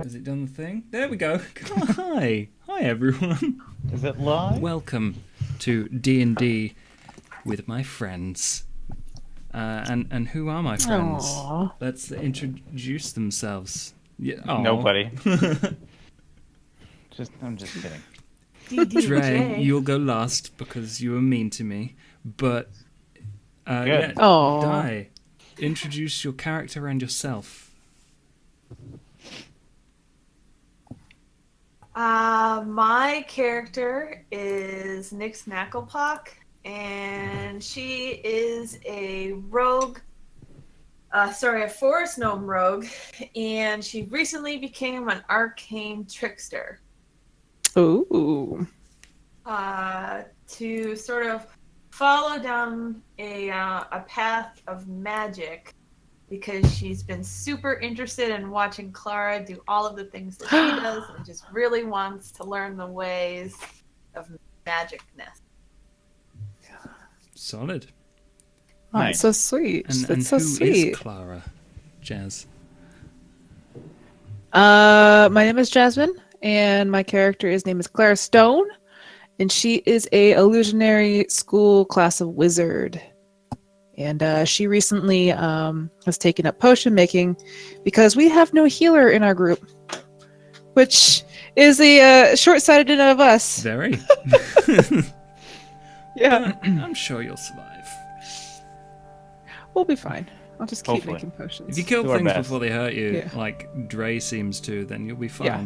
Has it done the thing? There we go. Hi everyone. Is it live? Welcome to D&D with my friends. And who are my friends? Aww. Let's introduce themselves. Yeah, Nobody. I'm just kidding. Dre, you'll go last because you were mean to me. But Good. Di, introduce your character and yourself. My character is Nyx Knacklepock, and she is a rogue. A forest gnome rogue, and she recently became an arcane trickster. Ooh. To sort of follow down a path of magic, because she's been super interested in watching Clara do all of the things that she does, and just really wants to learn the ways of magicness. Solid. Oh, Nice. that's so sweet. And That's so who sweet. is Clara? Jazz. My name is Jasmine, and my character's name is Clara Stone, and she is a illusionary school class of wizard. And she recently has taken up potion making because we have no healer in our group, which is a short-sighted in of us. Very. Yeah, I'm sure you'll survive. we'll be fine. I'll just keep Hopefully. making potions. If you kill Do our things best. before they hurt you, Yeah. like Dre seems to, then you'll be fine. Yeah.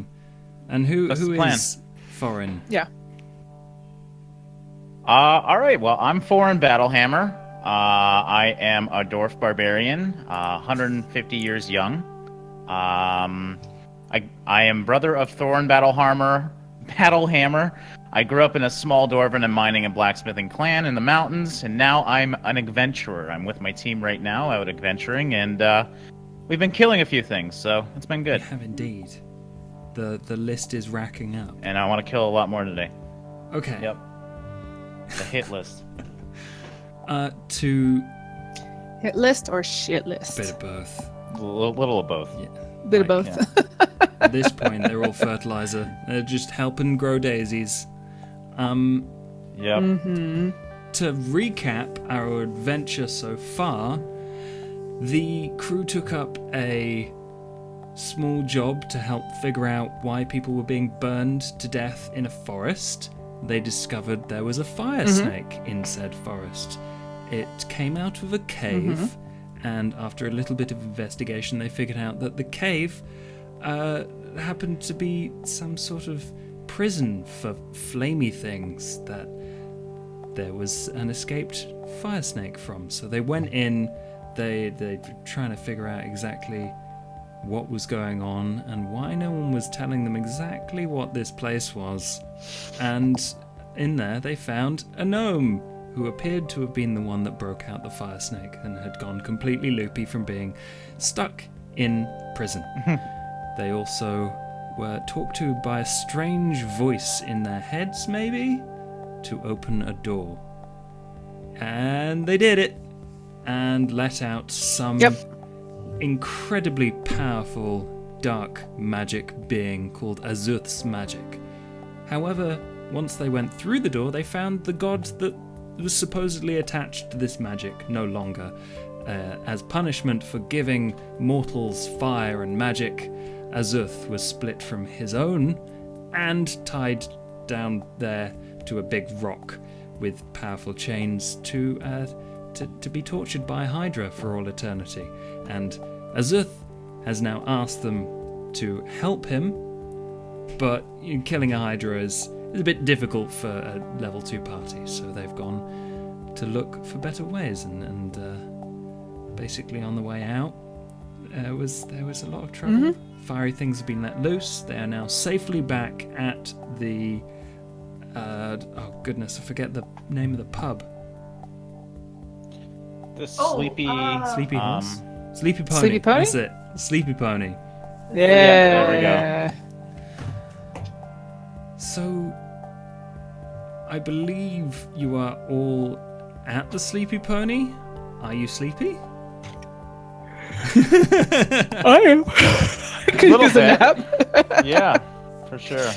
And who That's the plan. is foreign? Yeah. All right. Well, I'm Foreign Battlehammer. I am a dwarf barbarian, 150 years young. I am brother of Thorin Battlehammer. I grew up in a small dwarven and mining and blacksmithing clan in the mountains, and now I'm an adventurer. I'm with my team right now, out adventuring, and we've been killing a few things, so it's been We good. have indeed. The list is racking up. And I want to kill a lot more today. Okay. Yep. The hit list. To Hit list or shit a list? bit of both. A little of both. Bit of like, both. At this point, they're all fertilizer. They're just helping grow daisies. Yep. Mm-hmm. To recap our adventure so far, the crew took up a small job to help figure out why people were being burned to death in a forest. They discovered there was a fire snake in said forest. It came out of a cave, and after a little bit of investigation, they figured out that the cave happened to be some sort of prison for flamey things that there was an escaped fire snake from. So they went in, they were trying to figure out exactly what was going on and why no one was telling them exactly what this place was. And in there they found a gnome who appeared to have been the one that broke out the fire snake and had gone completely loopy from being stuck in prison. They also were talked to by a strange voice in their heads, maybe, to open a door. And they did it, and let out some incredibly powerful dark magic being called Azuth's magic. However, once they went through the door, they found the god that was supposedly attached to this magic no longer. As punishment for giving mortals fire and magic, Azuth was split from his own and tied down there to a big rock with powerful chains to be tortured by Hydra for all eternity. And Azuth has now asked them to help him, but killing a Hydra is a bit difficult for a level 2 party, so they've gone to look for better ways, and basically on the way out there was a lot of trouble. Fiery things have been let loose. They are now safely back at the oh goodness, I forget the name of the pub. The sleepy. Sleepy Horse? Sleepy Pony. Sleepy Pony? That's it. Sleepy Pony. Yeah. there we So, I believe you are all at the Sleepy Pony. Are you sleepy? I am. Could Little use a bit. nap. Yeah, for sure.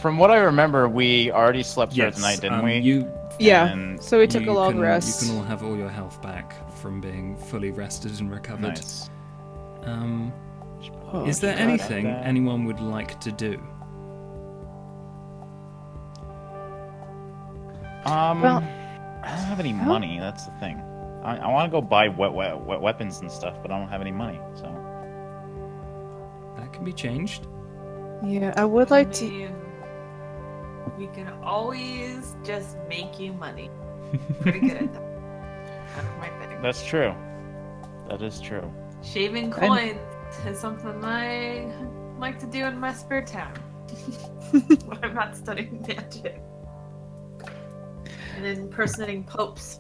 From what I remember, we already slept through Yes, tonight, didn't we? you Yeah. And So we took a you long can, rest. You can all have all your health back from being fully rested and recovered. nice. Oh, Is there God. anything that. anyone would like to do? Well, I don't have any money. That's the thing. I want to go buy wet weapons and stuff, but I don't have any money. So That can be changed. Yeah, I would like to. mean, we can always just make you money. Pretty good at that. That's my thing. that's true. That is true. Shaving coins is something I like to do in my spare time when I'm not studying magic. And impersonating popes.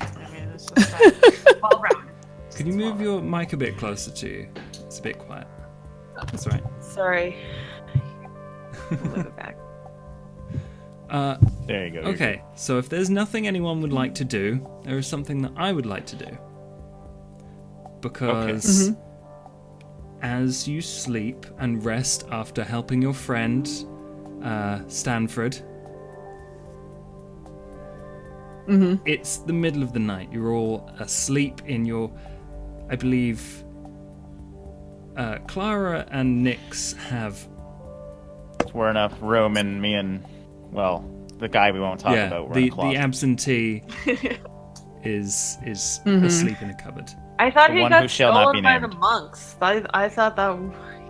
I mean, it's just that all around. Could you move your mic a bit closer to you? It's a bit quiet. That's all right. Sorry. Move it back. There you go. Okay, so if there's nothing anyone would like to do, there is something that I would like to do. Because as you sleep and rest after helping your friend, Stanford, it's the middle of the night. You're all asleep in your, I believe, Clara and Nyx have We're enough room, and me and, well, the guy we won't talk about. We're in a the closet. absentee is asleep in a cupboard. I thought The he one got who shall not stolen be by the named. monks. I thought that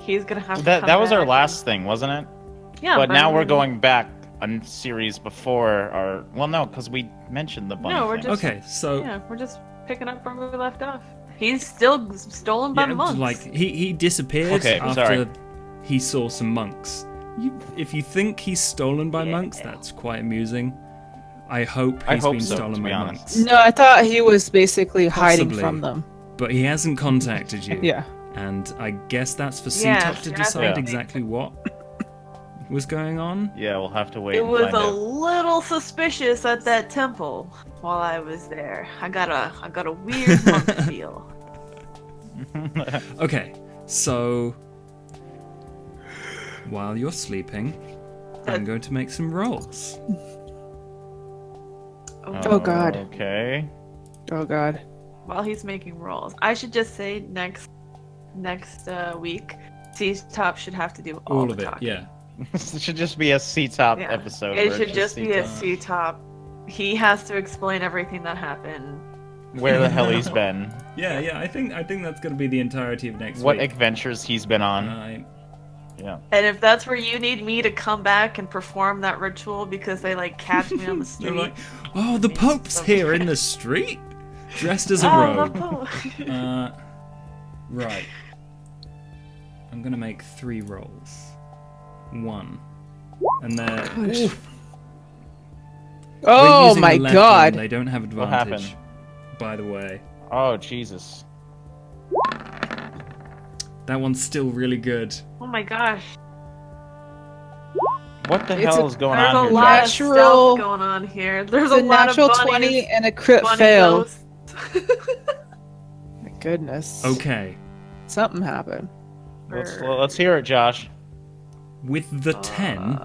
he's gonna have to That come that was our back last thing, wasn't it? and- Yeah, but now I we're mean, going back a series before our. Well, no, because we mentioned the bunny. No, we're thing. just- Okay, so Yeah, we're just picking up where we left off. He's still stolen by yeah, the monks. like he disappeared Okay, after sorry. he saw some monks. If you think he's stolen by monks, that's quite amusing. I hope I he's hope been so, stolen to be by honest. monks. No, I thought he was basically hiding Possibly. from them. But he hasn't contacted you. Yeah. And I guess that's for Yeah, C-Top to yeah. decide Yeah. exactly what was going on. Yeah, we'll have to wait. it and was find a out. little suspicious at that temple while I was there. I got a weird monk feel. Okay, so while you're sleeping, I'm going to make some rolls. Oh, God. Okay. Oh, God. While he's making rolls, I should just say next week, C-Top should have to do all, of the it, talking. yeah. It should just be a C-Top Yeah. episode. It where should it's just be a C-Top. C-Top. He has to explain everything that happened. Where the hell he's been. Yeah, I think that's going to be the entirety of next What week. adventures he's been on. Yeah. And if that's where you need me to come back and perform that ritual because they like catch me on the They're street. like, oh, the Pope's here in the street, dressed as a Oh, rogue. the Pope. Right. I'm gonna make 3 rolls. 1. And they're. Oof. We're Oh, using my the left God. one, they don't have What advantage. happened? By the way, Oh, Jesus. that one's still really good. Oh my gosh. What the It's hell a- is going There's on a here, lot Josh? of Natural- stuff going on here. There's It's a a lot natural of bunnies, 20 and a crit bunny fail. ghosts. My goodness. Okay. Something happened. Let's hear it, Josh. With the 10,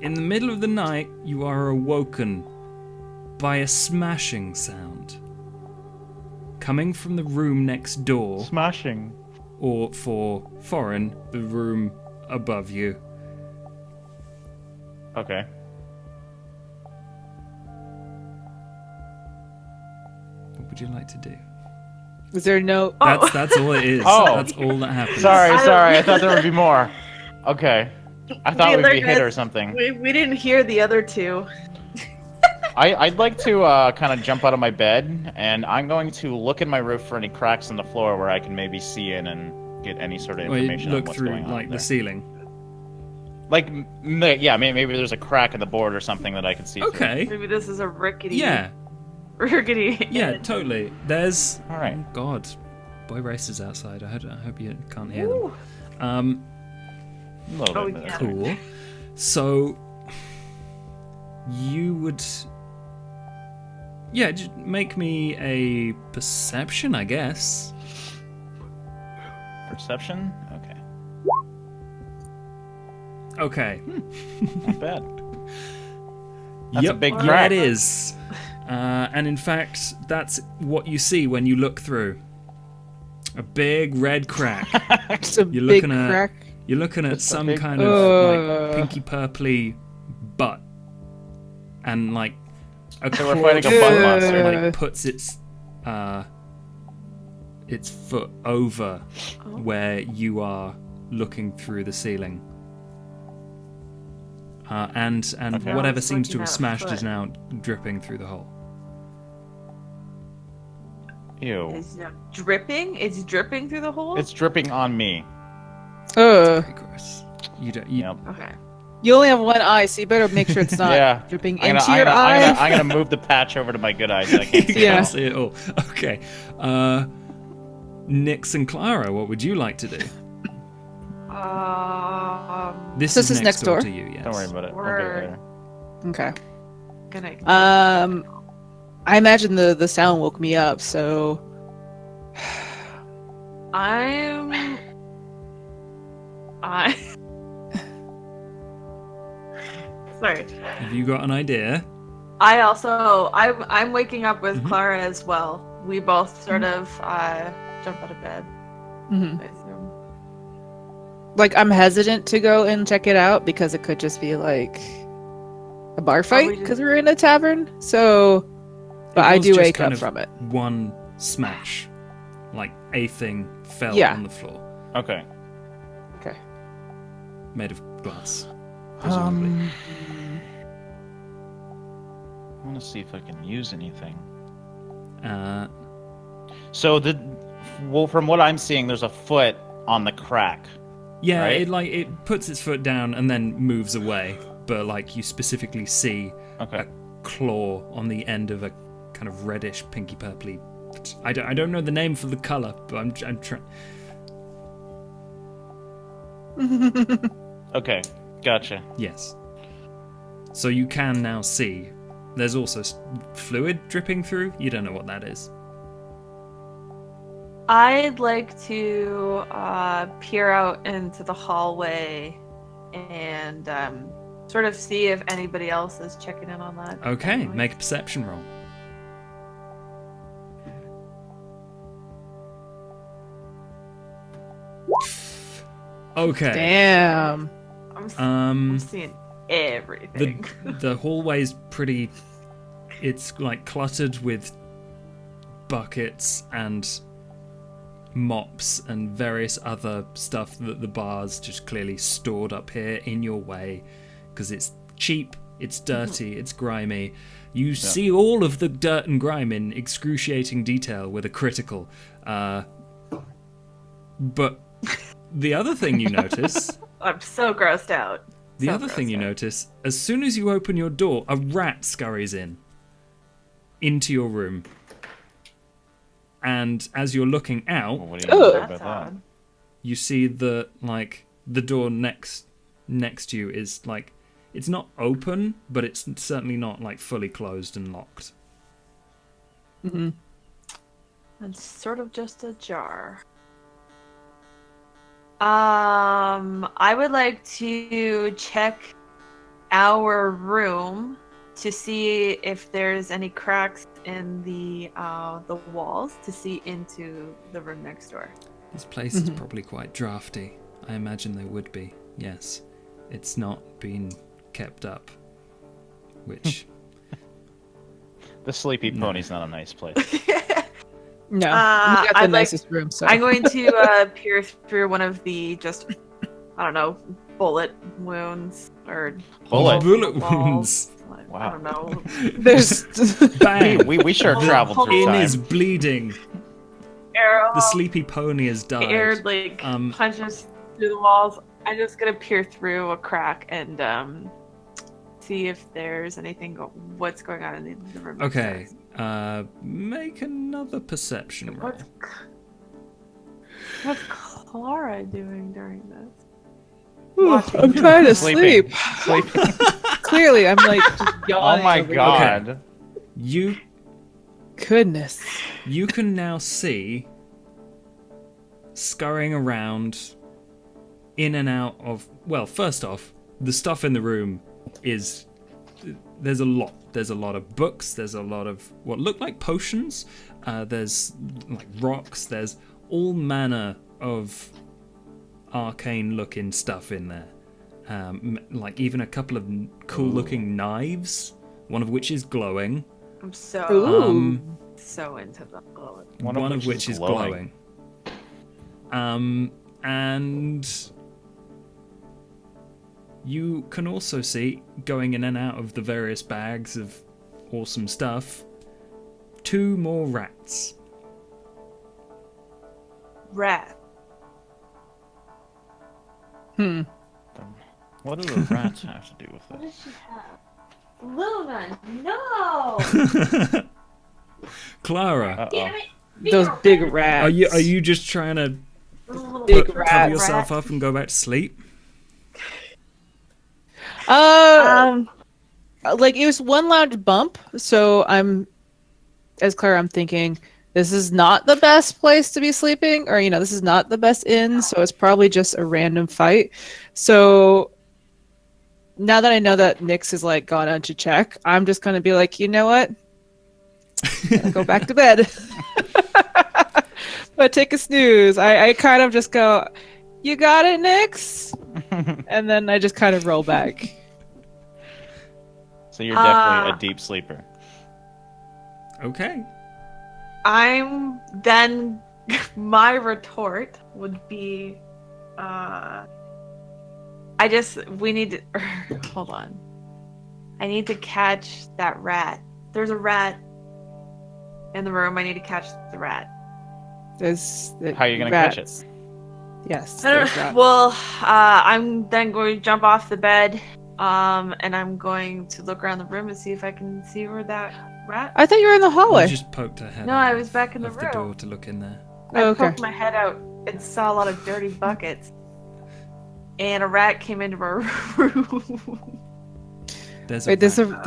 in the middle of the night, you are awoken by a smashing sound. Coming from the room next door, Smashing. or for foreign, the room above you. Okay. What would you like to do? Was there no? That's all it is. Oh. That's all that happens. Sorry. I- I thought there would be more. Okay. I thought The we'd other be hit guys- or something. We didn't hear the other two. I'd like to kind of jump out of my bed, and I'm going to look in my roof for any cracks in the floor where I can maybe see in and get any sort of Well, you information on look what's through going on like there. the ceiling. Like, yeah, maybe there's a crack in the board or something that I can see. through. Okay. Maybe this is a rickety. Yeah. Rickety. Yeah, totally. There's. All right. Oh God, boy racers outside. I hope you can't hear Ooh. them. A little Oh, bit. yeah. Cool. So you would. Yeah, just make me a perception, I guess. Perception? Okay. Okay. Not bad. That's Yep, a big yeah, crack. it is. And in fact, that's what you see when you look through. A big red crack. It's a You're big looking at crack. you're looking at Just a some big- kind of like pinky purpley butt, and like a So we're claw fighting a butt foot, monster. like puts its foot over where you are looking through the ceiling. And Okay. whatever It's seems to looking have at a smashed is foot. now dripping through the hole. Ew. Is it dripping? It's dripping through the hole? It's dripping on me. Ugh. Very gross. You don't. You, Yep. Okay. You only have one eye, so you better make sure it's not Yeah. dripping I'm into gonna, your eye. I'm gonna move the patch over to my good eye so I can't see you Yeah. can't see it all. Okay. Nix and Clara, what would you like to do? This This is is next next door door? to you. Yes. Don't worry about it. I'll Word. get it later. Okay. Gonna. I imagine the sound woke me up, so I. Sorry. Have you got an idea? I'm waking up with Mhm. Clara as well. We both sort of jump out of bed. mhm. I assume. like I'm hesitant to go and check it out because it could just be like a bar fight just- because we're in a tavern. So, but It I was do just wake kind up of from it. One smash, like a thing fell Yeah. on the floor, Okay. Okay. made of glass, presumably. I want to see if I can use anything. So Well, from what I'm seeing, there's a foot on the crack. yeah, Right. it puts its foot down and then moves away, but like you specifically see Okay. a claw on the end of a kind of reddish, pinky purpley. I don't know the name for the color, but I'm trying. Okay. Gotcha. Yes. So you can now see. There's also fluid dripping through. You don't know what that is. I'd like to peer out into the hallway and sort of see if anybody else is checking in on that. Okay, anyway. make a perception roll. Okay. Damn. I'm seeing everything. The hallway's pretty. It's like cluttered with buckets and mops and various other stuff that the bar's just clearly stored up here in your way because it's cheap, it's dirty, it's grimy. You see all of the dirt and grime in excruciating detail with a critical. But the other thing you notice. I'm so grossed out. The So other thing grossed you out. notice, as soon as you open your door, a rat scurries into your room. And as you're looking out, Well, what do you Ooh. say about That's that? odd. you see the door next to you is like it's not open, but it's certainly not like fully closed and locked. Mm-hmm. It's sort of just ajar. I would like to check our room to see if there's any cracks in the walls to see into the room next door. This place is probably quite drafty. I imagine there would be. Yes, it's not been kept up, which The Sleepy Pony's not a nice place. No, we I'd got the like- nicest room. So I'm going to peer through one of the just, I don't know, bullet wounds or Bullet? bullet walls. wounds. Like, Wow. I don't know. there's Bang! we sure traveled through In time. is bleeding. Arrow. The sleepy pony has died. Air like Um, punches through the walls. I'm just gonna peer through a crack and see if there's anything. What's going on in the room? Okay, upstairs. make another perception roll. What's Clara doing during this? I'm trying to Sleeping. sleep. Sleeping. Clearly, I'm like just Oh yawning. my over here. god. You Goodness. you can now see scurrying around in and out of... Well, first off, the stuff in the room is... There's a lot. There's a lot of books. There's a lot of what look like potions. There's like rocks. There's all manner of arcane-looking stuff in there. Like even a couple of cool-looking knives, one of which is glowing. I'm so into the glowing. One of which is glowing. And you can also see, going in and out of the various bags of awesome stuff, 2 more rats. Rat. What do the rats have to do with What it? does she have? Luna, no! Clara, Uh-oh. Damn it! Those big rats. are you just trying to Big cover rat. yourself up and go back to sleep? Like it was one loud bump, so as Claire, I'm thinking this is not the best place to be sleeping, or this is not the best inn, so it's probably just a random fight. So now that I know that Nyx has like gone on to check, I'm just gonna be like, you know what? Gonna go back to bed. But take a snooze. I kind of just go, you got it, Nyx? And then I just kind of roll back. So you're definitely a deep sleeper. Okay. I'm then my retort would be we need to hold on. I need to catch that rat. There's a rat in the room. I need to catch the rat. How are you gonna catch it? Yes. I don't there's rats. Well, I'm then going to jump off the bed, and I'm going to look around the room and see if I can see where that rat. I thought you were in the You hallway. just poked her head No, out I was back in the of the room. door to look in there. I Oh, okay. poked my head out and saw a lot of dirty buckets, and a rat came into our room. There's a Wait, there's rat.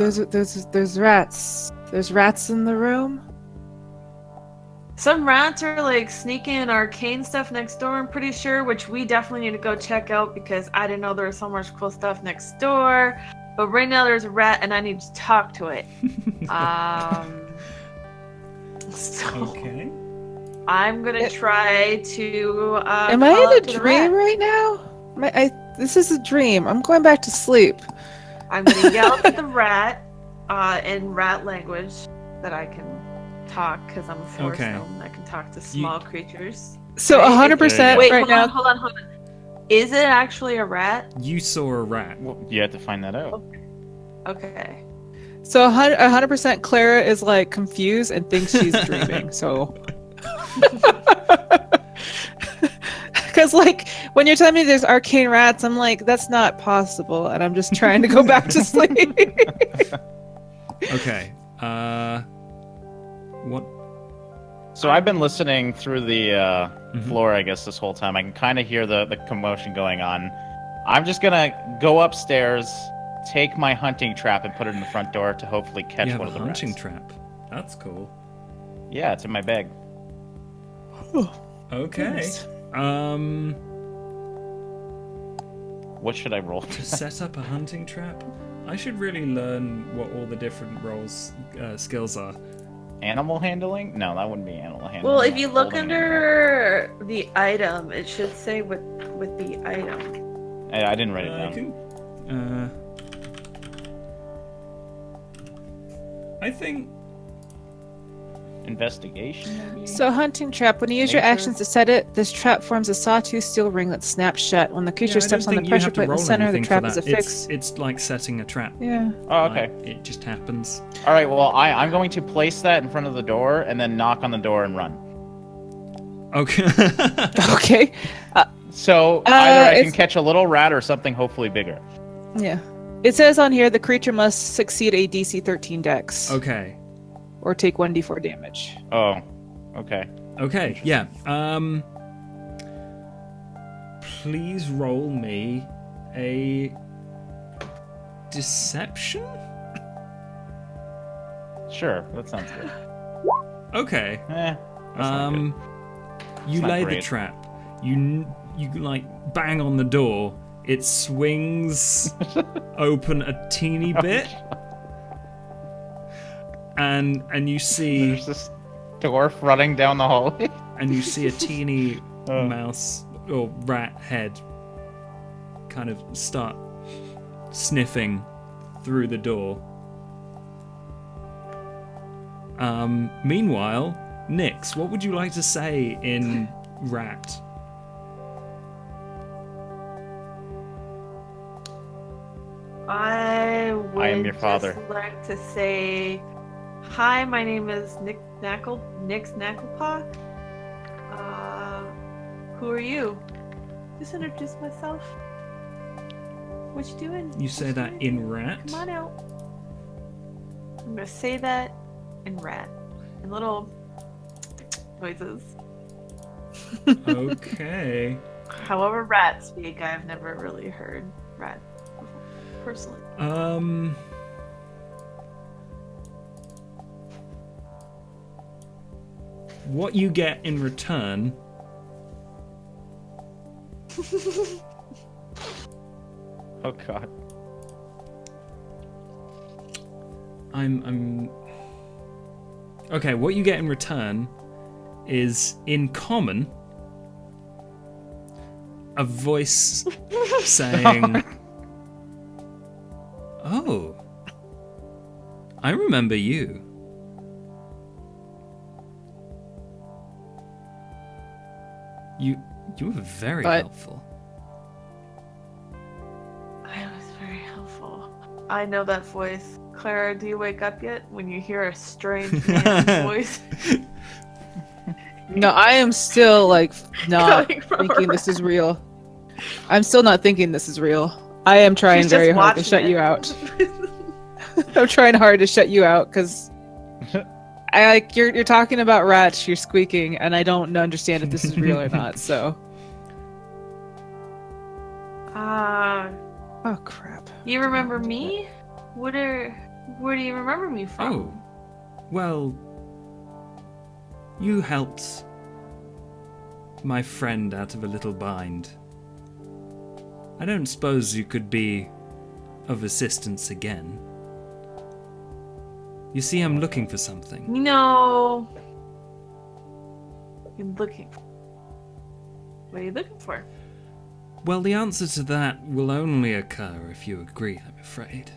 there's rats. There's rats in the room. Some rats are like sneaking arcane stuff next door, I'm pretty sure, which we definitely need to go check out because I didn't know there was so much cool stuff next door. But right now there's a rat and I need to talk to it. So Okay. I'm gonna try to. Am call I out in a to the dream rat. right now? This is a dream. I'm going back to sleep. I'm gonna yell at the rat in rat language that I can talk because I'm a forest Okay. gnome. I can talk to small creatures. So Right. 100% Wait, right now. hold on. Is it actually a rat? You saw a rat. Well, you have to find that out. Okay. So 100% Clara is like confused and thinks she's dreaming. So. Because like when you're telling me there's arcane rats, I'm like, that's not possible, and I'm just trying to go back to sleep. Okay. What? So I've been listening through the floor, I guess, this whole time. I can kind of hear the commotion going on. I'm just gonna go upstairs, take my hunting trap, and put it in the front door to hopefully catch You have one a of the hunting rats. trap. That's cool. Yeah, it's in my bag. Okay. What should I roll? To set up a hunting trap, I should really learn what all the different roles skills are. Animal handling? No, that wouldn't be animal handling. Well, if you look Holding under the item, it should say with the item. animal. I didn't write it down. I think Investigation, maybe? So hunting trap. When you use your Nature? actions to set it, this trap forms a sawtooth steel ring that snaps shut. When the creature yeah, I don't steps on the think you pressure have to point in the roll center, the anything for trap is that. affixed. It's like setting a trap. Yeah. Oh, okay. Like, it just happens. All right, well, I'm going to place that in front of the door and then knock on the door and run. Okay. Okay. So either I can it's- catch a little rat or something hopefully bigger. Yeah. It says on here the creature must succeed a DC 13 dex Okay. or take 1d4 damage. Oh, okay. Okay. Yeah. Please roll me a deception. Sure, that sounds good. Okay. That's not good. You not lay the great. trap. You like bang on the door. It swings open a teeny bit, and you see There's this dwarf running down the hallway. and you see a teeny mouse or rat head kind of start sniffing through the door. Meanwhile, Nix, what would you like to say in rat? I would am your father. just like to say, hi, my name is Nix Knacklepaw. Who are you? Just introduce myself. What you doing? You say that in rat? Come on out. I'm gonna say that in rat. In little noises. Okay. However rats speak, I've never really heard rat before, personally. What you get in return Oh god. I'm okay, what you get in return is in common a voice saying, "Oh, I remember you." You were very helpful. I was very helpful. I know that voice. Clara, do you wake up yet when you hear a strange man's voice? No, I am still like not Coming from thinking a this is real. I'm still not thinking this is real. I am trying She's very just hard to watching shut it. you out. I'm trying hard to shut you out because I like you're talking about rats, you're squeaking, and I don't understand if this is real or not. So, oh crap! You remember me? Where do you remember me from? Oh, well, you helped my friend out of a little bind. I don't suppose you could be of assistance again. You see, I'm looking for something. You know, you're looking. What are you looking for? Well, the answer to that will only occur if you agree, I'm afraid.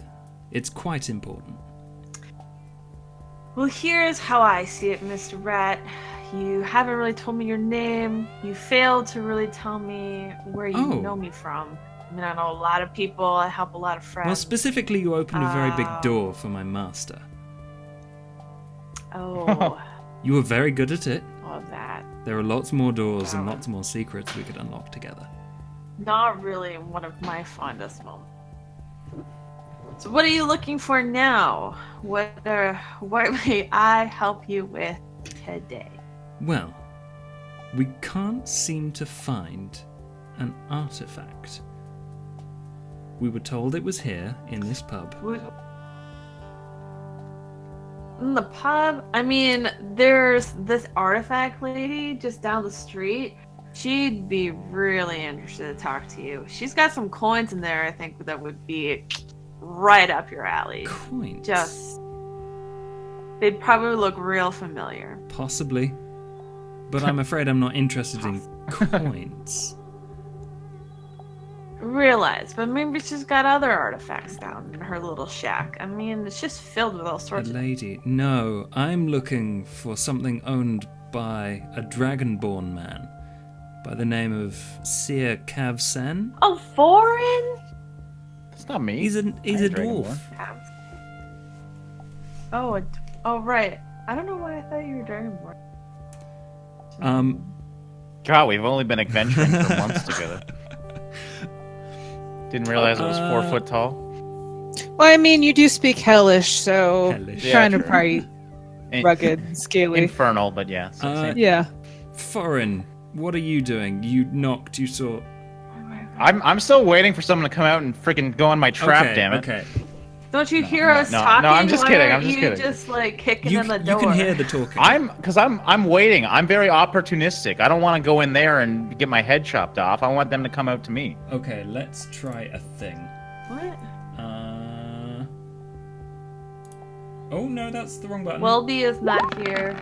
It's quite important. Well, here's how I see it, Mr. Rat. You haven't really told me your name. You failed to really tell me where you Oh. know me from. I mean, I know a lot of people. I help a lot of friends. Well, specifically, you opened a very big door for my master. Oh, You were very good at it. all of that. There are lots more doors and Wow. lots more secrets we could unlock together. Not really one of my fondest moments. So what are you looking for now? What may I help you with today? Well, we can't seem to find an artifact. We were told it was here in this pub. In the pub? I mean, there's this artifact lady just down the street. She'd be really interested to talk to you. She's got some coins in there, I think, that would be right up your alley. Coins? They'd probably look real familiar. Possibly. But I'm afraid I'm not interested in coins. Realize, but maybe she's got other artifacts down in her little shack. I mean, it's just filled with all A sorts of... lady. No, I'm looking for something owned by a dragonborn man by the name of Seer Kavsen. Oh, foreign? It's not me. He's a I ain't dwarf. Dragonborn. Oh, right. I don't know why I thought you were Dragonborn. God, we've only been adventuring for months together. Didn't realize it was 4 foot tall. Well, I mean, you do speak Hellish, so Hellish. Yeah, kind true. of probably rugged, scaly. Infernal, but yeah. Same. Yeah. Foreign, what are you doing? You knocked, you saw... I'm still waiting for someone to come out and freaking go on my trap, damn it. Okay. Don't you No, hear no, us no, talking? I'm just Why kidding, aren't I'm just you kidding. just like kicking You, in the you door? can hear the talking. I'm waiting. I'm very opportunistic. I don't want to go in there and get my head chopped off. I want them to come out to me. Okay, let's try a thing. What? Oh no, that's the wrong button. Welby is not here.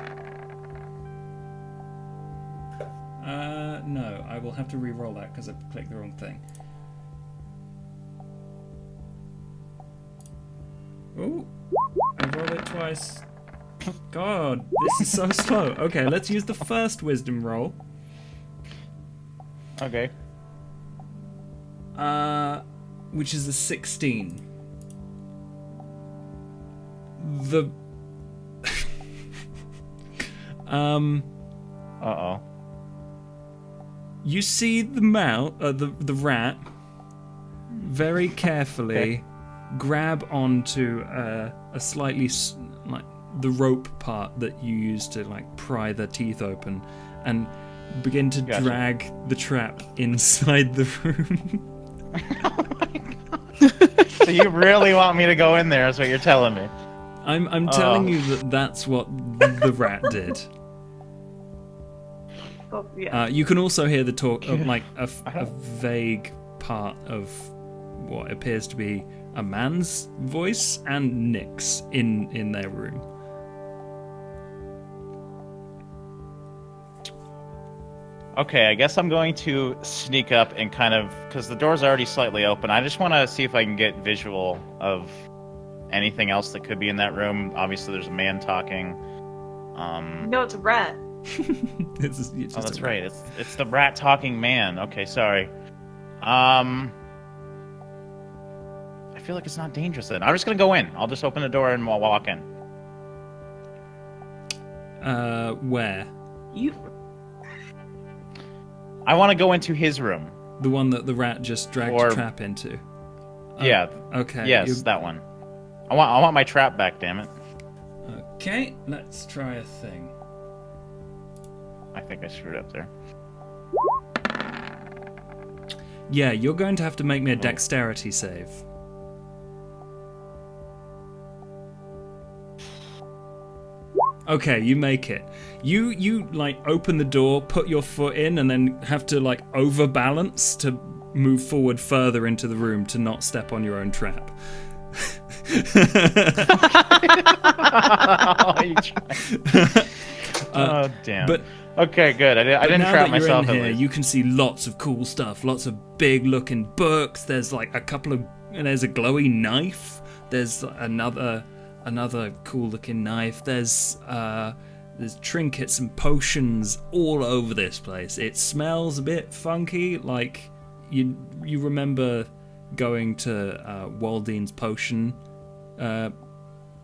No, I will have to re-roll that because I clicked the wrong thing. Oh, I rolled it twice. God, this is so slow. Okay, let's use the first wisdom roll. Okay. Which is a 16. The Uh-oh. you see the the rat very carefully grab onto a slightly like the rope part that you use to like pry the teeth open, and begin to Gotcha. drag the trap inside the room. So you really want me to go in there, is what you're telling me. I'm telling you that that's what the rat did. Oh, yeah. You can also hear the talk of like a vague part of what appears to be a man's voice and Nick's in their room. Okay, I guess I'm going to sneak up and kind of, because the door's already slightly open, I just want to see if I can get visual of anything else that could be in that room. Obviously, there's a man talking. No, it's a rat. It's just Oh, that's a right. It's the rat talking man. Okay, sorry. I feel like it's not dangerous then. I'm just gonna go in. I'll just open the door and I'll walk in. Where? You. I want to go into his room. The one that the rat just dragged Or- a trap into. Yeah. Okay. Yes, that one. I want my trap back. Damn it. Okay, let's try a thing. I think I screwed up there. Yeah, you're going to have to make me a dexterity save. Okay, you make it. You like open the door, put your foot in, and then have to like overbalance to move forward further into the room to not step on your own trap. Oh, you tried. Oh, damn. But okay, good. I But didn't now trap that you're myself in at here, least. you can see lots of cool stuff, lots of big looking books. There's like a couple of, and there's a glowy knife. There's another cool looking knife. There's trinkets and potions all over this place. It smells a bit funky, like you remember going to Waldine's potion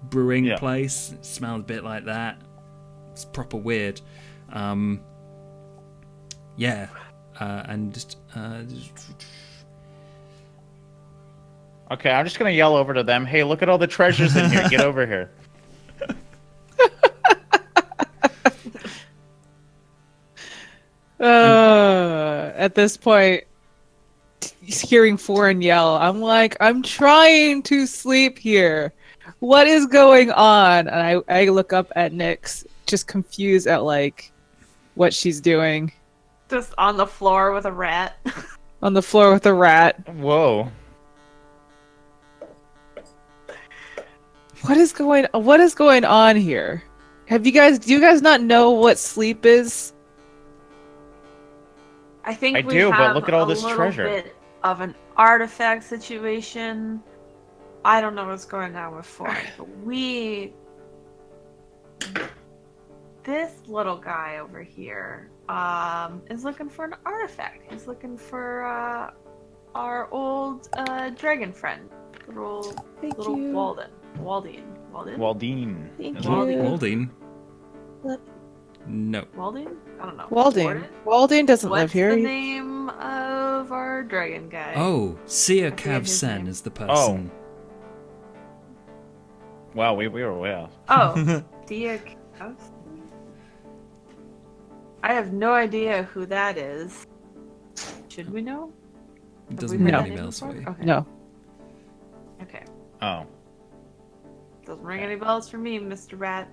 brewing place. It smells a bit like that. It's proper weird. And just Okay, I'm just gonna yell over to them. Hey, look at all the treasures in here. Get over here. At this point, hearing Foreign yell, I'm like, I'm trying to sleep here. What is going on? And I look up at Nyx, just confused at like what she's doing Just on the floor with a rat. on the floor with a rat. Whoa. What is going on here? Do you guys not know what sleep is? I think I we do, but have look at all a this little treasure. bit of an artifact situation. I don't know what's going on with Ford, but this little guy over here is looking for an artifact. He's looking for our old dragon friend, little Thank little you. Waldine. Waldine. Thank Is you. it? Waldine? What? No. Waldine? I don't know. Waldine. Warden? Waldine doesn't live What's here. the He- name of our dragon guy? Oh, Sia I forget his Cav-Sen name. is the person. Wow, we were way off. Oh, Diak. I have no idea who that is. Should we know? It Have doesn't we ring heard any that name bells for before? you. Okay. No. Okay. Oh. Doesn't ring any bells for me, Mr. Rat.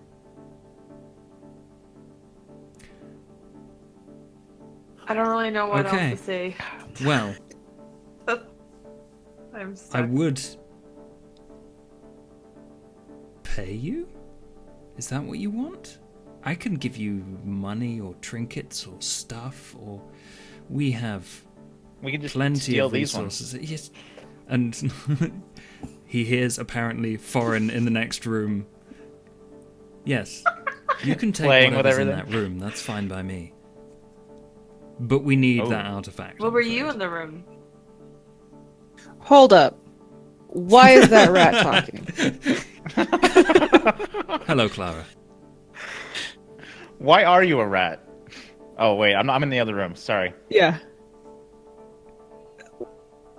I don't really know what Okay. else to say. Well, I'm I stuck. would pay you? Is that what you want? I can give you money or trinkets or stuff, or we have We can just plenty steal of these ones. resources. Yes. And he hears apparently foreign in the next room. Yes, you can take Playing with whatever's in everything. that room. That's fine by me. But we need Oh. that artifact. What I'm were you afraid. in the room? Hold up. Why is that rat talking? Hello, Clara. Why are you a rat? Oh wait, I'm in the other room. Sorry. Yeah.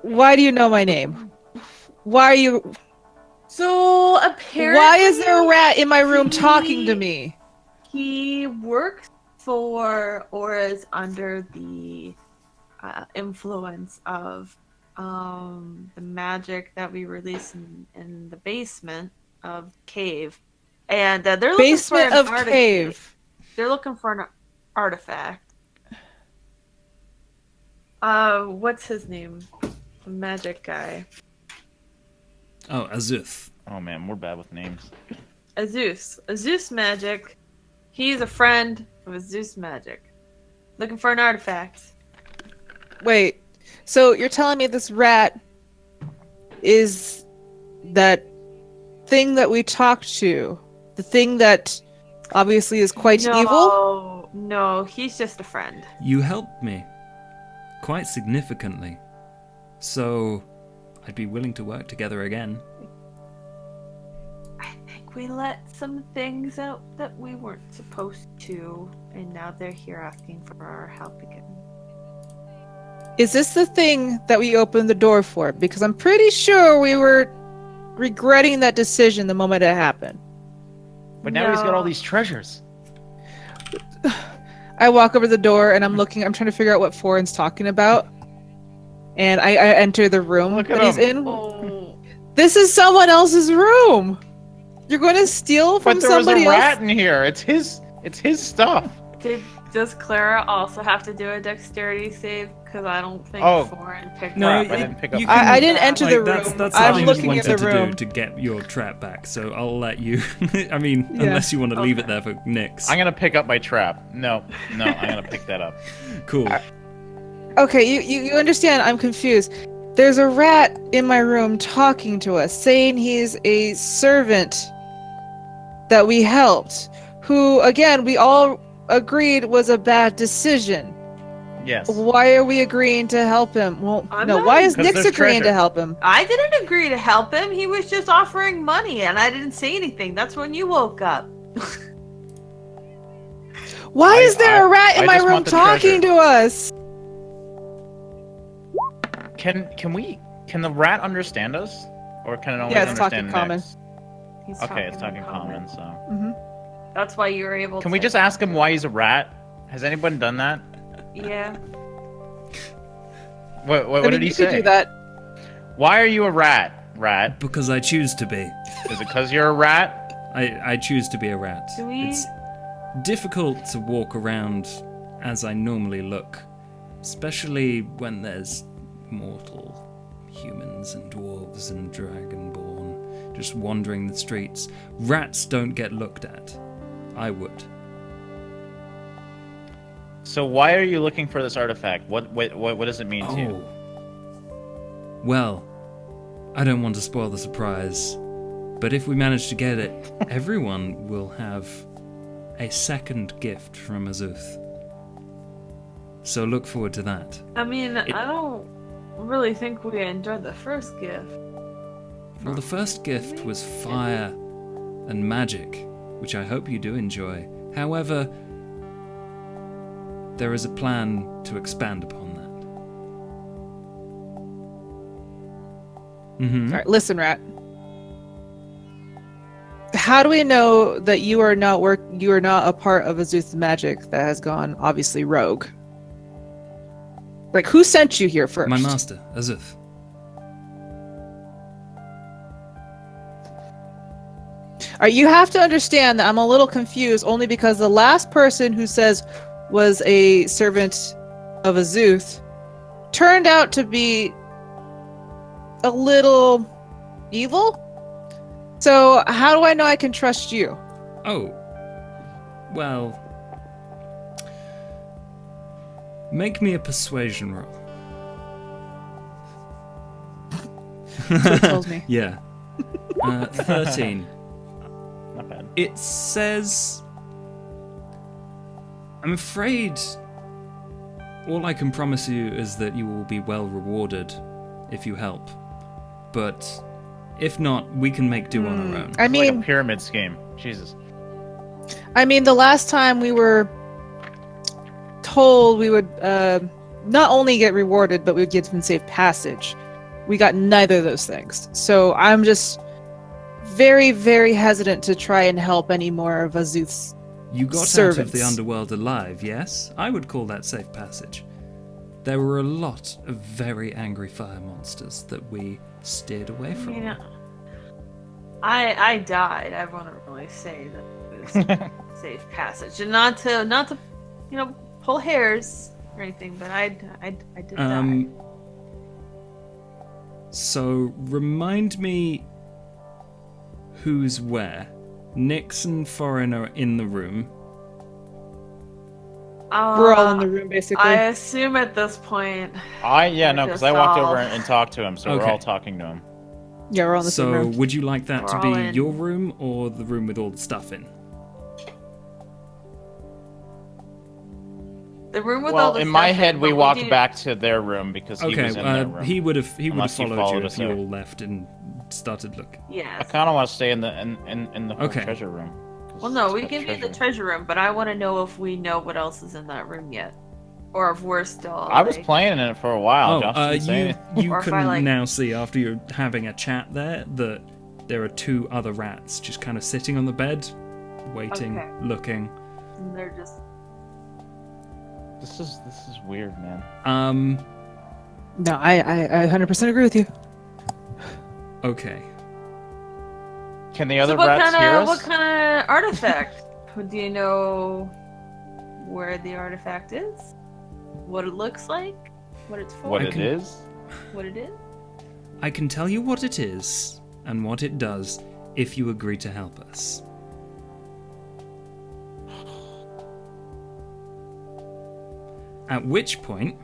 Why do you know my name? Why are you? So apparently, Why is there a rat in my room talking to he- me? He works for or is under the influence of the magic that we release in the basement of the cave, and they're looking Basement for an of artifact. cave. They're looking for an artifact. What's his name? The magic guy. Oh, Azuth. Oh man, we're bad with names. Azus. Azus magic. He's a friend of Azus magic. Looking for an artifact. Wait. So you're telling me this rat is that thing that we talked to? The thing that obviously is quite evil? No, he's just a friend. You helped me quite significantly, so I'd be willing to work together again. I think we let some things out that we weren't supposed to, and now they're here asking for our help again. Is this the thing that we opened the door for? Because I'm pretty sure we were regretting that decision the moment it happened. But now he's got all No. these treasures. I walk over the door and I'm trying to figure out what Foreign's talking about. And I enter the room Look at that he's him. in. Oh, This is someone else's room. You're going to steal from But there was a somebody rat else? in here. It's his stuff. does Clara also have to do a dexterity save? Because I don't think Oh. Foreign picked No, up. I didn't pick up. you the- I didn't enter the room. That's I'm something looking you in wanted the to room. do to get your trap back. So I'll let you. I mean, Yeah. unless you want to leave it Okay. there for Nyx. I'm gonna pick up my trap. No, I'm gonna pick that up. Cool. Okay, you understand. I'm confused. There's a rat in my room talking to us, saying he's a servant that we helped, who, again, we all agreed was a bad decision. Yes. Why are we agreeing to help him? Well, I'm no, not- why is 'Cause Nyx there's agreeing to treasure. help him? I didn't agree to help him. He was just offering money, and I didn't say anything. That's when you woke up. Why is there a rat in I my just room want the talking treasure. to us? Can the rat understand us, or can it only Yeah, it's understand talking common. Nyx? He's Okay, it's in talking common. So Hmm. That's why you were able to. can we just ask him why he's a rat? Has anyone done that? Yeah. What I mean, did he you could say? do that. Why are you a rat? Rat? Because I choose to be. Is it because you're a rat? I choose to be a rat. Do we- It's difficult to walk around as I normally look, especially when there's mortal humans and dwarves and dragonborn just wandering the streets. Rats don't get looked at. I would. So why are you looking for this artifact? What does it mean to you? Well, I don't want to spoil the surprise, but if we manage to get it, everyone will have a second gift from Azuth. So look forward to that. I mean, I don't really think we enjoyed the first gift. Well, the first gift was fire and magic, which I hope you do enjoy. However, there is a plan to expand upon that. All right, listen, rat. How do we know that you are not a part of Azuth's magic that has gone obviously rogue? Like, who sent you here first? My master, Azuth. You have to understand that I'm a little confused only because the last person who says was a servant of Azuth turned out to be a little evil. So how do I know I can trust you? Oh. Well. Make me a persuasion roll. That's what it tells me. Yeah. 13. Not bad. It says... I'm afraid all I can promise you is that you will be well rewarded if you help. But if not, we can make do on our own. I It's like mean, a pyramid scheme. Jesus. the last time we were told we would not only get rewarded, but we would get safe passage. We got neither of those things. So I'm just very, very hesitant to try and help any more of Azuth's You got servants. out of the underworld alive, yes? I would call that safe passage. There were a lot of very angry fire monsters that we steered away from. You know, I died. I want to really say that it was safe passage, and not to pull hairs or anything, but I did die. So remind me who's where. Nyx and Foreign are in the room. We're all in the room, basically. I assume at this point. Because I walked over and talked to him, so we're Okay. all talking to him. Yeah, we're all in the same So room. would you like that We're to all be in. your room or the room with all the stuff in? The room with all Well, the in my stuff head, we but walked didn't- back to their room because he Okay, was in their room. he would have Unless you followed followed you us if you there. all left and started looking. I Yes. kind of want to stay in the whole Okay. treasure room. 'cause Well, no, it's we got can be in the treasure. treasure room, but I want to know if we know what else is in that room yet, or if we're still. I was like- playing in it for a while. Oh, Josh didn't say anything. you Or if can I, like- now see after you're having a chat there that there are two other rats just kind of sitting on the bed, waiting, Okay. looking. And they're just. This is weird, man. No, I 100% agree with you. Okay. Can the So other what rats kind hear of us? what kind of artifact? Do you know where the artifact is? What it looks like? What it's for? What I it can- is? What it is? I can tell you what it is and what it does if you agree to help us. At which point,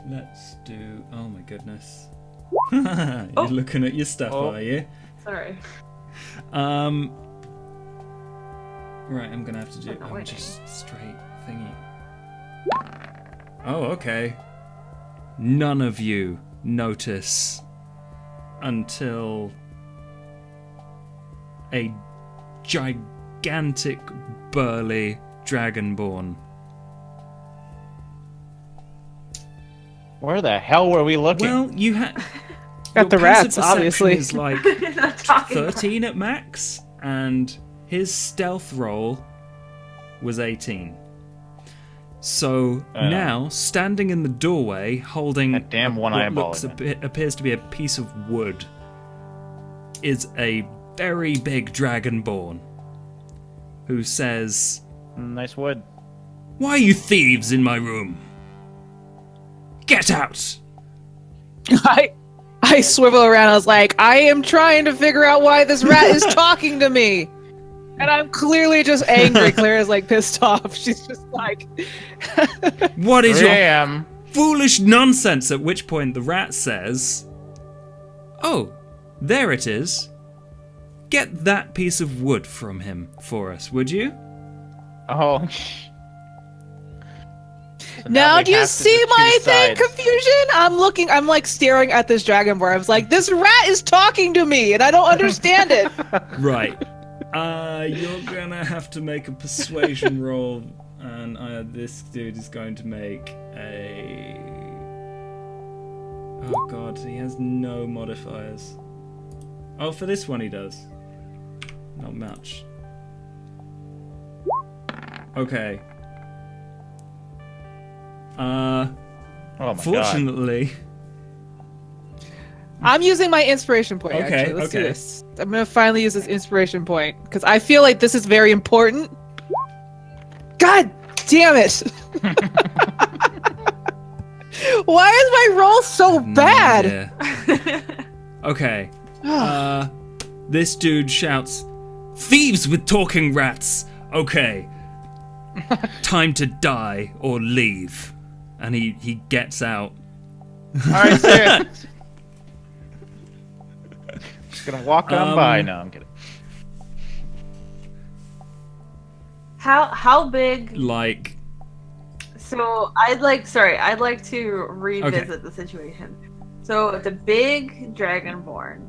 let's do. Oh my goodness! You're Oh. looking at your stuff, Oh. are you? Sorry. Right, I'm gonna have to do. Oh, no, I'm wait. just straight thingy. Oh, okay. None of you notice until a gigantic, burly dragonborn. Where the hell were we looking? Well, you had. Got the rats, obviously. Is like Not talking about- 13 at max, and his stealth roll was 18. So now, standing in the doorway, holding That damn one what eyeball looks again. appears to be a piece of wood, is a very big dragonborn who says, Nice wood. "Why are you thieves in my room? Get out!" I swivel around. I was like, I am trying to figure out why this rat is talking to me. And I'm clearly just angry. Clara's like pissed off. She's just like, What is 3 your a.m. foolish nonsense? At which point the rat says, "Oh, there it is. Get that piece of wood from him for us, would you?" Oh. So now we do you have to see choose my thing? sides. Confusion? I'm like staring at this dragonborn. I was like, this rat is talking to me and I don't understand it. Right. You're gonna have to make a persuasion roll, and this dude is going to make a. Oh god, he has no modifiers. Oh, for this one he does. Not much. Okay. Oh my god. Fortunately, I'm using my inspiration point. Okay, Actually, let's do okay. this. I'm gonna finally use this inspiration point because I feel like this is very important. God damn it! Why is my roll so no bad? idea. Okay. This dude shouts, "Thieves with talking rats! Okay. Time to die or leave." And he gets out. Alright, see ya. Just gonna walk on by. No, I'm kidding. How big? Like, So I'd like to revisit the situation. So it's a big dragonborn,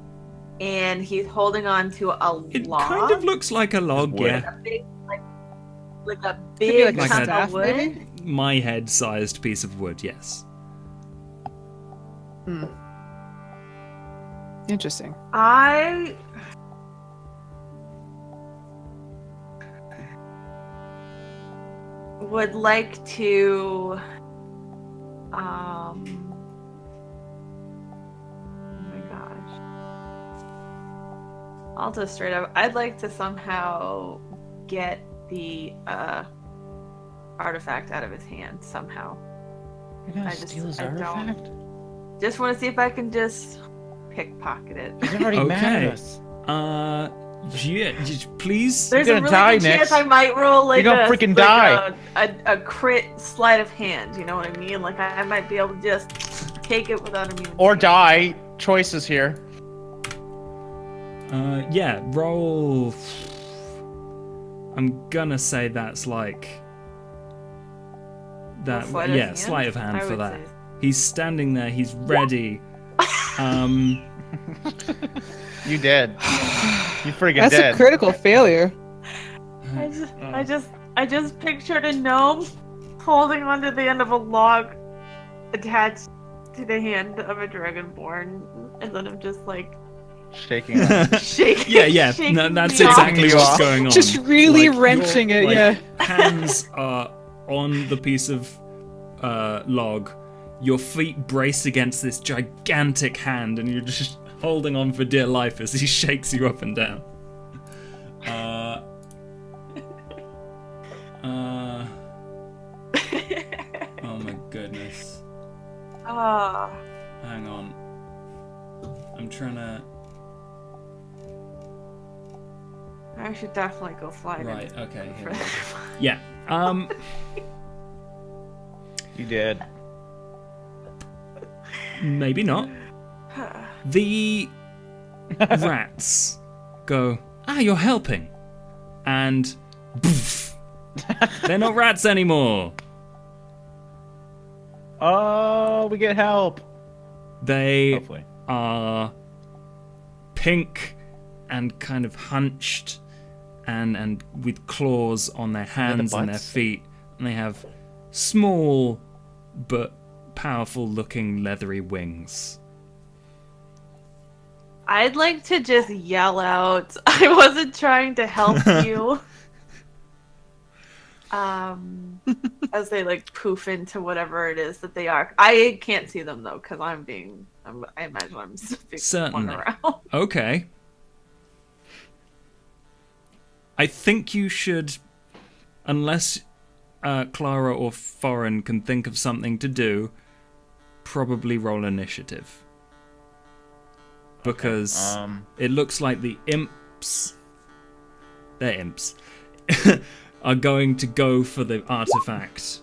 and he's holding on to a it log. kind of looks like a log, wood. yeah. A big, like a Could be big like a chunk staff, of wood. maybe? My head-sized piece of wood, yes. Hmm. Interesting. I would like to oh my gosh. I'll just straight up I'd like to somehow get the artifact out of his hand somehow. You're gonna I just- steal his I don't- artifact? Just want to see if I can just pickpocket it. He's already mad Okay. at us. Yeah, please. There's You're a gonna really die, good chance Nix. I might roll like You're gonna a freaking like die. A crit sleight of hand. You know what I mean? Like I might be able to just take it without immunity. Or die. Choices here. Yeah, roll. I'm gonna say that's like that. Sleight of Yeah, hand? sleight of hand I for would that. say. He's standing there. He's ready. You dead. You freaking That's dead. a critical failure. I just pictured a gnome holding onto the end of a log attached to the hand of a dragonborn, and then I'm just like Shaking it. shaking. Yeah. shaking No, that's me off. exactly you what's off. going on. Just really Like, wrenching your, it, like, yeah. Hands are on the piece of log. Your feet brace against this gigantic hand, and you're just holding on for dear life as he shakes you up and down. Oh my goodness. Ah. Hang on. I'm trying to... I should definitely go fly. Right, okay. Here we go. For Yeah. You dead. Maybe not. The rats go, you're helping. And poof, they're not rats anymore. Oh, we get help. They Hopefully. are pink and kind of hunched and with claws on their hands and their butts? feet. And they have small but powerful looking leathery wings. I'd like to just yell out. I wasn't trying to help you. As they like poof into whatever it is that they are. I can't see them though, because I imagine I'm being Certainly. flung around. Okay. I think you should, unless Clara or Foreign can think of something to do, probably roll initiative. Because it looks like the imps, they're imps, are going to go for the artifact.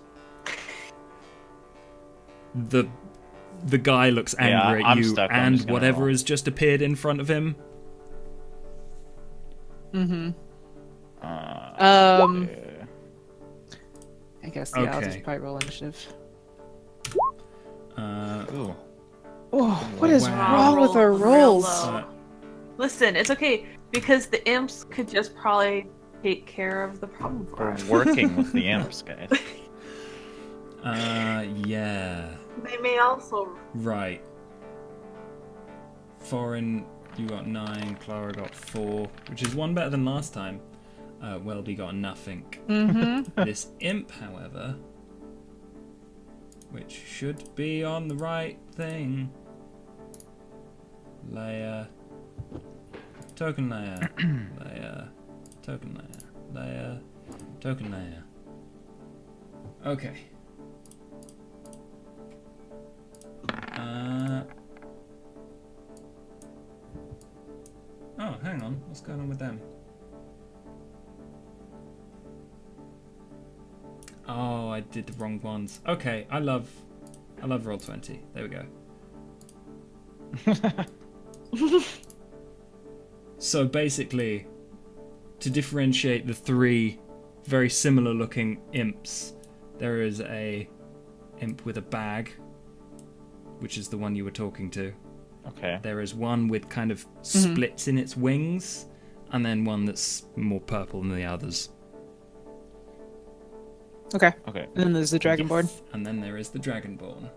The guy looks angry Yeah, at I'm you, stuck. I'm and just gonna whatever roll. has just appeared in front of him. Mm-hmm. Yeah. I guess, yeah, I'll Okay. just probably roll initiative. Ooh. Oh, what is Wow. wrong with our Real rolls? low. Listen, it's okay because the imps could just probably take care of the problem for We're us. working with the imps, guys. Yeah. They may also. Right. Foreign, you got 9, Clara got 4, which is one better than last time. Welby got nothing. Mm-hmm. This imp, however, which should be on the right thing. Layer. Token layer. Layer. Token layer. Layer. Token layer. Okay. Oh, hang on. What's going on with them? Oh, I did the wrong ones. Okay, I love Roll20. There we go. So basically, to differentiate the three very similar looking imps, there is a imp with a bag, which is the one you were talking to. Okay. There is one with kind of splits in its wings, and then one that's more purple than the others. Okay. Okay. And then there's the Dragonborn. Yes. And then there is the Dragonborn,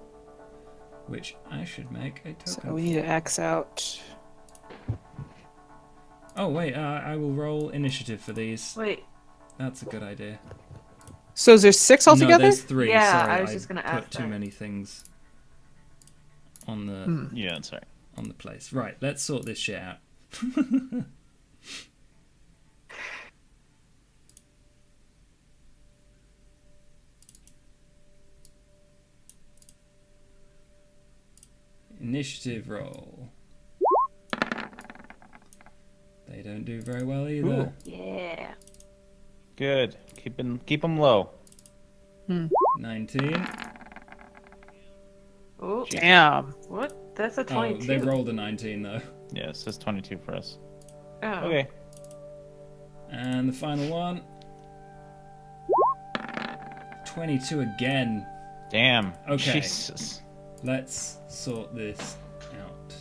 which I should make a token. So we need to X out. Oh wait, I will roll initiative for these. Wait. That's a good idea. So is there 6 No, altogether? there's 3. Yeah, Sorry, I was just gonna put ask too that. many things on the Yeah, that's right. on the place. Right, let's sort this shit out. Initiative roll. They don't do very well either. Ooh. Yeah. Good. Keep them low. 19. Oh, Damn. what? That's a Oh, 22. they rolled a 19 though. Yeah, it says 22 for us. Oh. Okay. And the final one. 22 again. Damn. Okay. Jesus. Let's sort this out.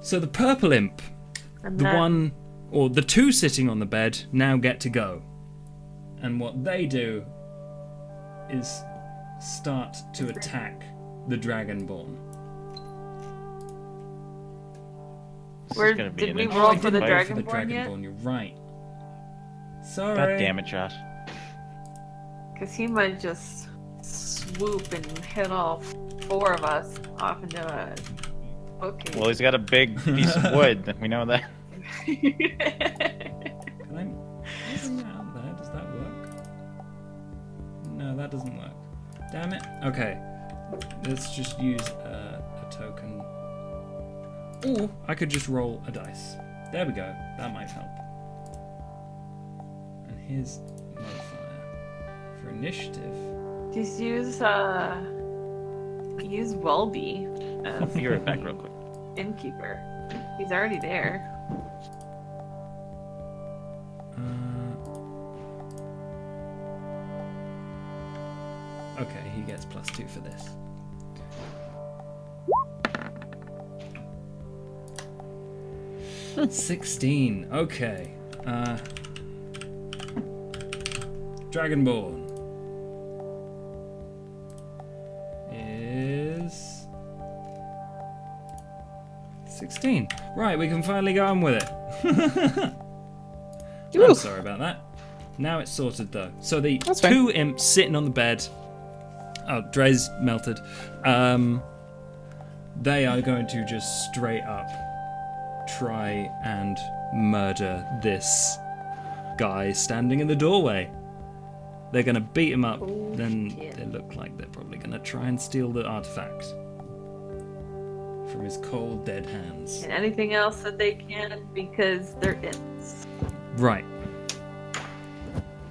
So the purple imp, And the that- one, or the 2 sitting on the bed, now get to go. And what they do is start to attack the Dragonborn. This Where is gonna be did an we interesting roll I for the didn't roll for the Dragonborn yet? Dragonborn, you're right. Sorry. God damn it, Josh. Because he might just swoop and hit all 4 of us off into a bookcase. Well, he's got a big piece of wood. We know that. Can I bring that out there? Does that work? No, that doesn't work. Damn it. Okay. Let's just use a token. Or I could just roll a dice. There we go. That might help. And here's modifier for initiative. Just use Welby I'll as be right back real quick. innkeeper. He's already there. Okay, he gets +2 for this. $16. Okay. Dragonborn is 16. Right, we can finally go on with it. I'm Ooh. sorry about that. Now it's sorted though. So the That's fine. 2 imps sitting on the bed. Oh, Dre's melted. They are going to just straight up try and murder this guy standing in the doorway. They're going to beat him up. Oh, Then shit. they look like they're probably going to try and steal the artifact from his cold, dead hands. And anything else that they can because they're imps. Right.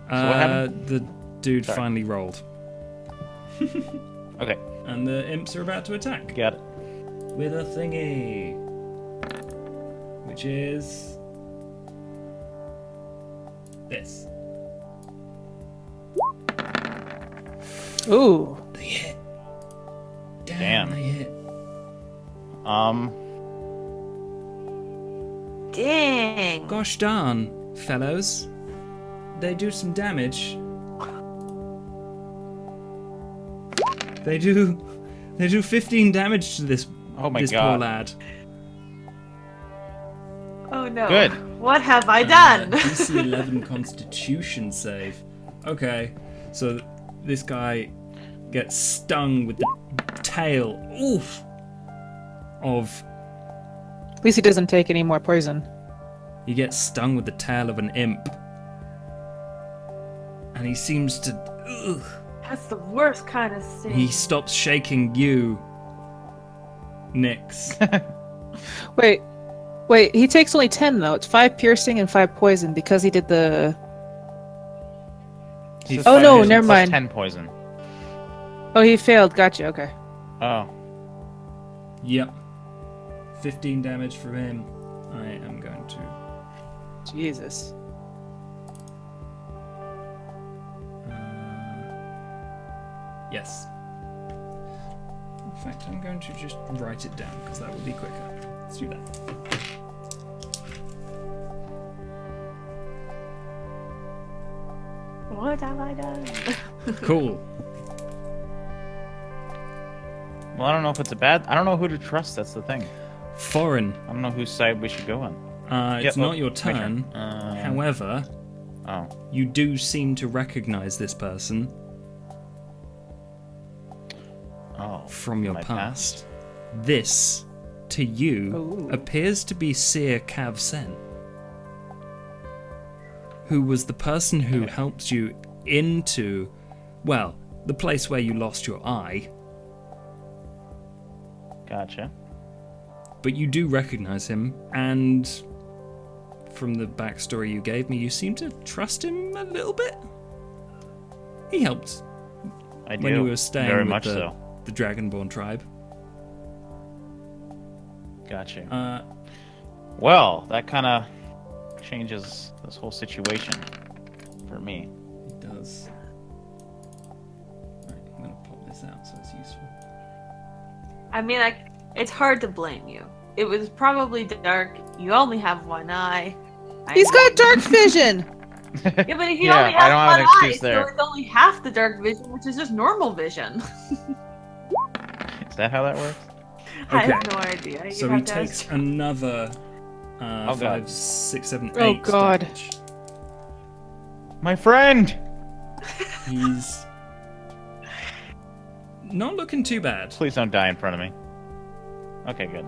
what happened? The dude Sorry. finally rolled. Okay, And the imps are about to attack. got it. With a thingy. Which is this. Ooh. They hit. Damn. They hit. Dang. Gosh darn, fellows. They do some damage. They do 15 damage to this Oh my this god. poor lad. Oh no. Good. What have I done? DC 11 Constitution save. Okay, so this guy gets stung with the tail, of... At least he doesn't take any more poison. He gets stung with the tail of an imp. And he seems to... That's the worst kind of sting. He stops shaking you, Nyx. Wait, he takes only 10 though. It's 5 piercing and 5 poison because he did the... Oh, no, never mind. 10 poison. Oh, he failed. Gotcha, okay. Oh. Yep. 15 damage from him. I am going to... Jesus. Yes. In fact, I'm going to just write it down because that will be quicker. Let's do that. What have I done? Cool. Well, I don't know if it's a bad... I don't know who to trust, that's the thing. Foreign. I don't know whose side we should go on. It's not your my turn. However, Oh. you do seem to recognize this person Oh. from your My past. This, to you, Ooh. appears to be Seer Kavsen, who was the person who helped you into, well, the place where you lost your eye. Gotcha. But you do recognize him, and from the backstory you gave me, you seem to trust him a little bit. He helped I do. when you were staying Very with much the, so. the Dragonborn tribe. Gotcha. Well, that kind of changes this whole situation for me. It does. Right, I'm gonna pop this out so it's useful. I mean, it's hard to blame you. It was probably dark. You only have one eye. He's got dark vision! Yeah, but if you Yeah, only I have don't have one an eye, excuse there. so it's only half the dark vision, which is just normal vision. Is that how that works? I Okay. have no idea. You So have he to takes ask- another God. 5, 6, 7, 8 Oh, God. damage. My friend! He's not looking too bad. Please don't die in front of me. Okay, good.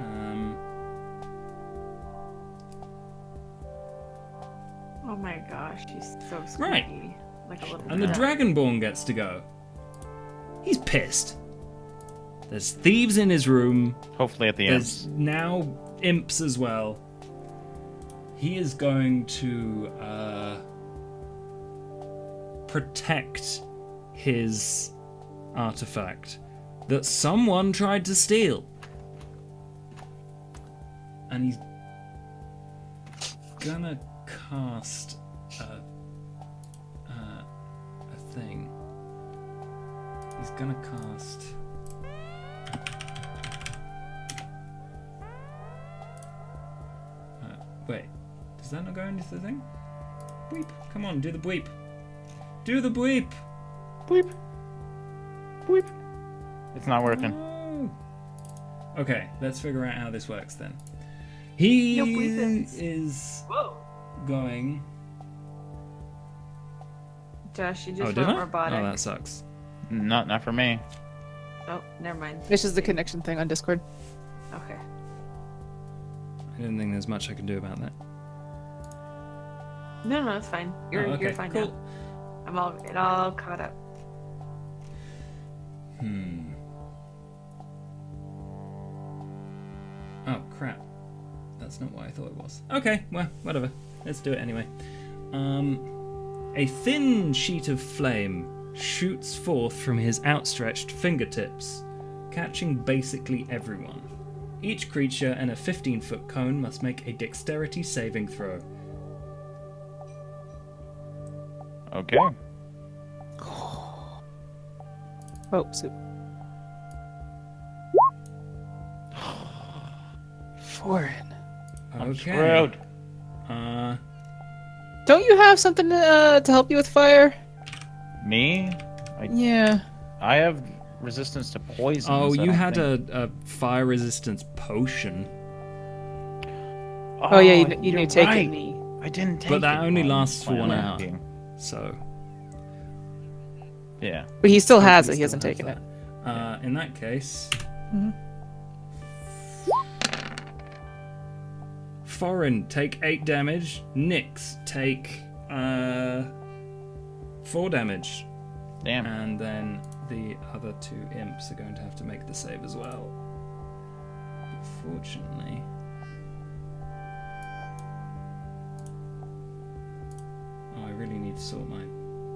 Oh my gosh, she's so squeaky. Right. Like a little And the girl. Dragonborn gets to go. He's pissed. There's thieves in his room. Hopefully at the There's end. now imps as well. He is going to protect his artifact that someone tried to steal. And he's gonna cast a thing. He's gonna cast... wait, does that not go into the thing? Bleep. Come on, do the bleep. Do the bleep. Bleep. Bleep. It's not working. No. Okay, let's figure out how this works then. He No bleepins. is Whoa. going... Josh, you Oh, just did went I? robotic. Oh, that sucks. Not for me. Oh, never mind. This is the connection thing on Discord. Okay. I didn't think there's much I can do about that. No, it's fine. You're Oh, okay, you're fine cool. now. It all caught up. Oh, crap. That's not what I thought it was. Okay, well, whatever. Let's do it anyway. A thin sheet of flame shoots forth from his outstretched fingertips, catching basically everyone. Each creature in a 15-foot cone must make a dexterity saving throw. Okay. Oh, soup. 4. I'm Okay. screwed. Don't you have something to help you with fire? Me? Yeah. I have resistance to poison. Oh, you had a fire resistance potion, Oh, yeah, you need to take right. it. I didn't take but that it. only Oh, lasts for why 1 am I hour. being- So Yeah. But he still has Totally it. He hasn't still has taken it. that. In that case, Mhm. Foreign, take 8 damage. Nyx, take 4 damage. Damn. And then the other 2 imps are going to have to make the save as well. But fortunately... Oh, I really need to sort my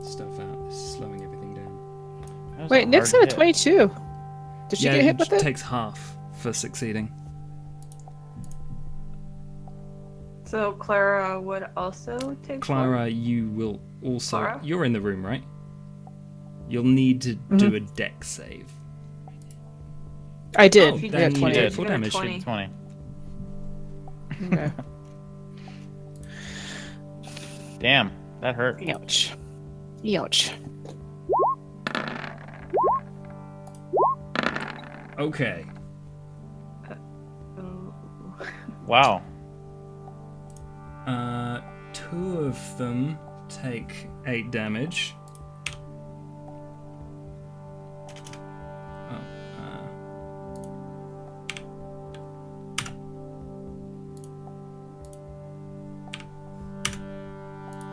stuff out. This is slowing everything down. That was Wait, a Nick's hard at a hit. 22. Did she get hit with it? takes half for succeeding. So Clara would also take Clara, you will also... Clara? You're in the room, right? You'll need to do a dex save. I did. Oh, I then got you 20. did did. 4 You got a damage. 20. 20. Okay. Damn, that hurt. Ouch. Ouch. Okay. Ooh. Wow. 2 of them take 8 damage.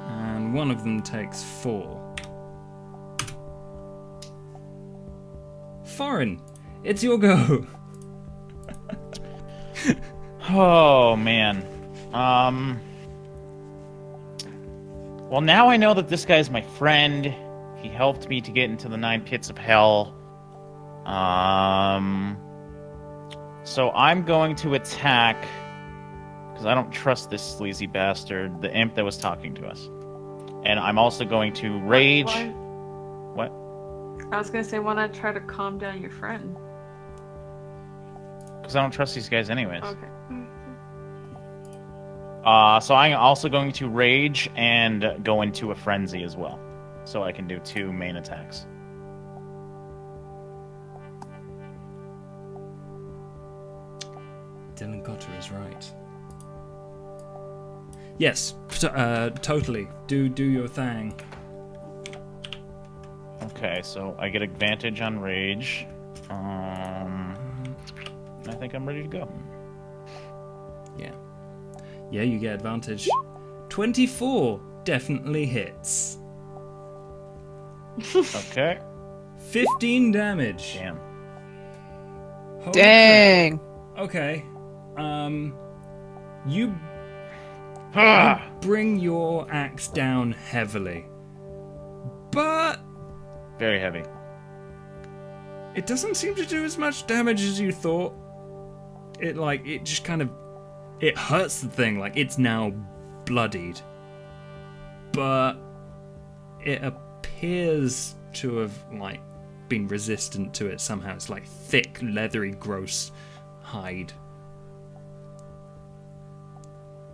And 1 of them takes 4. Foreign, it's your go. Oh man. Well, now I know that this guy's my friend. He helped me to get into the 9 pits of hell. So I'm going to attack because I don't trust this sleazy bastard, the imp that was talking to us. And I'm also going to rage. Why- What? I was gonna say, why not try to calm down your friend? Because I don't trust these guys anyways. Okay. So I'm also going to rage and go into a frenzy as well. So I can do 2 main attacks. Dylan Cotter is right. Yes, totally. Do your thing. Okay, so I get advantage on rage. I think I'm ready to go. Yeah, you get advantage. 24 definitely hits. Okay. 15 damage. Damn. Holy Dang. crap. Okay. You Ah! bring your axe down heavily. But Very heavy. it doesn't seem to do as much damage as you thought. It just kind of... It hurts the thing, like it's now bloodied. But it appears to have, been resistant to it somehow. It's like thick, leathery, gross hide.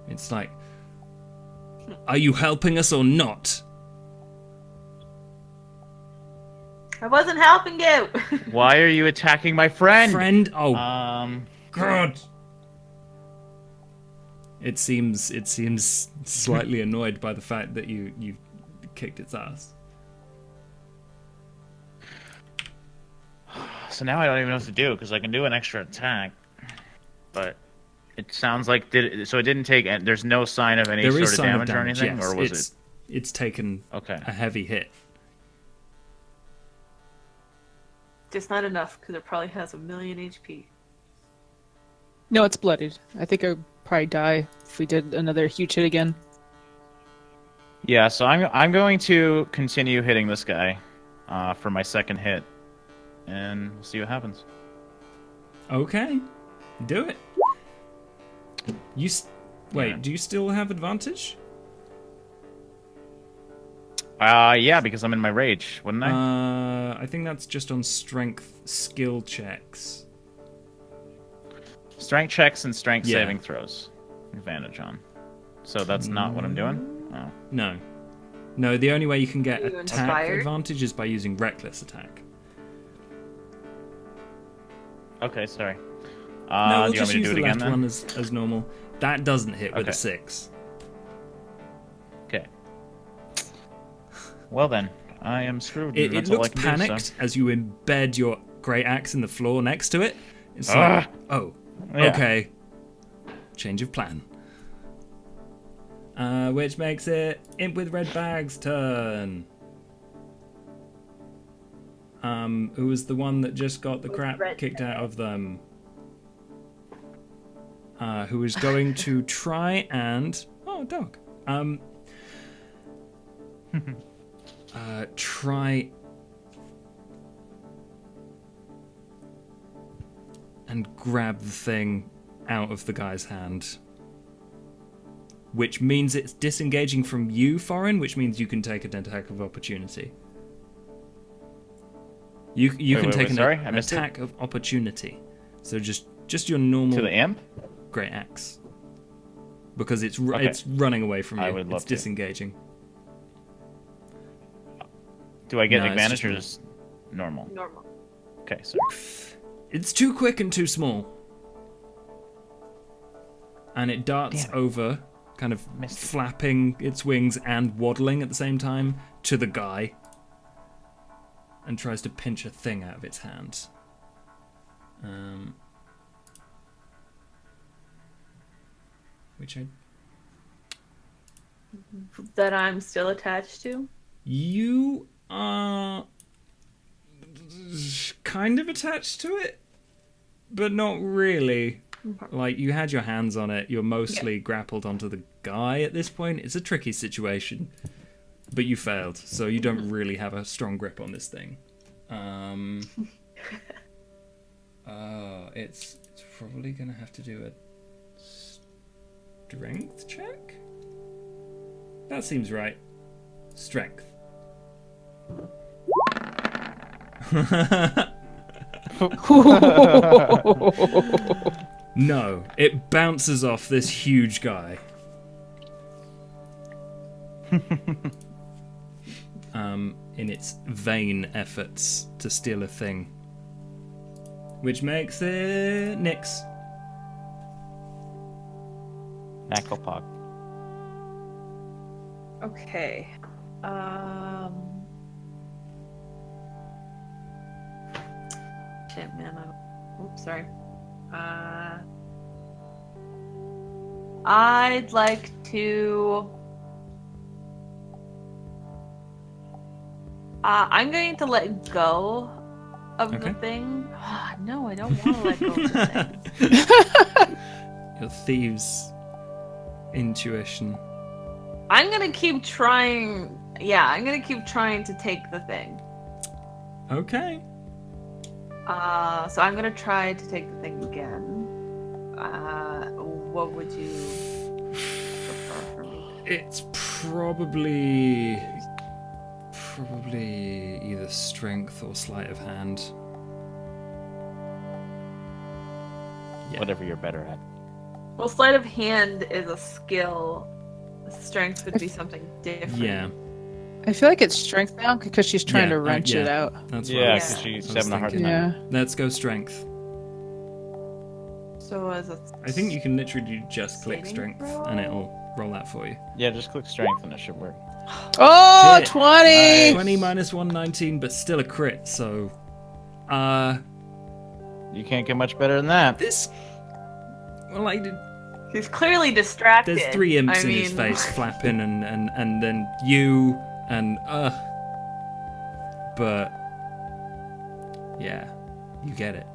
It's like, are you helping us or not? I wasn't helping you. Why are you attacking my friend? Friend? Oh, God. It seems slightly annoyed by the fact that you kicked its ass. So now I don't even know what to do because I can do an extra attack, but it sounds like so it didn't take. There's no sign of any There sort is of sign damage, of damage, or anything, yes. or was It's taken Okay. a heavy hit. Just not enough, because it probably has 1,000,000 HP. No, it's bloodied. I think I'd probably die if we did another huge hit again. Yeah, so I'm going to continue hitting this guy for my second hit, and we'll see what happens. Okay, do it. Wait, Yeah. do you still have advantage? Yeah, because I'm in my rage, wouldn't I? I think that's just on strength skill checks. Strength checks and strength Yeah. saving throws. Advantage on. So that's not what I'm doing? Oh. No, the only way you can get Are you attack inspired? advantage is by using reckless attack. Okay, sorry. No, we'll do you want just me to use do it the again left then? one as normal. That doesn't hit with a Okay. 6. Okay. Well then, I am screwed. It That's all looks I can panicked do, as you embed your great axe in the floor next to it. It's like, oh, Yeah. okay. Change of plan. Which makes it Imp with Red Bag's turn. Who was the one that just got the crap Red kicked out of them? Who is going to try and... Oh, dog. Try and grab the thing out of the guy's hand. Which means it's disengaging from you, Foreign, which means you can take an attack of opportunity. You can take an attack of opportunity. So just your normal To the imp? great axe. Because it's running away from you. I would love it's to. disengaging. Do I get No, it's advantage just or me. just normal? Normal. Okay, so It's too quick and too small. And it darts over, kind of Missed it. flapping its wings and waddling at the same time, to the guy. And tries to pinch a thing out of its hand. Which That I'm still attached to. you are kind of attached to it, but not really. Like, you had your hands on it, you're mostly grappled onto the guy at this point. It's a tricky situation, but you failed, so you don't really have a strong grip on this thing. It's probably gonna have to do a strength check? That seems right. Strength. No, it bounces off this huge guy. In its vain efforts to steal a thing. Which makes it Nyx. Knucklepog. Okay. Shit, man. Oops, sorry. I'd like to. I'm going to let go of the thing. No, I don't want to let go of the thing. Your thieves' intuition. I'm gonna keep trying. Yeah, I'm gonna keep trying to take the thing. Okay. So I'm gonna try to take the thing again. What would you prefer for me? It's probably either strength or sleight of hand. Yeah. Whatever you're better at. Well, sleight of hand is a skill. Strength would be something different. Yeah. I feel like it's strength now because she's trying to wrench it out. That's what Yeah, I was- because she's I was having a hard thinking. time. Yeah. Let's go strength. So as a I think you can literally just click Saving strength throw? and it'll roll that for you. Yeah, just click strength and it should work. Oh, Shit. 20! 20 minus 119, but still a crit, so... You can't get much better than that. This... Well, he's clearly distracted. there's 3 imps I in his mean- face flapping and then you and... But... Yeah. You get it.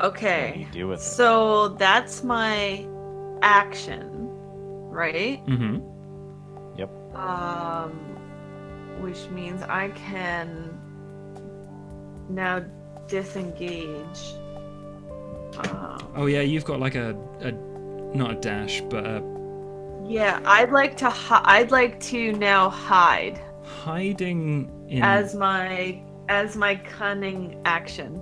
Okay. What do you do with it? So that's my action, right? Mm-hmm. Which means I can now disengage. Oh yeah, you've got like a not a dash, but a Yeah, I'd like to now hide hiding in... as my cunning action.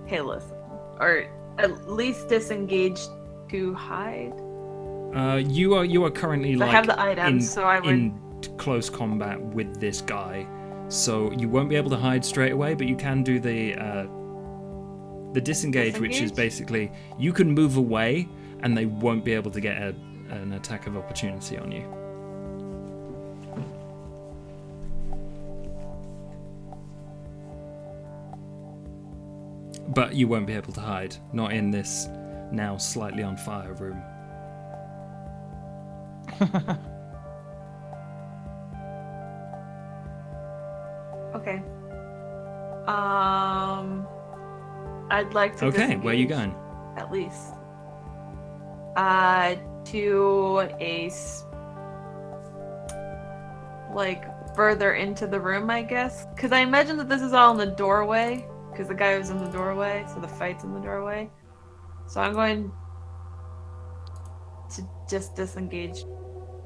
Hey, listen, or at least disengage to hide. You are currently So I like have the items, so I would. in close combat with this guy, so you won't be able to hide straight away, but you can do the disengage, which is Disengage? basically you can move away and they won't be able to get an attack of opportunity on you. but you won't be able to hide. Not in this now slightly on fire room. Okay. I'd like to. Okay, where are you disengage, going? At least. To like further into the room, I guess. Because I imagine that this is all in the doorway. Because the guy was in the doorway, so the fight's in the doorway. So I'm going to just disengage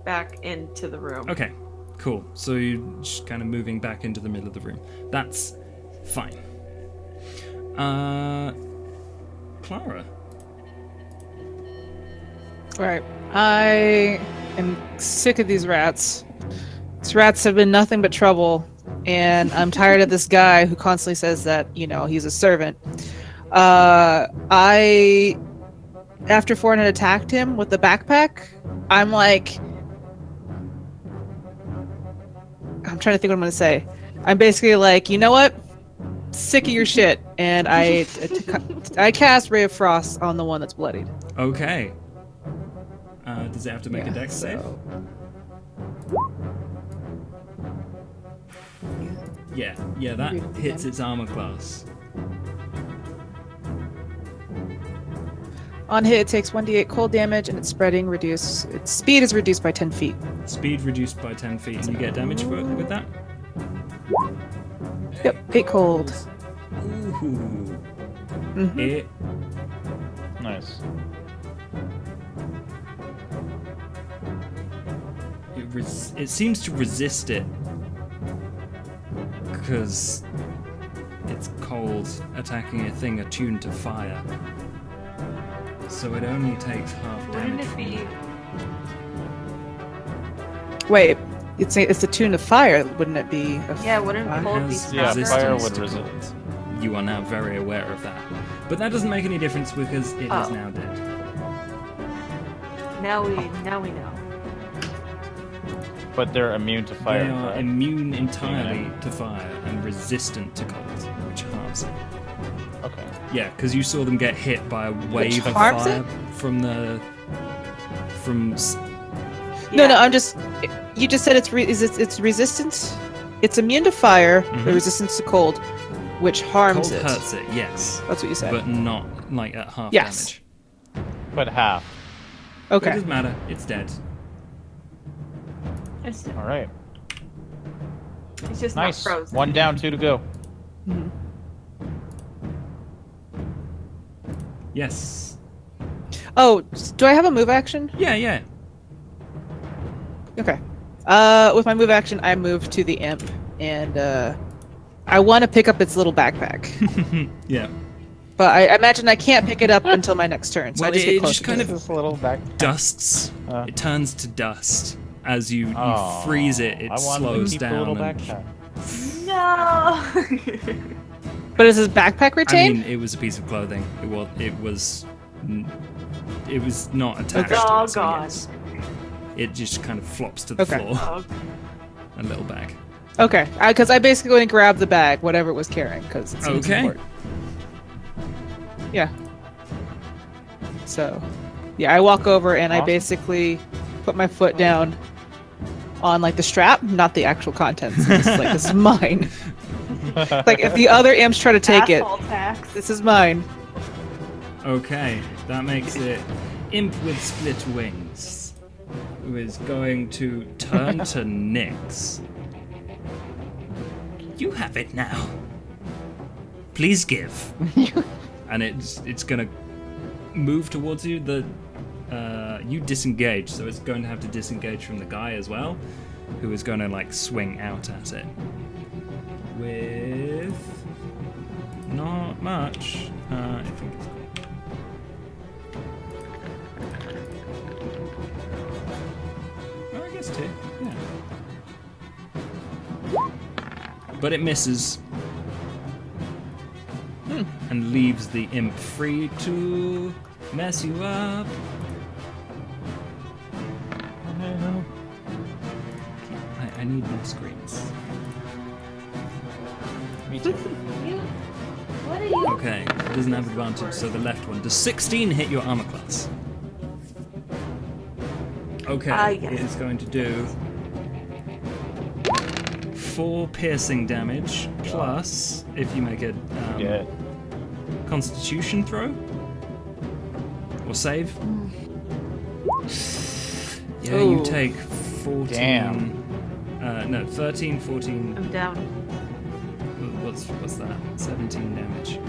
back into the room. Okay, cool. So you're just kind of moving back into the middle of the room. That's fine. Clara. Alright. I am sick of these rats. These rats have been nothing but trouble, and I'm tired of this guy who constantly says that, he's a servant. After Fortin had attacked him with the backpack, I'm trying to think what I'm going to say. I'm basically like, you know what? Sick of your shit. And I cast Ray of Frost on the one that's bloodied. Okay. Does it have to make a dex save? Yeah, that hits its armor class. On hit, it takes 1d8 cold damage, and its speed is reduced by 10 feet. Speed reduced by 10 feet, and you get damage with that? Yep, 8 cold. Ooh. Mhm. It Nice. it seems to resist it because it's cold, attacking a thing attuned to fire. So it only takes half Wouldn't damage. it be? Wait, it's attuned to fire, wouldn't it be? Yeah, wouldn't fire? cold be Has Yeah, stronger? fire resistance would to resist. cold. You are now very aware of that. But that doesn't make any difference because it is Oh. now dead. Now we know. But they're immune to fire. They are correct? immune entirely to fire and resistant to cold, which harms it. Okay. Yeah, because you saw them get hit by a wave of harms fire from No, you just said it's resistance. It's immune to fire, Mhm. but resistance to cold, which harms cold it. hurts it. Yes, That's what you said. but not like at half Yes. damage. But half. It Okay. doesn't matter. It's dead. It's, All right. it's just Nice. not frozen. 1 down, 2 to go. Mhm. Yes. Oh, do I have a move action? Yeah. Okay. With my move action, I move to the imp, and I want to pick up its little backpack, Yeah. but I imagine I can't pick it up until my next turn. So Well, I just it get just closer. kind to of This little back. dusts. It turns to dust as you Oh, freeze it. It I want slows to keep the down. little and- backpack. No. But is his backpack I retained? mean, it was a piece of clothing. It was not attached. Okay. To Oh, it, so God. yes. It just kind of flops to the Okay. floor. Oh, A little bag. Okay, because I basically went and grabbed the bag, whatever it was carrying, because it seems Okay. important. Yeah. So, yeah, I walk over and I Awesome. basically put my foot down on like the strap, not the actual contents. It's like, this is mine. Like if the other imps try to take it, asshole tax. this is mine. Okay, that makes it Imp with split wings, who is going to turn to Nyx. You have it now. Please give. And it's gonna move towards you. You disengage, so it's going to have to disengage from the guy as well, who is going to like swing out at it with not much. I think it's cool. Oh, I guess 2. Yeah. But it misses. And leaves the imp free to mess you up. I need more screens. Me too. What are you? Okay, it doesn't have advantage, so the left one. Does 16 hit your armor class? Okay, Yes. it is going to do 4 piercing damage, plus, if you make a Constitution throw? Or save? Yeah, you Ooh. take 14... Damn. no, 13, 14... I'm down. What's that? 17 damage.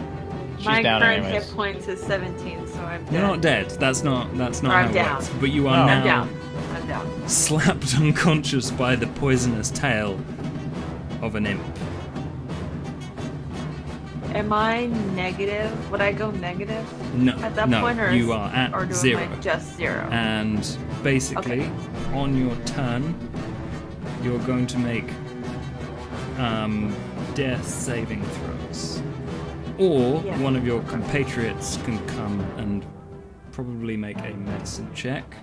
She's My down current anyways. hit points is 17, so I'm dead. You're not dead. That's not Or how I'm it down. works. But you are No. now I'm down. I'm down. slapped unconscious by the poisonous tail of an imp. Am I negative? Would I go negative No, at that no, point, or you are at or do 0. I just 0? And basically, Okay. on your turn, you're going to make death saving throws. Or Yeah. one of your compatriots can come and probably make a medicine check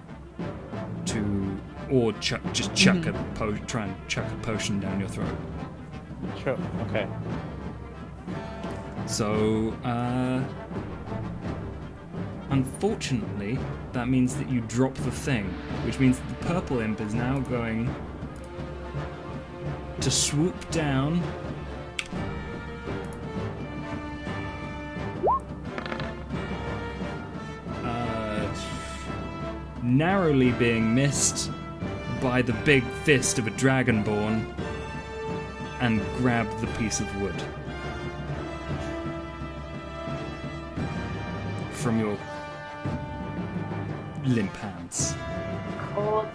to, or try and chuck a potion down your throat. Sure. Okay. So, unfortunately, that means that you drop the thing, which means that the purple imp is now going to swoop down. Narrowly being missed by the big fist of a dragonborn and grab the piece of wood from your limp hands. Cold.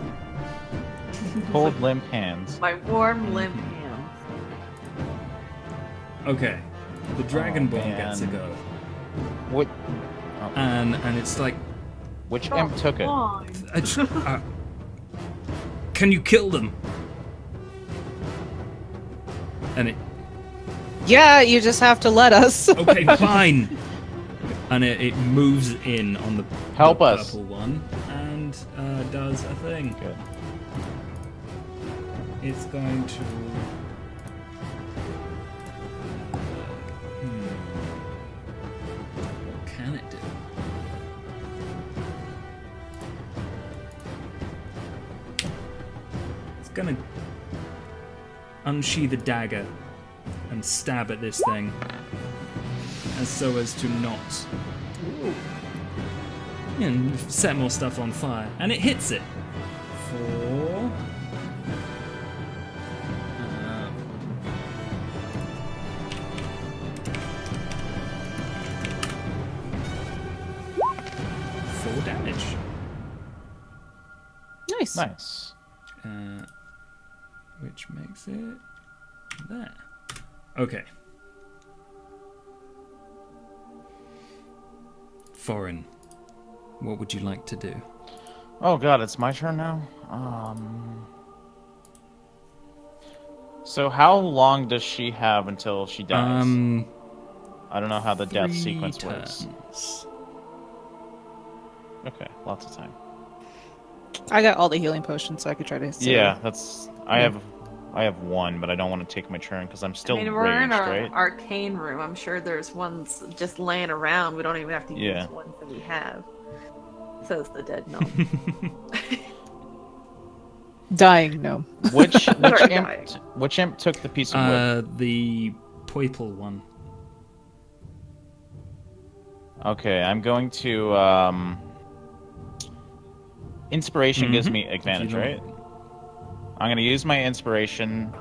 Cold limp hands. My warm limp hands. Okay, the dragonborn man. gets a go, What? and it's like, Which imp took it? Come on. can you kill them? And it, Yeah, you just have to let us. okay, fine. And it moves in on the Help the us. purple one and does a thing. Good. It's going to. What can it do? It's gonna unsheath a dagger and stab at this thing, as so as to not. And set more stuff on fire, and it hits it for 4 damage. Nice. Nice. Which makes it there. Okay. Foreign. What would you like to do? Oh god, it's my turn now. So how long does she have until she dies? I don't know how the death 3 sequence works. turns. Okay, lots of time. I got all the healing potions, so I could try to. save Yeah, her. that's. I have 1, but I don't want to take my turn because I'm still I mean, we're in raged, our right? arcane room. I'm sure there's ones just laying around. We don't even have to Yeah. use ones that we have. Says the dead gnome. Dying gnome. Which Or imp? dying. Which imp took the piece of wood? The purple one. Okay, I'm going to. Inspiration gives Mhm. me advantage, If you right? I'm going to use my inspiration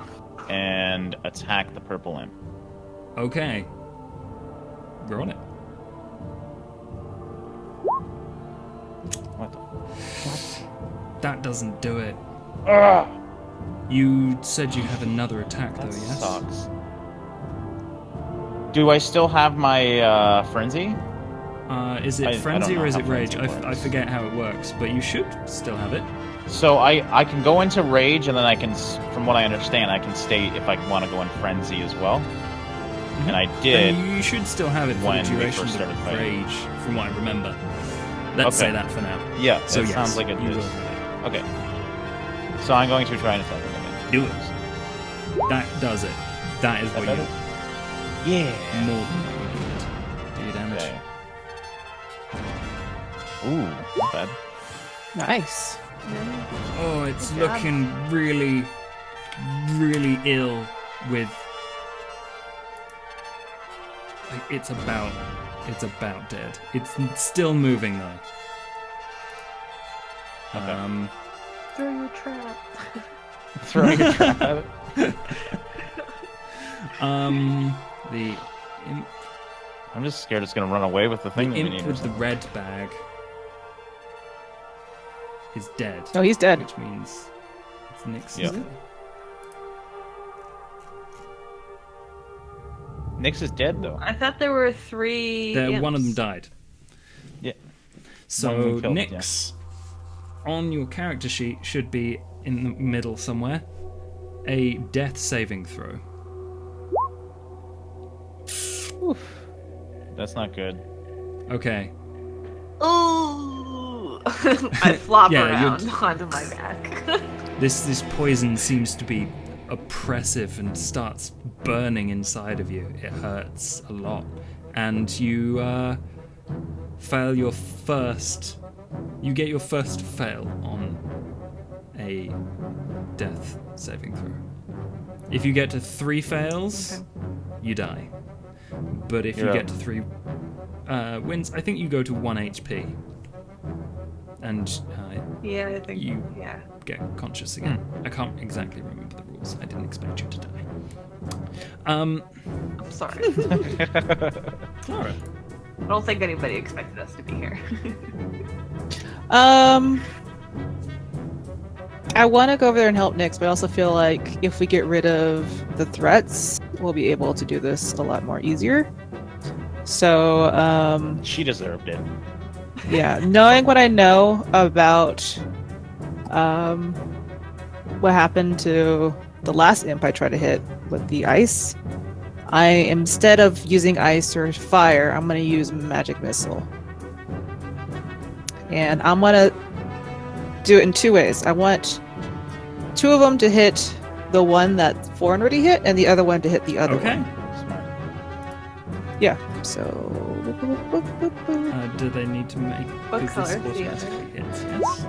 and attack the purple imp. Okay. You're on it. What the? That doesn't do it. Ugh, You said you have another attack, that though, yes? sucks. Do I still have my frenzy? Is I it don't frenzy know or is how it rage? frenzy I works. forget how it works, but you should still have it. So I can go into rage, and then I can, from what I understand, I can stay if I want to go in frenzy as well. And I did. And you should still have it for the when we duration first of started fighting. rage, from what I remember. Let's say Okay. that for now. Yeah, So it yes, sounds like it you is. will have Okay. So I'm going to try and attack him again. it. Do it. That does it. That is That what better? you Yeah. more than what you needed. Ooh, not bad. Nice. Oh, it's Good job. looking really, really ill with. Like, it's about dead. It's still moving though. Okay. Throw your trap. Throw your trap at it. The imp, I'm just scared it's gonna run away with the the thing that we imp need. with the red bag is dead. Oh, he's dead. Which means it's Nix's Yep. turn. Nyx is dead though. I thought there were 3. One of them imps. died. Yeah. One of So them killed it, Nyx, on your character sheet should be in the middle somewhere. A death saving throw. That's not good. Okay. Ooh! I flop Yeah, around onto my back. This poison seems to be oppressive and starts burning inside of you. It hurts a lot, and you fail your first. You get your first fail on a death saving throw. If you get to 3 fails, you die. But if you Yeah. get to 3 wins, I think you go to 1 HP. And Yeah, I think. You- Yeah. get conscious again. I can't exactly remember the rules. I didn't expect you to die. I'm sorry. Clara. I don't think anybody expected us to be here. I want to go over there and help Nyx, but I also feel like if we get rid of the threats, we'll be able to do this a lot more easier. So, She deserved it. yeah, knowing what I know about what happened to the last imp I tried to hit with the ice, instead of using ice or fire, I'm going to use magic missile. And I'm going to do it in 2 ways. I want 2 of them to hit the one that Foreign already hit, and the other one to hit the other Okay. one. Smart. Yeah, so... Do they need to make? What because this color is the automatically hits, yes.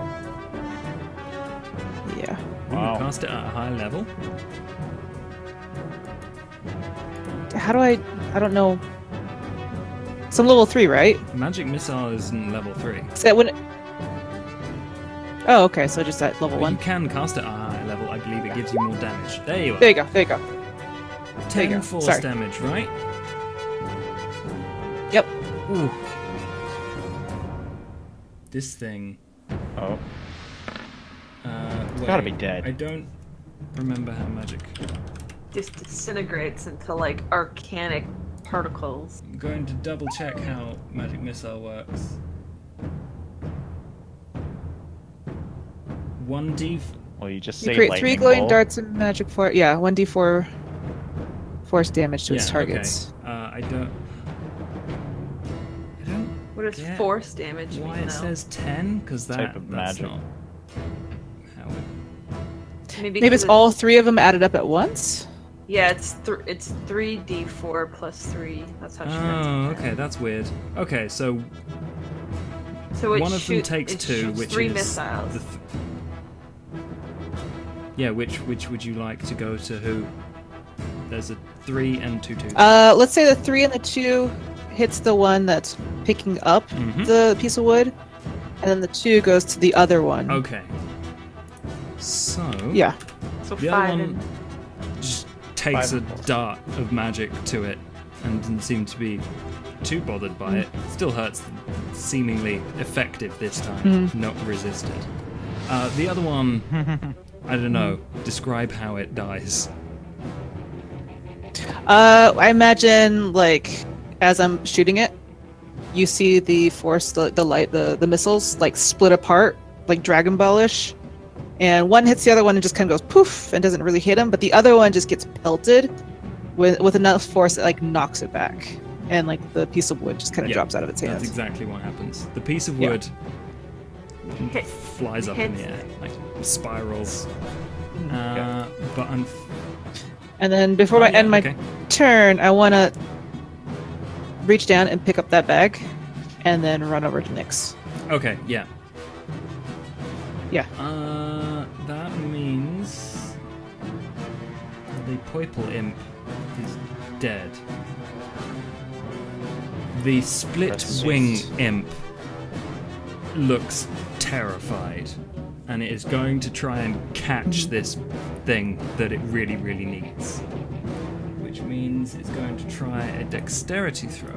yeah. Wow. Ooh, cast it at a high level. How do I don't know. Some level 3, right? Magic missile is in level 3. Is that when Oh, okay, so just at level But 1. you can cast it at a high level. I believe it gives you more damage. There you are. There you go, there you go. 10 go. force Sorry. damage, right? Yep. Ooh. This thing. Oh, It's gotta be dead. I don't remember how magic. Just disintegrates into like arcanic particles. I'm going to double check how magic missile works. 1d. well, you just You say create lightning 3 glowing bolt. darts and magic force. Yeah, 1d4 force damage to its Yeah, targets. okay. I don't. What does Yeah. force damage Why mean it though? says 10? Because Type of that's magic. not how it. Maybe Maybe it's 'cause all 3 of them added up at once? Yeah, it's 3d4 plus 3. That's how she gets Oh, it. okay, that's weird. Okay, so So it one of them shoot- takes it 2, shoots which 3 is missiles. the yeah. Which would you like to go to? Who? There's a 3 and 2 2. Let's say the 3 and the 2 hits the one that's picking up Mhm. the piece of wood, and then the 2 goes to the other one. Okay. So Yeah. So the other 5 one and just takes 5 a and 4. dart of magic to it and doesn't seem to be too bothered by it. Still hurts, seemingly effective this time, not resisted. The other one, I don't know. Describe how it dies. I imagine, like, as I'm shooting it, you see the force, the light, the missiles, like, split apart, like Dragon Ball-ish. And one hits the other one and just kind of goes poof and doesn't really hit him, but the other one just gets pelted with enough force that, like, knocks it back. And, like, the piece of wood just kind of Yeah, drops out of its That's hands. exactly what happens. The piece of Yeah. wood Hit- flies up in the hits air, like spirals. But I'm. And then before I end my turn, I want to reach down and pick up that bag and then run over to Nyx. Okay, yeah. Yeah. That means the Poiple imp is dead. The split That's wing sweet. imp looks terrified, and it is going to try and catch this thing that it really, really needs. Which means it's going to try a dexterity throw.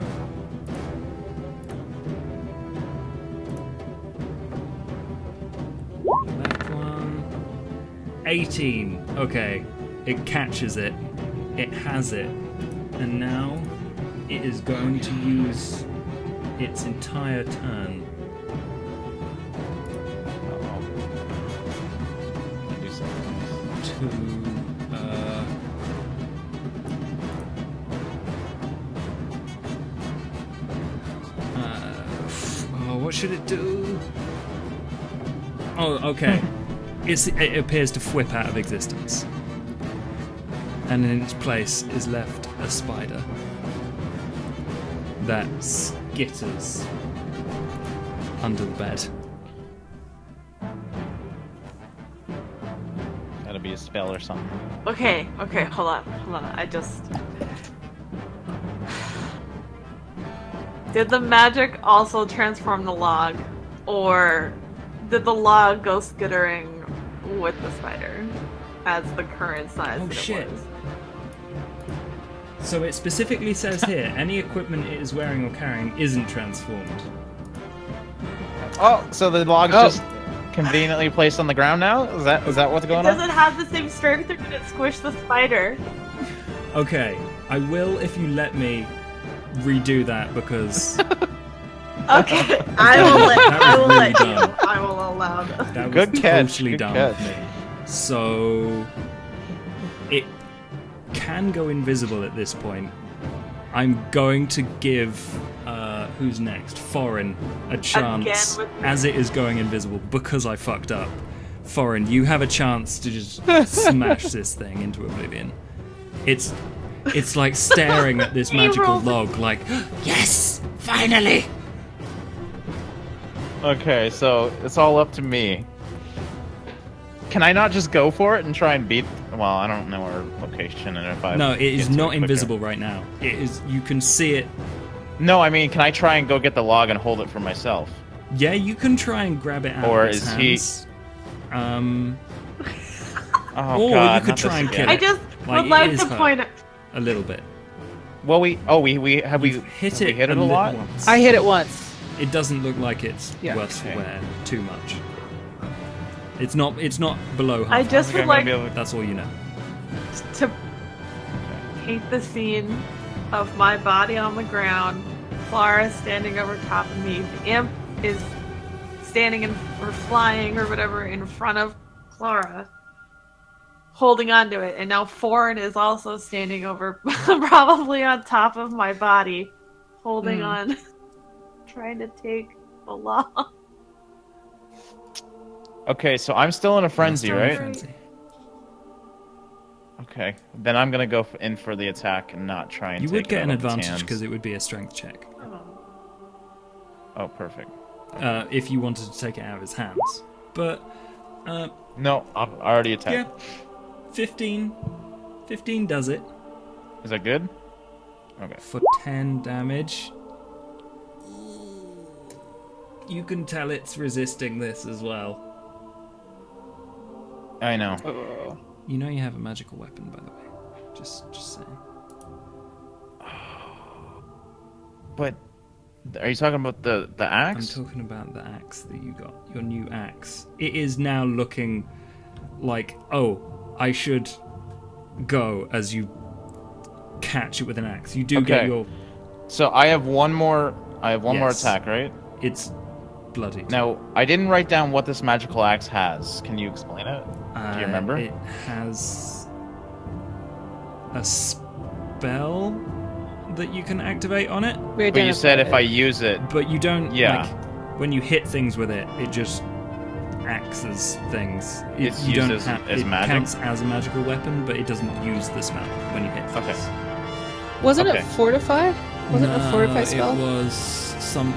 Left one. 18. Okay. It catches it. It has it. And now it is going to use its entire turn. Do something. To what should it do? Oh, okay. It appears to whip out of existence, and in its place is left a spider that skitters under the bed. Gotta be a spell or something. Okay, hold on. I just. Did the magic also transform the log, or did the log go skittering with the spider as the current size Oh, that shit. it was? So it specifically says here, any equipment it is wearing or carrying isn't transformed. Oh, so the log's just conveniently placed on the ground now? Is that what's It going on? doesn't have the same strength, or did it squish the spider? Okay, I will if you let me redo that because Okay, I will let really you. dumb. I will allow that. that was Good catch. totally Good dumb. catch. So it can go invisible at this point. I'm going to give who's next? Foreign a chance with me. as it is going invisible because I fucked up. Foreign, you have a chance to just smash this thing into oblivion. It's like staring at this magical rolled- log like, yes, finally. Okay, so it's all up to me. Can I not just go for it and try and beat? Well, I don't know our location, and if I No, it is get to not quicker. invisible right now. It is. You can see it. No, I mean, can I try and go get the log and hold it for myself? Yeah, you can try and grab it out Or of its is he- hands. Oh Or you God! could not try this and again. kill I it. just Like, would it like is to hurt. point out. A little bit. Well, we have we You've hit have it. we hit it a little lot? once. I hit it once. It doesn't look like it's Yeah. worth Okay. wear too much. It's not below half. I just Okay, would I'm like gonna be able to- That's all you know. to paint the scene of my body on the ground, Clara standing over top of me. The imp is standing or flying or whatever in front of Clara, holding onto it, and now Foreign is also standing over, probably on top of my body, holding on, trying to take the log. Okay, so I'm still in a frenzy, Still in right? frenzy. Okay, then I'm gonna go in for the attack and not try and You take would it get out an of its advantage hands. because it would be a strength check Oh, perfect. if you wanted to take it out of his hands. But No, I already attacked. yeah, 15 does it Is that good? Okay. for 10 damage. You can tell it's resisting this as well. I know. You know you have a magical weapon, by the way. Just saying. But are you talking about the I'm axe? talking about the axe that you got, your new axe. It is now looking like, oh, I should go as you catch it with an axe. You do get Okay. your. So I have one more. I have one more Yes. attack, right? It's bloody. Now I didn't write down what this magical axe has. Can you explain it? Do you remember? It has a spell that you can activate on it, We But you said if I identified use it, but you don't. Yeah. Like, when you hit things with it, it just axes things. It's you used don't as it magic? counts as a magical weapon, but it doesn't use the spell when you hit things. Okay. it. Wasn't okay. it fortified? Was it a fortify It spell? was some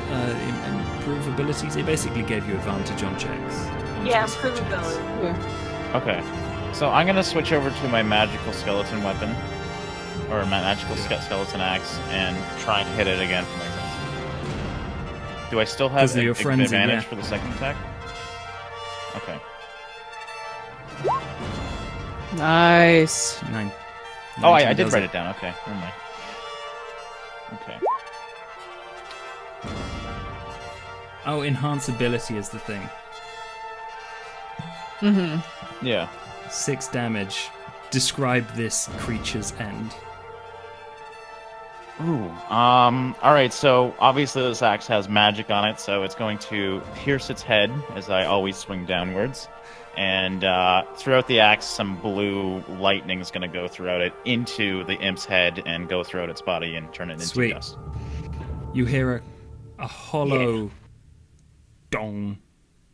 improve abilities. It basically gave you advantage on checks. on Yeah, specific checks. improvability. Yeah. Okay. So I'm gonna switch over to my magical skeleton weapon, or my magical skeleton axe, and try and hit it again for my friends. Do I still have 'Cause of your frenzy, advantage yeah. for the second attack? Okay. Nice. Oh, I 19 did does write it down. Okay, never mind. Okay. Oh, enhance ability is the thing. Mm-hmm. Yeah. 6 damage. Describe this creature's end. Ooh. Alright, so obviously this axe has magic on it, so it's going to pierce its head, as I always swing downwards. And throughout the axe, some blue lightning is going to go throughout it into the imp's head and go throughout its body and turn it into Sweet. dust. You hear a hollow dong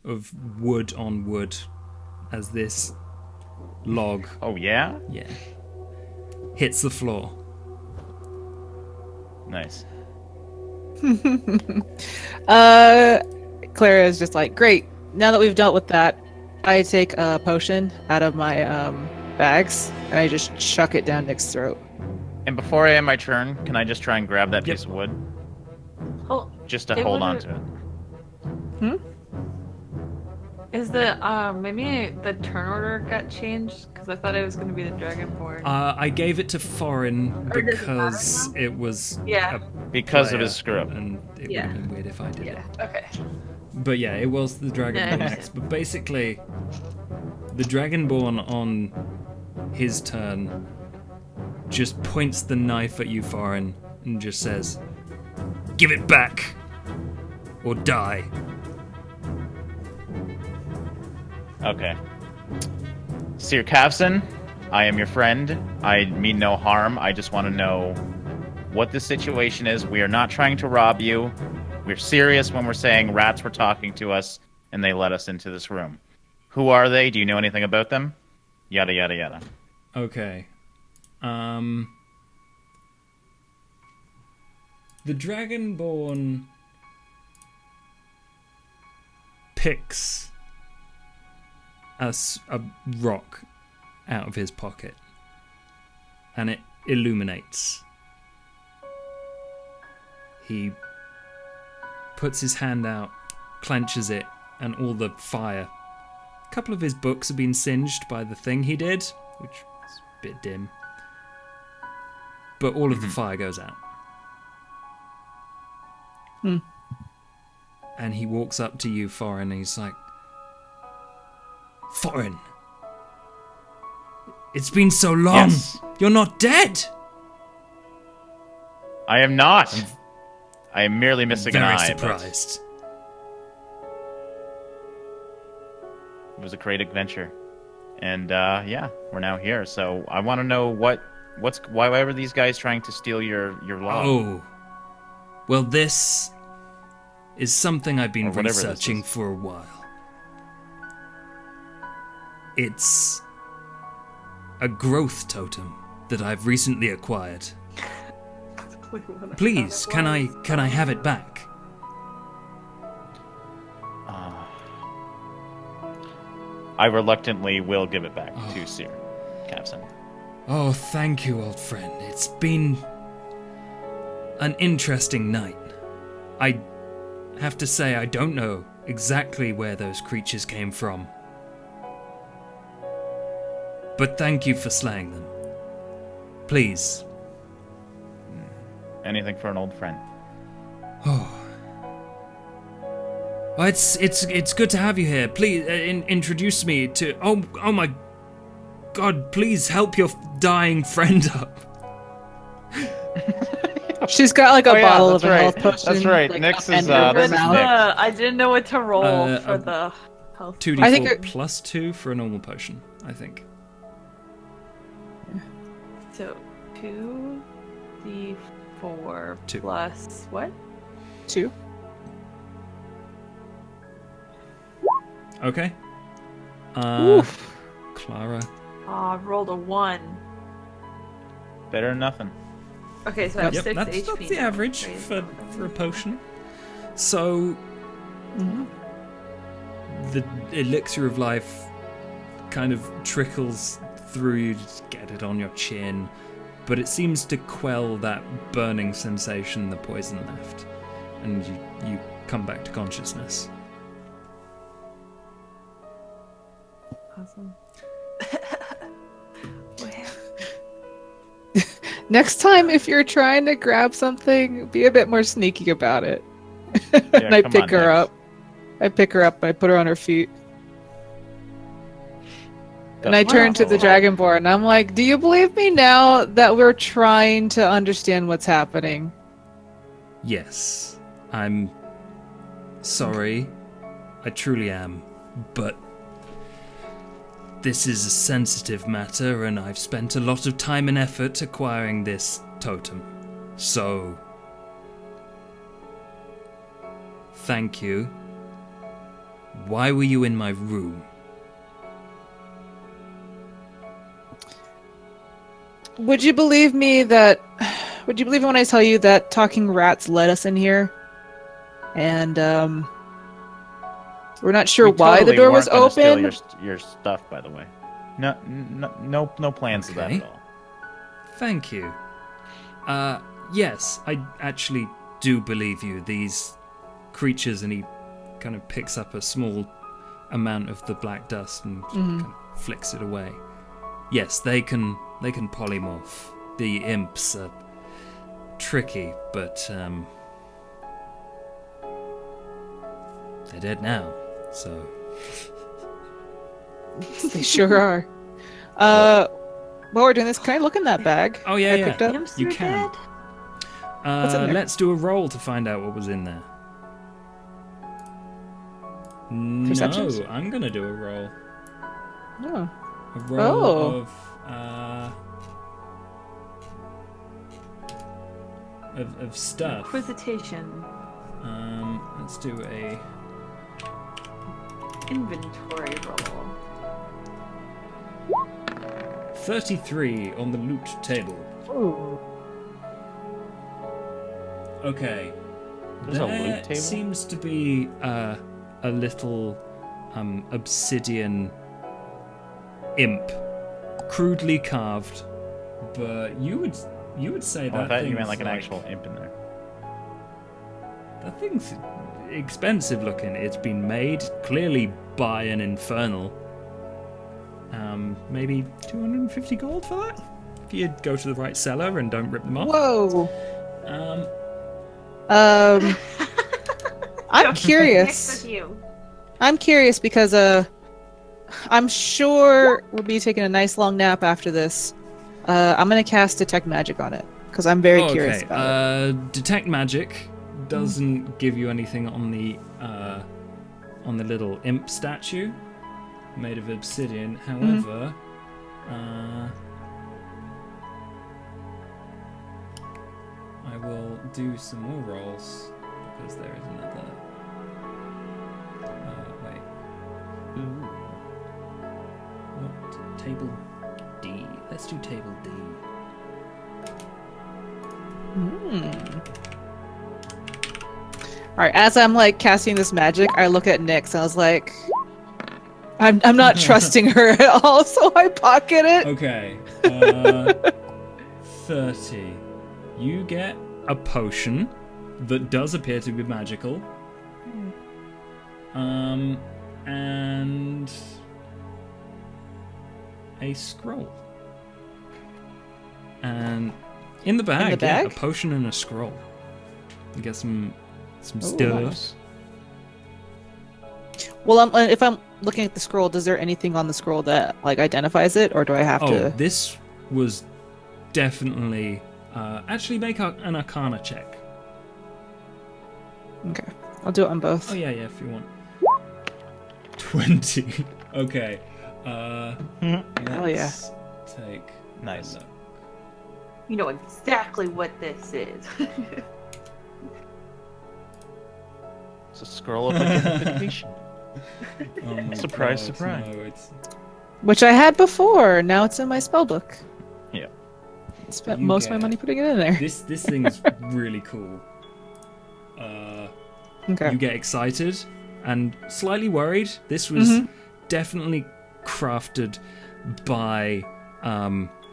of wood on wood as this log, Oh, yeah? hits the floor. Nice. Clara is just like, great. Now that we've dealt with that, I take a potion out of my bags and I just chuck it down Nick's throat. And before I end my turn, can I just try and grab that Yep. piece of wood? Oh, Just to It hold on wouldn't- to it. is the maybe the turn order got changed? Because I thought it was going to be the Dragonborn. I gave it to Foreign Or does it matter because now? it was Yeah. a Because of player, his screw up. and it would Yeah. have been weird if I did Yeah. it. Okay. But yeah, it was the Dragonborn Yeah, I next. understand. But basically, the Dragonborn on his turn just points the knife at you, Foreign, and just says, "Give it back, or die." Okay. Sir Kavson, I am your friend. I mean no harm. I just want to know what the situation is. We are not trying to rob you. We're serious when we're saying rats were talking to us and they let us into this room. Who are they? Do you know anything about them? Yada, yada, yada. Okay. The Dragonborn picks a rock out of his pocket, and it illuminates. He puts his hand out, clenches it, and all the fire. A couple of his books have been singed by the thing he did, which is a bit dim. But all of the fire goes out. And he walks up to you, Foreign, and he's like, "Foreign, it's been so long. Yes. You're not dead." I am not. I am merely missing an Very eye. but surprised. It was a great adventure. And yeah, we're now here. So I want to know why were these guys trying to steal your log? Oh. Well, this is something I've been Or whatever this researching is. for a while. It's a growth totem that I've recently acquired. Please, can I have it back? I reluctantly will give it back to Sir Kavson. Oh, thank you, old friend. It's been an interesting night. I have to say I don't know exactly where those creatures came from. But thank you for slaying them. Please. Anything for an old friend. Well, it's good to have you here. Please introduce me to. Oh my God! Please help your dying friend up. She's got like a Oh, yeah, bottle that's of a right. health potion. That's right. Like, Nyx up is, in her this is mouth. Nyx. I didn't know what to roll for Uh, the health. 2d4 I think it- plus 2 for a normal potion, I think. So 2d4 Two. plus what? 2. Okay. Oof. Clara. I rolled a 1. Better than nothing. Okay, so I have Yep, 6 that's HP. the now, average right? for a potion. So Mhm. the elixir of life kind of trickles through you, just get it on your chin, but it seems to quell that burning sensation the poison left, and you come back to consciousness. Awesome. What happened? Next time, if you're trying to grab something, be a bit more sneaky about it. Yeah, And I come pick on, her Nix. up. I pick her up and I put her on her feet. And I turn to the Dragonborn and I'm like, do you believe me now that we're trying to understand what's happening? Yes, I'm sorry. I truly am, but this is a sensitive matter, and I've spent a lot of time and effort acquiring this totem. So, thank you. Why were you in my room? Would you believe me would you believe me when I tell you that talking rats led us in here? And, we're not sure We why totally the door was weren't gonna open. Steal your stuff, by the way. No plans of that Okay. at all. Thank you. Yes, I actually do believe you. These creatures, and he kind of picks up a small amount of the black dust and kind of flicks it away. Yes, they can polymorph. The imps are tricky, but they're dead now. So They sure are. While we're doing this, can I look in that bag? Oh, yeah, I yeah. picked up? Imps You are can. dead? What's in there? Let's do a roll to find out what was in there. Perceptions? No, I'm gonna do a roll. No. A roll Oh. of stuff. Inquisition. Let's do a Inventory roll. 33 on the loot table. Ooh. Okay. There's a There loot table? seems to be a little obsidian imp, crudely carved, but you would say Oh, I that thought you thing's meant like an actual imp in there. That thing's expensive looking. It's been made clearly by an infernal. Maybe 250 gold for that? If you go to the right seller and don't rip them off. Whoa. Um, I'm Next curious. with you. I'm curious because I'm sure we'll be taking a nice long nap after this. I'm gonna cast detect magic on it because I'm very curious about it. Detect magic doesn't give you anything on the little imp statue made of obsidian. However, I will do some more rolls because there is another. Wait. Ooh. What? Table D. Let's do table D. All right, as I'm like casting this magic, I look at Nyx and I was like, I'm not trusting her at all, so I pocket it. Okay. 30. You get a potion that does appear to be magical. And a scroll. And in the bag, bag? Yeah, a potion and a scroll. You get some Ooh, stuff. nice. Well, if I'm looking at the scroll, does there anything on the scroll that like identifies it, or do I have Oh, to? this was definitely. Actually, make an Arcana check. Okay, I'll do it on both. Oh yeah, if you want. 20. Okay. Oh, yeah. Let's take Nice. a look. You know exactly what this is. It's a scroll of identification. Oh my Surprise, God, surprise. No, it's... Which I had before. Now it's in my spell book. Yeah. Spent You most of my get- money putting it in there. This thing is really cool. Okay. You get excited and slightly worried. This was definitely crafted by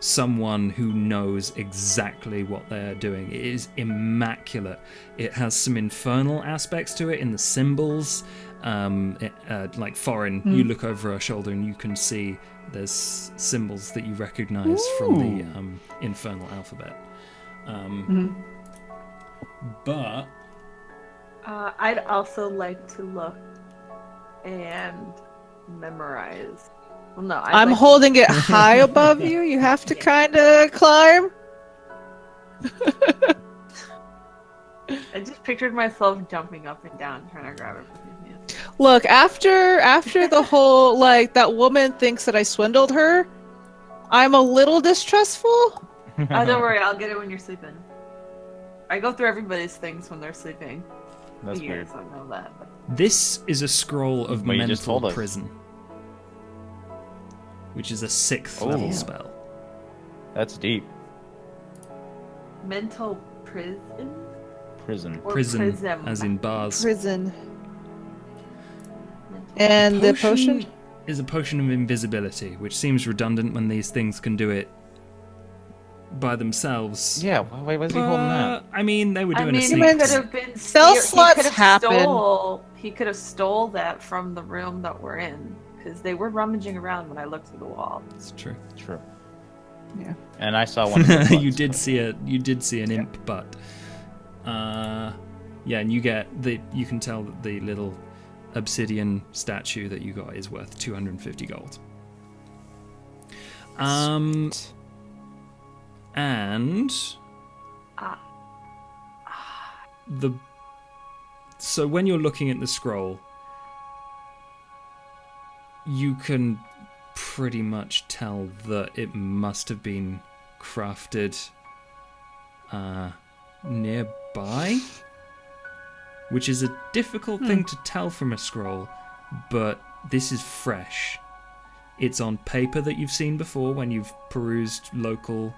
someone who knows exactly what they're doing. It is immaculate. It has some infernal aspects to it in the symbols. Like foreign, you look over her shoulder and you can see there's symbols that you recognize from the infernal alphabet. But I'd also like to look and memorize. Well, no, I'm holding it high above you. You have to kind of climb. I just pictured myself jumping up and down, trying to grab it from his hand. Look, after the whole like that woman thinks that I swindled her, I'm a little distrustful. Oh, don't worry, I'll get it when you're sleeping. I go through everybody's things when they're sleeping. That's You weird. guys don't know that. But... this is a scroll of Well, you just mental told us. prison, which is a 6th Oh. level spell. That's deep. Mental prison? Prison. Or Prison, prism? as in bars. Prison. Mental- And the potion? is a potion of invisibility, which seems redundant when these things can do it by themselves. Yeah, why was he holding that? I mean, they were I doing mean, a he sneak. could have been Spell he slots could have happen. He could have stole that from the room that we're in because they were rummaging around when I looked through the wall. It's true. True. Yeah. And I saw one of the you butts, did but- see an imp butt. Yeah, and you can tell that the little obsidian statue that you got is worth 250 gold. And so when you're looking at the scroll, you can pretty much tell that it must have been crafted nearby, which is a difficult thing to tell from a scroll, but this is fresh. It's on paper that you've seen before when you've perused local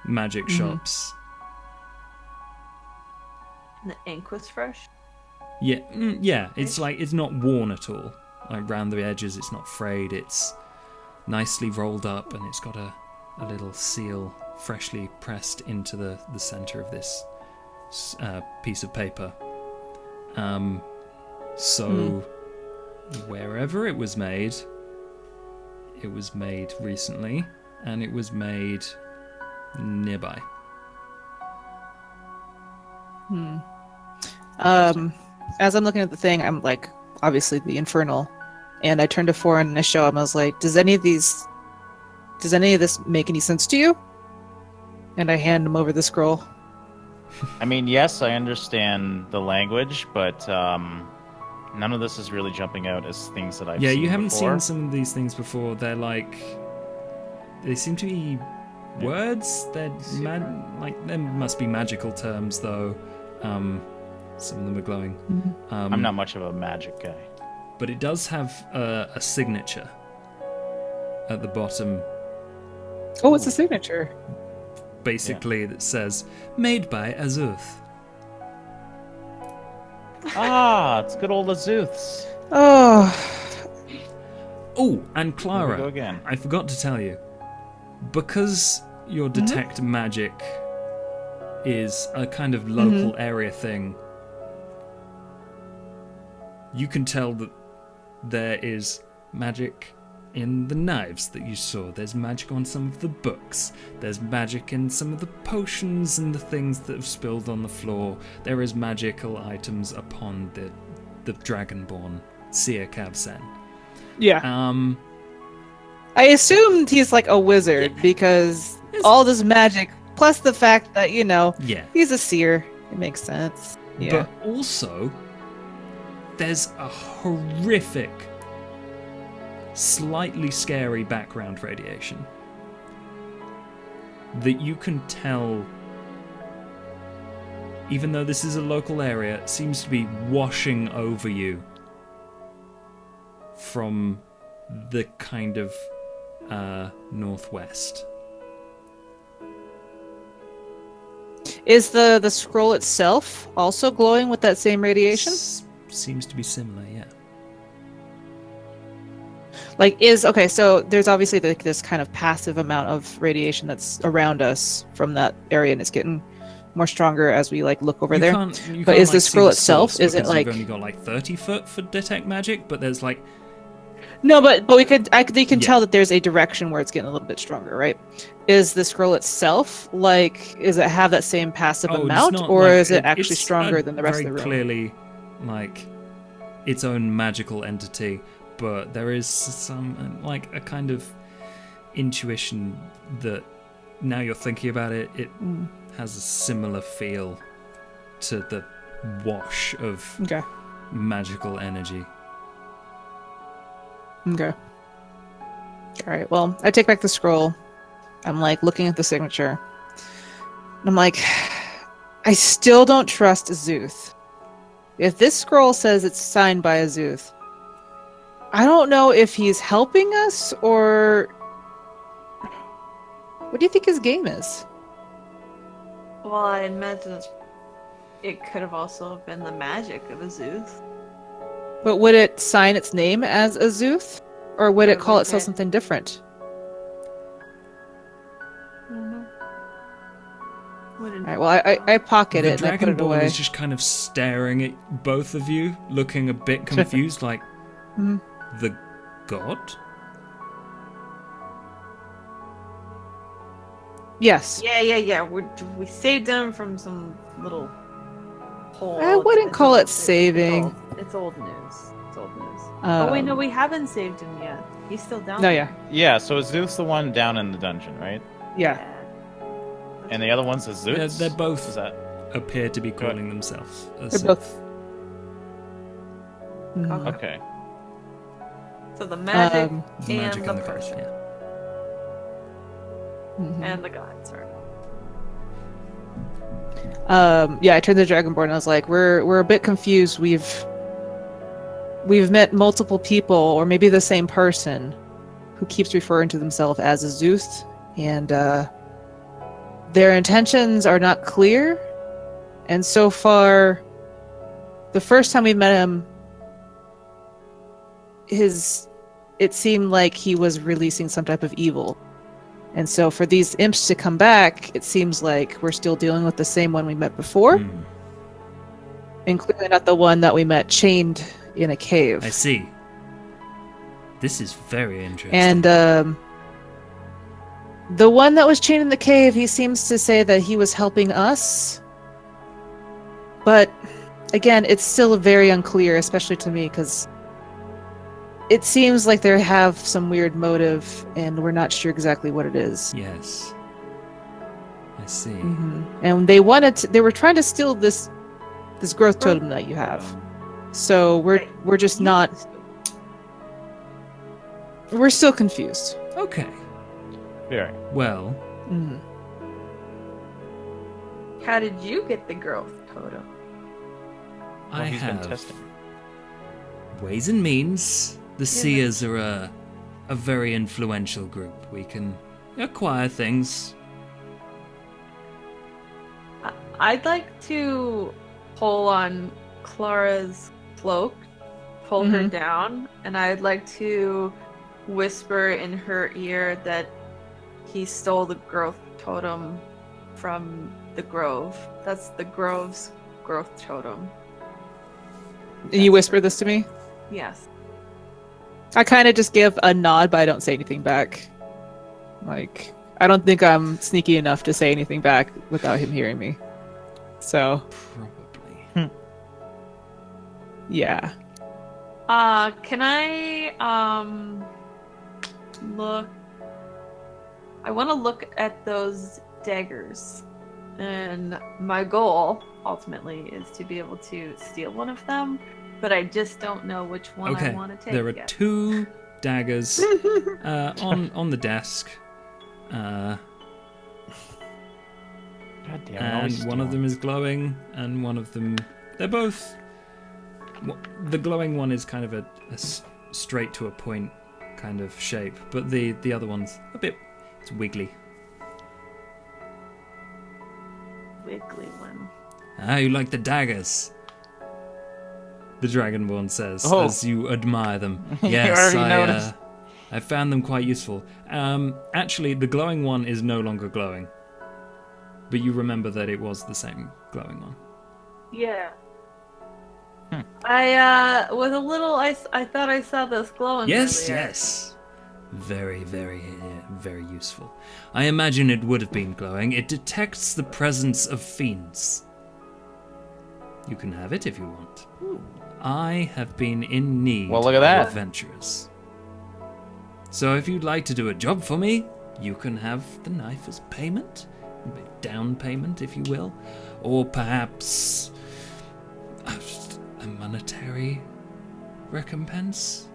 magic shops. And the ink was fresh. Yeah, yeah. It's like it's not worn at all. Like round the edges, it's not frayed. It's nicely rolled up, and it's got a little seal freshly pressed into the center of this piece of paper. So wherever it was made recently, and it was made nearby. As I'm looking at the thing, I'm like, obviously the infernal, and I turned to Foreign and I show him. I was like, does any of this make any sense to you? And I hand him over the scroll. I mean, yes, I understand the language, but none of this is really jumping out as things that I've Yeah, seen you haven't before. seen some of these things before. They're like, they seem to be words. They're like there must be magical terms though. Some of them are glowing. I'm not much of a magic guy. But it does have a signature at the bottom, Oh, it's a signature. basically that says "Made by Azuth." Ah, it's good old Azuths. Oh, Oh, and Here we Clara, go again. I forgot to tell you, because your detect magic is a kind of local area thing, you can tell that there is magic in the knives that you saw. There's magic on some of the books. There's magic in some of the potions and the things that have spilled on the floor. There is magical items upon the Dragonborn, Seer Kavsen. yeah. I assumed he's like a wizard because all this magic, plus the fact that, Yeah. he's a seer. It makes sense. Yeah. But also, there's a horrific, slightly scary background radiation that you can tell, even though this is a local area, it seems to be washing over you from the kind of northwest. Is the scroll itself also glowing with that same radiation? Seems to be similar, yeah. Like, okay, so there's obviously this kind of passive amount of radiation that's around us from that area, and it's getting more stronger as we like look over You there. can't, But is the see scroll the itself, source is it because like... you've only got like 30 foot for detect magic, but there's like No, but we could, they can Yeah. tell that there's a direction where it's getting a little bit stronger, right? Is the scroll itself like, is it have that same passive it's amount, not or like, is it actually it's stronger than the rest of the very room? clearly like its own magical entity, but there is some like a kind of intuition that now you're thinking about it, it has a similar feel to the wash of Okay. magical energy. Okay. All right. Well, I take back the scroll. I'm like looking at the signature. And I'm like, I still don't trust Azuth. If this scroll says it's signed by Azuth, I don't know if he's helping us or... What do you think his game is? Well, I imagine it could have also been the magic of Azuth. But would it sign its name as Azuth? Or would it call itself something different? I don't know. Wouldn't... All right, well, I pocket The it and I put it Dragonborn away. is just kind of staring at both of you, looking a bit confused, like, Mhm. the god? Yes. Yeah. We saved him from some little hole. I wouldn't call it It's saving. It's old news. It's old news. Um, Oh wait, no, we haven't saved him yet. He's still down No, there. yeah. Yeah, so Zeus the one down in the dungeon, right? Yeah. And the other one's a Zeus? Yeah, they're both Is that... appear to be calling themselves. They're both. Mhm. Okay. Okay. So the magic The and magic the and the god, person yeah. Mhm. and the god. Sorry. Yeah, I turned to the Dragonborn and I was like, we're a bit confused. We've met multiple people, or maybe the same person, who keeps referring to themselves as a Zuth, and their intentions are not clear. And so far, the first time we met him, it seemed like he was releasing some type of evil. And so for these imps to come back, it seems like we're still dealing with the same one we met before, and clearly not the one that we met chained in a cave. I see. This is very interesting. And the one that was chained in the cave, he seems to say that he was helping us. But again, it's still very unclear, especially to me, because it seems like they have some weird motive, and we're not sure exactly what it is. Yes. I see. And they were trying to steal this growth totem that you have. So we're just not. We're still confused. Okay. Very. Well, How did you get the growth totem? I He's been have testing. ways and means. The Seers are a very influential group. We can acquire things. I'd like to pull on Clara's cloak, pull her down, and I'd like to whisper in her ear that he stole the growth totem from the Grove. That's the Grove's growth totem. And you whisper this to me? Yes. I kind of just give a nod, but I don't say anything back. Like, I don't think I'm sneaky enough to say anything back without him hearing me. So, Probably. yeah. Can I look? I want to look at those daggers, and my goal ultimately is to be able to steal one of them, but I just don't know which one I want to take. There are yet. 2 daggers on the desk. God damn, And one of them is glowing, and one of them... They're both... The glowing one is kind of a straight to a point kind of shape, but the other one's a bit... It's wiggly. wiggly one. Ah, you like the daggers? The Dragonborn says Oh. as you admire them. You Yes, already noticed. I found them quite useful. Actually, the glowing one is no longer glowing. But you remember that it was the same glowing one. Yeah. I was a little. I thought I saw this glowing. Yes, earlier. yes. Very, very, very useful. I imagine it would have been glowing. It detects the presence of fiends. You can have it if you want. I have been in need Well, look at that. of adventurers. So if you'd like to do a job for me, you can have the knife as payment. Down payment, if you will. Or perhaps a monetary recompense.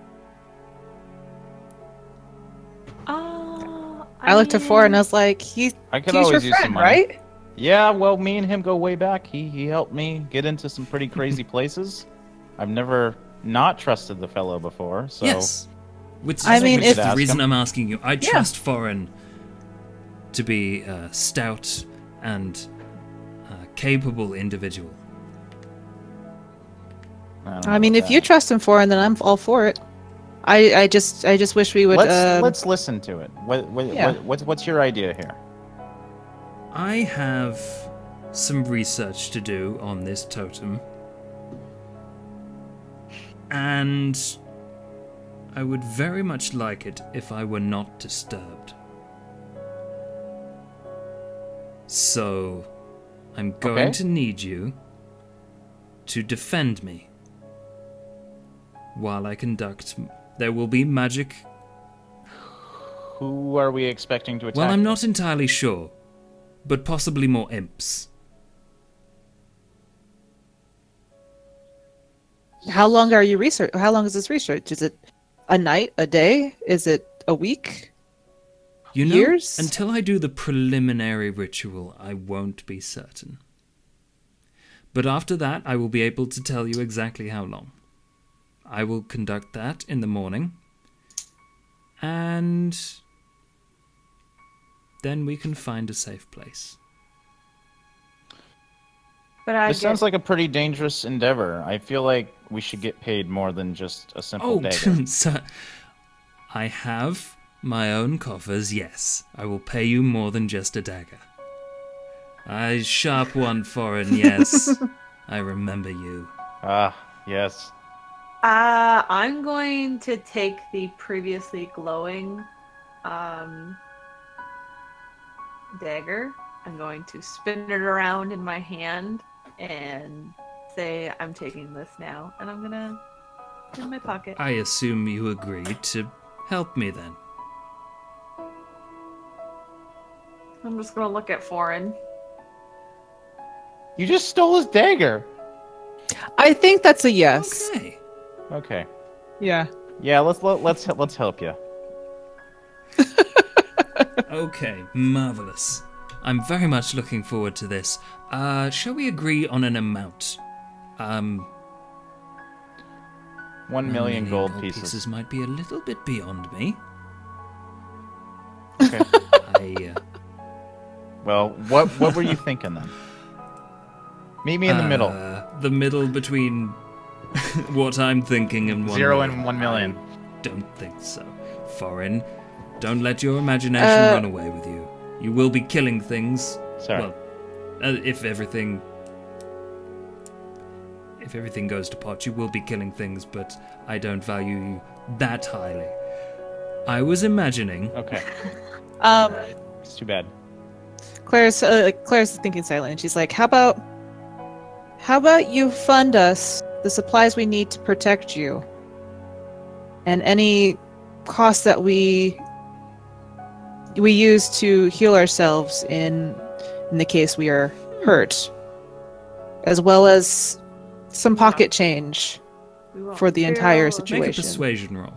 I looked at Four and I was like, I could he's always your use friend, some money. right? Yeah, well, me and him go way back. He helped me get into some pretty crazy places. I've never not trusted the fellow before, so... Yes. Which I mean, is if- the Ask reason him. I'm asking you. I trust Foreign to be a stout and capable individual. don't know I mean, about if you that. trust him for it, then I'm all for it. I just wish we would. Let's listen to it. Yeah. What's your idea here? I have some research to do on this totem. And I would very much like it if I were not disturbed. So, I'm going Okay. to need you to defend me while I conduct. There will be magic. Who are we expecting to attack? Well, I'm not entirely sure, but possibly more imps. How long are you research? How long is this research? Is it a night, a day? Is it a week? You know, Years? until I do the preliminary ritual, I won't be certain. But after that, I will be able to tell you exactly how long. I will conduct that in the morning, and then we can find a safe place. But I This sounds like a pretty dangerous endeavor. I feel like we should get paid more than just a simple Oh, dagger. so I have my own coffers, yes. I will pay you more than just a dagger. I sharp one foreign, yes. I remember you. Ah, yes. I'm going to take the previously glowing dagger. I'm going to spin it around in my hand and say I'm taking this now, and I'm gonna put it in my pocket. I assume you agreed to help me then. I'm just gonna look at Foreign. You just stole his dagger. I think that's a yes. Okay. Okay. Yeah. Yeah, let's help you. Okay, marvelous. I'm very much looking forward to this. Shall we agree on an amount? 1 million gold pieces. might be a little bit beyond me. Okay. Well, what were you thinking then? Meet me in the middle. The middle between what I'm thinking and 1 0 million. and 1 million. I don't think so. Foreign, don't let your imagination run away with you. You will be killing things. Sorry. Well, if everything goes to pot, you will be killing things, but I don't value you that highly. I was imagining. Okay. It's too bad. Claire's thinking silently, and she's like, "How about you fund us the supplies we need to protect you, and any costs that we use to heal ourselves in the case we are hurt, as well as some pocket change We won't for the entire feel- situation." Make a persuasion roll.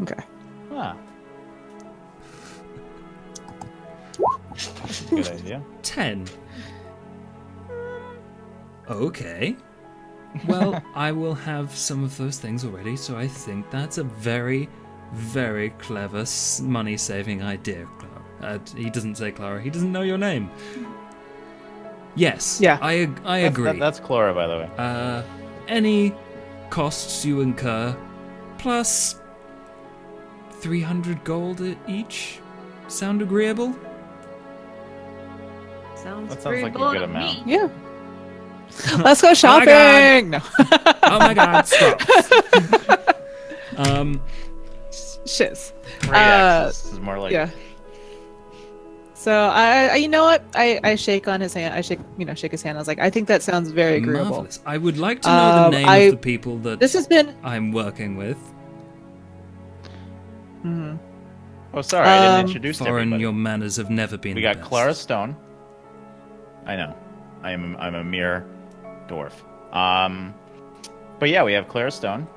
Okay. Ah. That's a good idea. 10. Okay. Well, I will have some of those things already, so I think that's a very, very clever money-saving idea, He doesn't say Clara. He doesn't know your name. Yes. Yeah. I agree. That's Clara, by the way. Any costs you incur, plus 300 gold each, sound agreeable? Sounds That sounds like a agreeable good to amount. me. Yeah. Let's go shopping. No. Oh my god, stop. Shiz. Great access is more like. Yeah. So I you know what? I shake on his hand. I shake his hand. I was like, I think that sounds very agreeable. Marvelous. I would like to know the name of the people that This has been. I'm working with. Mhm. Oh, sorry, I didn't introduce Foreign, everybody. your manners have never been We the got best. Clara Stone. I know. I'm a mere dwarf. But yeah, we have Clara Stone,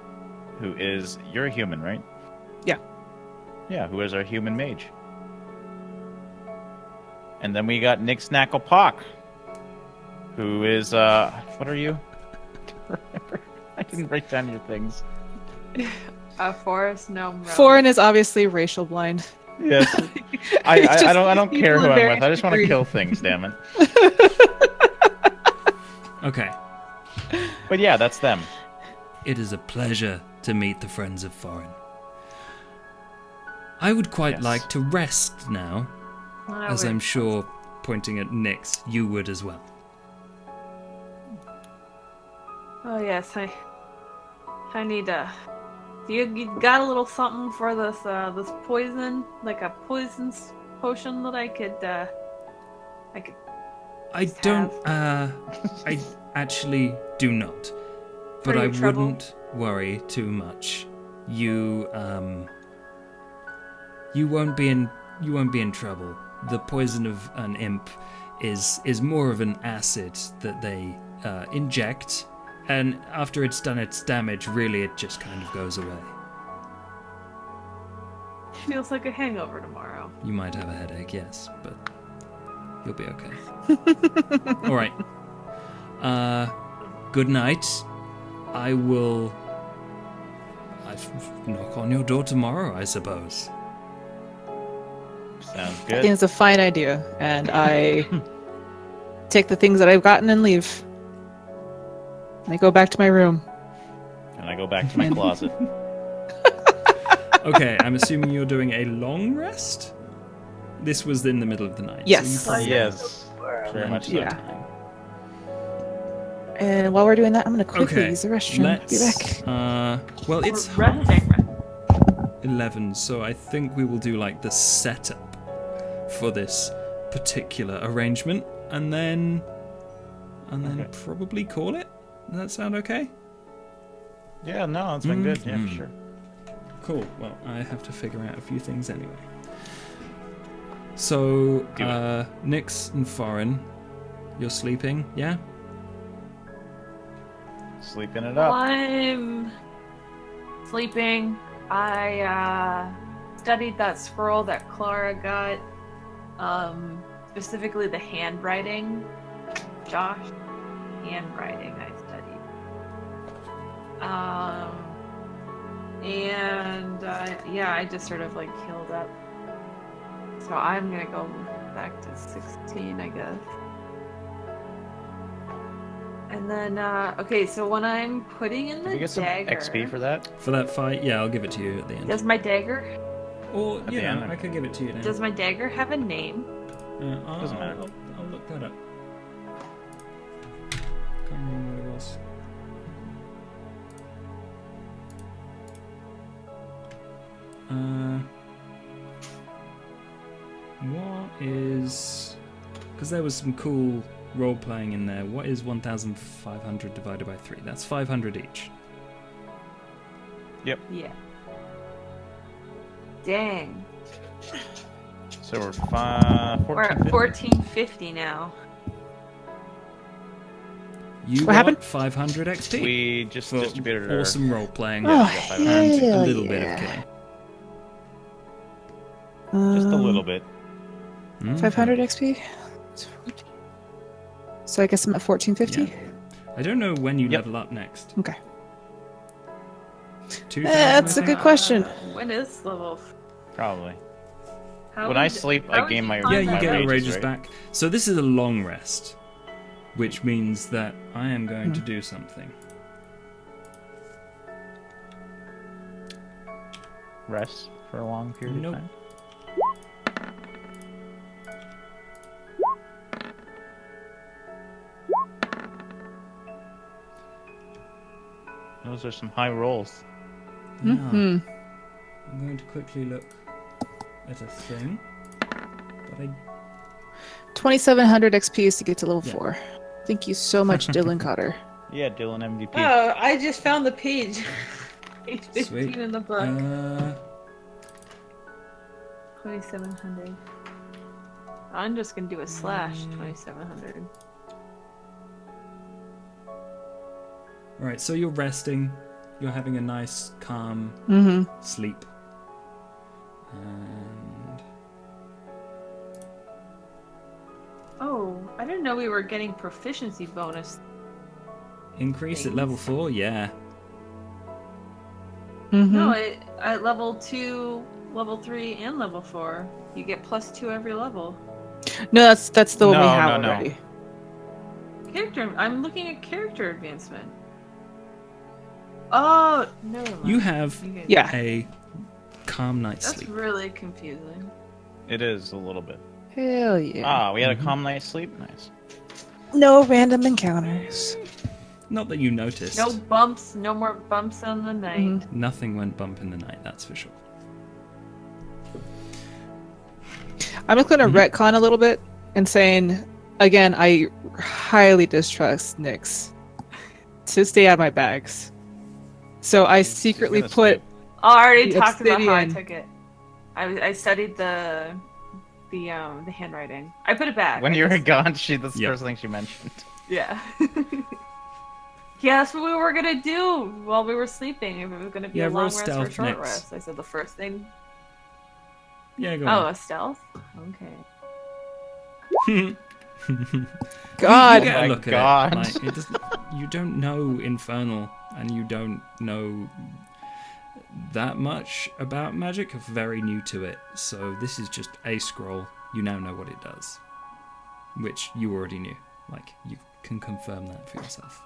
who is you're a human, right? Yeah. Yeah, who is our human mage. And then we got Nick Snackle Pock, who is what are you? I didn't write down your things. A forest gnome. Foreign is obviously racial blind. Yes. It's I just don't people care who in I'm various with. I just want to degrees. kill things, damn it. Okay. But yeah, that's them. It is a pleasure to meet the friends of Foreign. I would quite Yes. like to rest now, as I'm sure, pointing at Nyx, you would as well. Oh yes, I need you got a little something for this this poison, like a poison potion that I could I Just don't, I actually do not. But For I your trouble? wouldn't worry too much. You won't be in trouble. The poison of an imp is more of an acid that they inject, and after it's done its damage, really it just kind of goes away. feels like a hangover tomorrow. You might have a headache, yes, but you'll be okay. All right. Good night. I will knock on your door tomorrow, I suppose. Sounds I think good. it's a fine idea, and I take the things that I've gotten and leave. And I go back to my room. And I go back to my closet. Okay, I'm assuming you're doing a long rest? This was in the middle of the night. Yes. So you probably Yes. Very much so. Yeah. And while we're doing that, I'm going to quickly Okay, use the restroom. Be let's, back. well, it's We're resting. 11, so I think we will do like the setup for this particular arrangement, and then Okay. probably call it. Does that sound okay? Yeah, no, it's been good. Yeah, Mhm. for sure. Cool. Well, I have to figure out a few things anyway. So, Do it. Nyx and Foreign, you're sleeping, yeah? Sleeping it While up. I'm sleeping, I studied that scroll that Clara got, specifically the handwriting. Josh, handwriting I studied. And yeah, I just sort of like healed up. So I'm gonna go back to 16, I guess. And then, okay, so when I'm putting in Did the we get some dagger, XP for that? For that fight, yeah, I'll give it to you at the end. does my dagger Or, At you the know, end. I could give it to you now. does my dagger have a name? Doesn't matter. I'll look that up. Can't remember what it was. What is... Because there was some cool role-playing in there. What is 1,500 divided by 3? That's 500 each. Yeah. Dang. So we're We're at 1450. 1450 now. You What got happened? 500 XP. We just for distributed our... awesome role-playing Oh, and a hell little bit of yeah. killing. Just a little bit. 500 XP? So I guess I'm at 1450? Yeah. I don't know when you Yep. level up next. Okay. 2,000, That's I a think? good question. When is level? Probably. When I sleep, I gain my Yeah, you my get your rages, rages right? back. So this is a long rest, which means that I am going to do something. Rest for a long period Nope. of time. Those are some high rolls. Yeah. Mhm. I'm going to quickly look at a thing, but I 2,700 XP to get to level Yeah. 4. Thank you so much, Dylan Cotter. Yeah, Dylan MVP. Oh, I just found the page. Page 15 Sweet. in the book. 2,700. I'm just gonna do a slash 2,700. Right, so you're resting. You're having a nice, calm Mm-hmm. sleep. And Oh, I didn't know we were getting proficiency bonus. increase at level 4, yeah. Mm-hmm. No, at level 2, level 3, and level 4, you get +2 every level. No, that's the one we No, have no. already. I'm looking at character advancement. Oh, no. You have Yeah. a calm night's That's sleep. really confusing. It is a little bit. Hell yeah. Ah, we had a calm night's sleep. Nice. No random encounters. Not that you noticed. No bumps, no more bumps on the night. Mhm. Nothing went bump in the night, that's for sure. I'm just going to retcon a little bit and saying, again, I highly distrust Nyx to stay out of my bags. So I secretly gonna put. skip. Oh, I already The talked about how I obsidian. took it. I studied the handwriting. I put it back. When I you were just- gone, that's the Yep. first thing she mentioned. Yeah. Yeah, that's what we were gonna do while we were sleeping. If it was gonna be Yeah, a long roll rest or a stealth short next. rest. I said the first thing. Yeah, go Oh, on. a stealth? Okay. God. You get Oh a my look at God. it. Like, it doesn't, you don't know Infernal, and you don't know that much about magic. You're very new to it, so this is just a scroll. You now know what it does, which you already knew. Like, you can confirm that for yourself.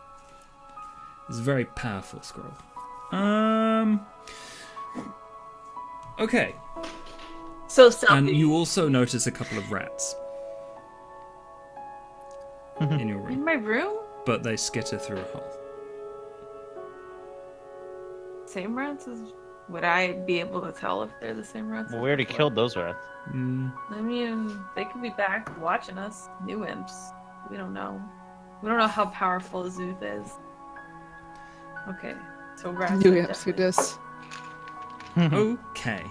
It's a very powerful scroll. Okay. So And stealthy. you also notice a couple of rats in your In room, my room? but they skitter through a hole. Same rats as. Would I be able to tell if they're the same rats? Well, as we already before? killed those rats. I mean, they could be back watching us. New imps. We don't know. We don't know how powerful Azuth is. Okay, so rats. New are imps, definitely- goodness. Okay.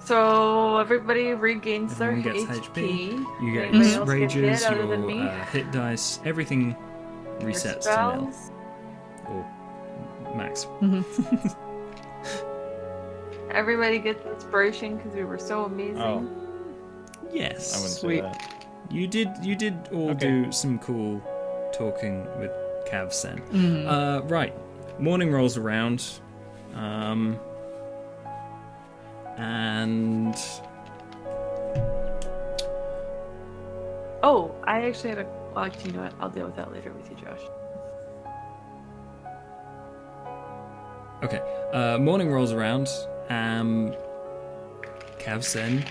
So everybody regains Everyone their gets HP. You get Anybody your else get rages, hit other than your me? hit dice, everything Your resets to nil. spells. Or max. Everybody gets inspiration because we were so amazing. Oh. Yes. I wouldn't Sweet. say that. You did all Okay. do some cool talking with Cav Sen. Mhm. Right. Morning rolls around. And Oh, I actually had a. Well, actually, you know what? I'll deal with that later with you, Josh. okay. Morning rolls around. Cav Sen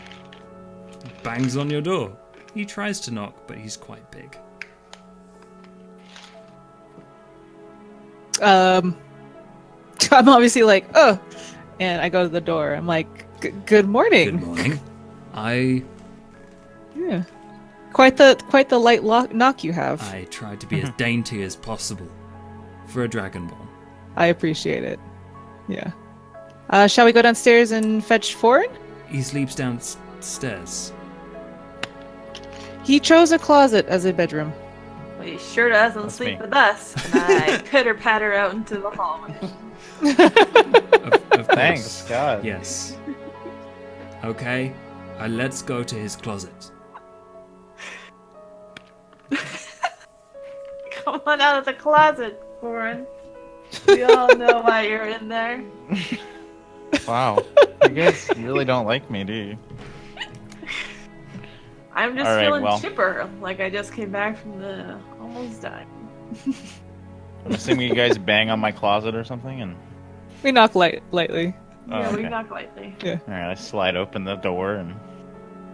bangs on your door. He tries to knock, but he's quite big. I'm obviously like, oh, and I go to the door. I'm like, good morning. Good morning. I Yeah, quite the light knock you have. tried to be as dainty as possible for a dragonborn. I appreciate it. Yeah. Shall we go downstairs and fetch Foreign? He sleeps downstairs. He chose a closet as a bedroom. Well, he sure doesn't That's sleep me. with us. And I pitter patter out into the hallway. Of Thanks, course. God. Yes. Okay. Let's go to his closet. Come on out of the closet, Warren. We all know why you're in there. Wow. You guys really don't like me, do you? I'm just All right, feeling well. chipper, like I just came back from the almost dying. I'm assuming you guys bang on my closet or something, and We knock lightly. Yeah, Oh, we okay. knock lightly. Yeah. all right, I slide open the door and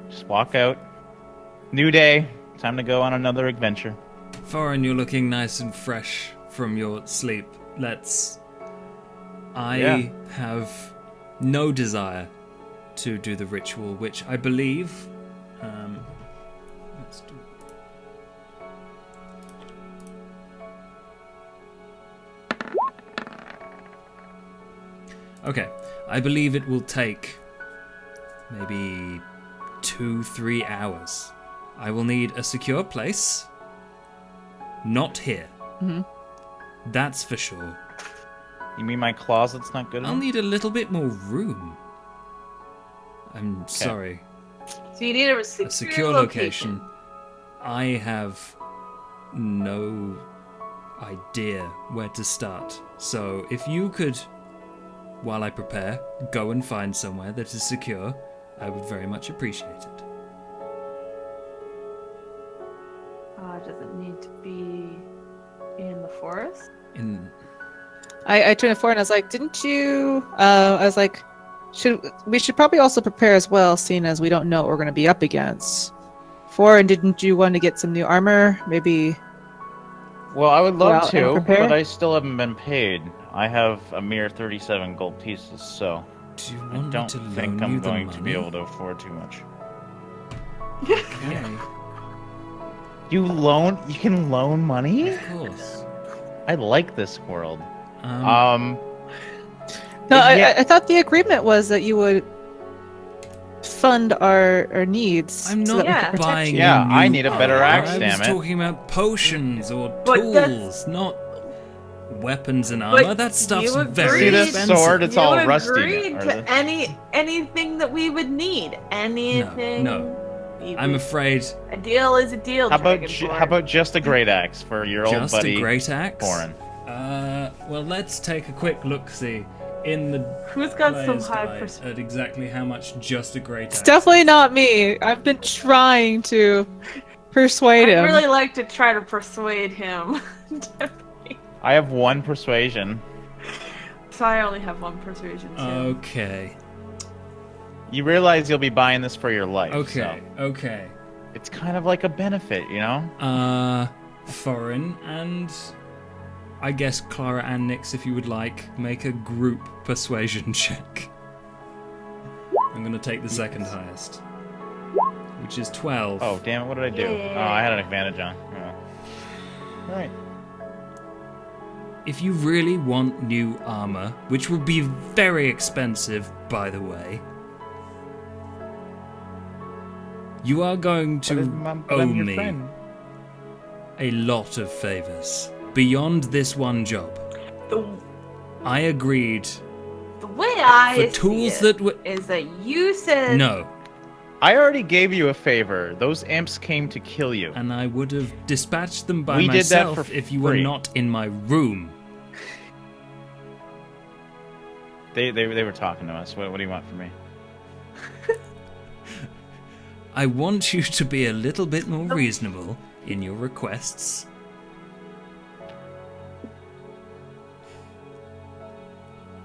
just walk out. New day. Time to go on another adventure. Foreign, you're looking nice and fresh from your sleep. I Yeah. have no desire to do the ritual, which I believe. Let's do. Okay, I believe it will take maybe 2-3 hours. I will need a secure place. Not here. Mhm. That's for sure. You mean my closet's not good I'll enough? need a little bit more room. I'm sorry. So you need a A secure location. I have no idea where to start. So if you could, while I prepare, go and find somewhere that is secure, I would very much appreciate it. Does it need to be in the forest? I turned to Foreign and I was like, didn't you... I was like, we should probably also prepare as well, seeing as we don't know what we're going to be up against. Foreign, didn't you want to get some new armor? Maybe... Well, I would Go love out and to, prepare? but I still haven't been paid. I have a mere 37 gold pieces, so Do you I want me don't to think loan you I'm the going to be money? able to afford too much. Okay, You can loan money? of course. I like this world. Um, No, Yeah. I thought the agreement was that you would fund our needs. I'm so not that we Yeah. could protect buying you. Yeah, you I new need a better armor. axe, I damn was it. talking about potions or But that's- tools, not weapons and armor. That stuff's you very See this expensive. sword? It's you all agreed rusty. to anything that we would need. Anything. no. we I'm would- afraid A deal is a deal. How about Dragonborn. just a great axe for your old just buddy a great axe. Foreign? Well, let's take a quick look-see in the Who's got some player's high guide perspective? at exactly how much just a great axe. It's definitely not me. I've been trying to persuade I'd him. really like to try to persuade him. I have 1 persuasion. So I only have 1 persuasion too. Okay. You realize you'll be buying this for your life. Okay. So Okay. it's kind of like a benefit, you know? Foreign and I guess Clara and Nix, if you would like, make a group persuasion check. I'm gonna take the second highest, which is 12. Oh, damn it, what did I do? Yeah. Oh, I had an advantage on. Oh. Alright. If you really want new armor, which will be very expensive, by the way, you are going to owe I'm your me friend. a lot of favors beyond this one job. The I agreed way I for see tools it that were is that you said no, I already gave you a favor. Those imps came to kill you. and I would have dispatched them by We did that myself for if you were free. not in my room. They were talking to us. What do you want from me? I want you to be a little bit more reasonable in your requests.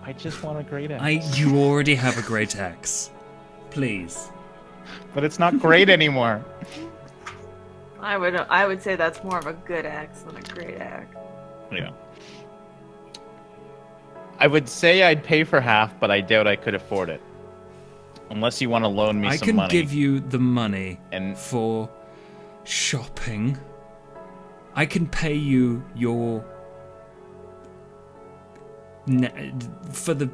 I just want a great axe. You already have a great axe. Please. But it's not great anymore. I would say that's more of a good axe than a great axe. Yeah. I would say I'd pay for half, but I doubt I could afford it. Unless you want to loan me I some can money. give you the money And for shopping. I can pay you your for the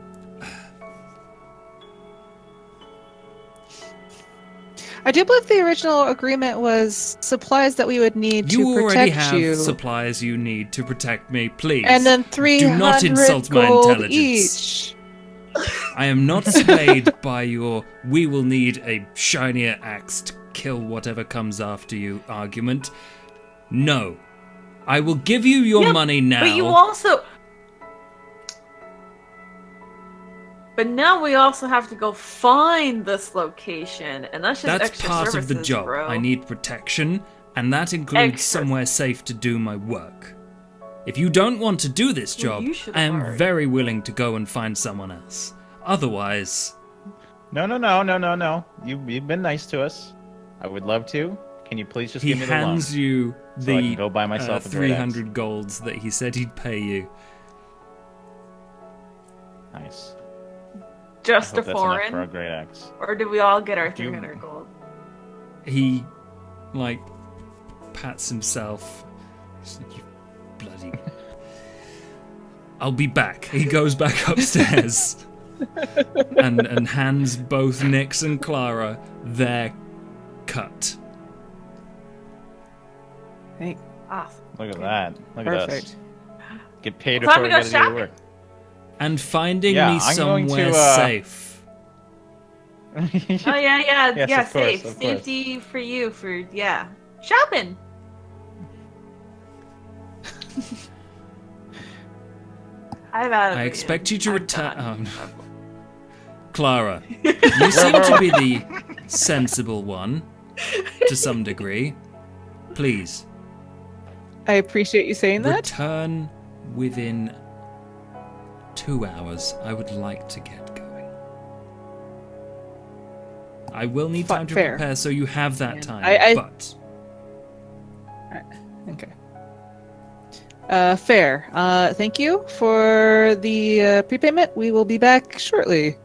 I do believe the original agreement was supplies that we would need you to already protect have you. supplies you need to protect me, please. And then Do 300 not insult my gold intelligence. each. I am not swayed by your "we will need a shinier axe to kill whatever comes after you" argument. No. I will give you your Yeah, money now. But you also But now we also have to go find this location, and that's just That's extra part services, of the job. bro. I need protection, and that includes Extra. somewhere safe to do my work. If you don't want to do this Well, job, you should I am already. very willing to go and find someone else. Otherwise, No. You've been nice to us. I would love to. Can you please just he give me the loan? hands you So I can the go buy myself a great axe. 300 golds that he said he'd pay you. Nice. Just I a hope that's enough for a foreign? great axe. Or do we all get our Do you- 300 gold? He, like, pats himself. He's like, you bloody... I'll be back. He goes back upstairs and hands both Nyx and Clara their cut. Hey, Awesome. Look at that. Look at us. perfect. Get paid Time before to we go gotta do the shopping. work. And finding Yeah, me I'm going somewhere to, safe. Oh yeah, Yes, yeah, of course, safe. of course. Safety for you, shopping. I'm out of I it. expect you to I'm return. done. Clara, you seem to be the sensible one, to some degree. Please, I appreciate you saying that. return within 2 hours. I would like to get going. I will need time to Fair. prepare, so you have that Yeah. time. But Okay. Fair. Thank you for the prepayment. We will be back shortly.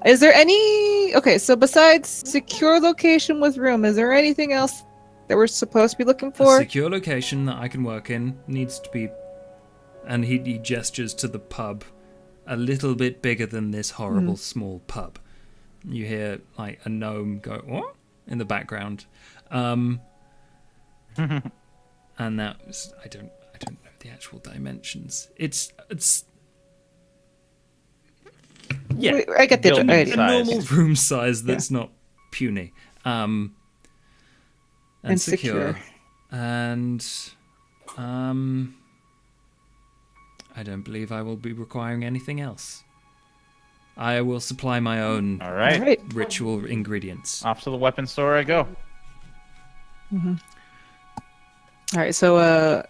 Is there any... Okay, so besides secure location with room, is there anything else that we're supposed to be looking a for? secure location that I can work in needs to be... And he gestures to the pub, a little bit bigger than this horrible small pub. You hear like a gnome go what in the background, and that was I don't know the actual dimensions. It's yeah, I get the... Building I- a size. normal room size that's not puny, and secure, and I don't believe I will be requiring anything else. I will supply my own All right. All right. ritual ingredients. Off to the weapon store I go. All right, so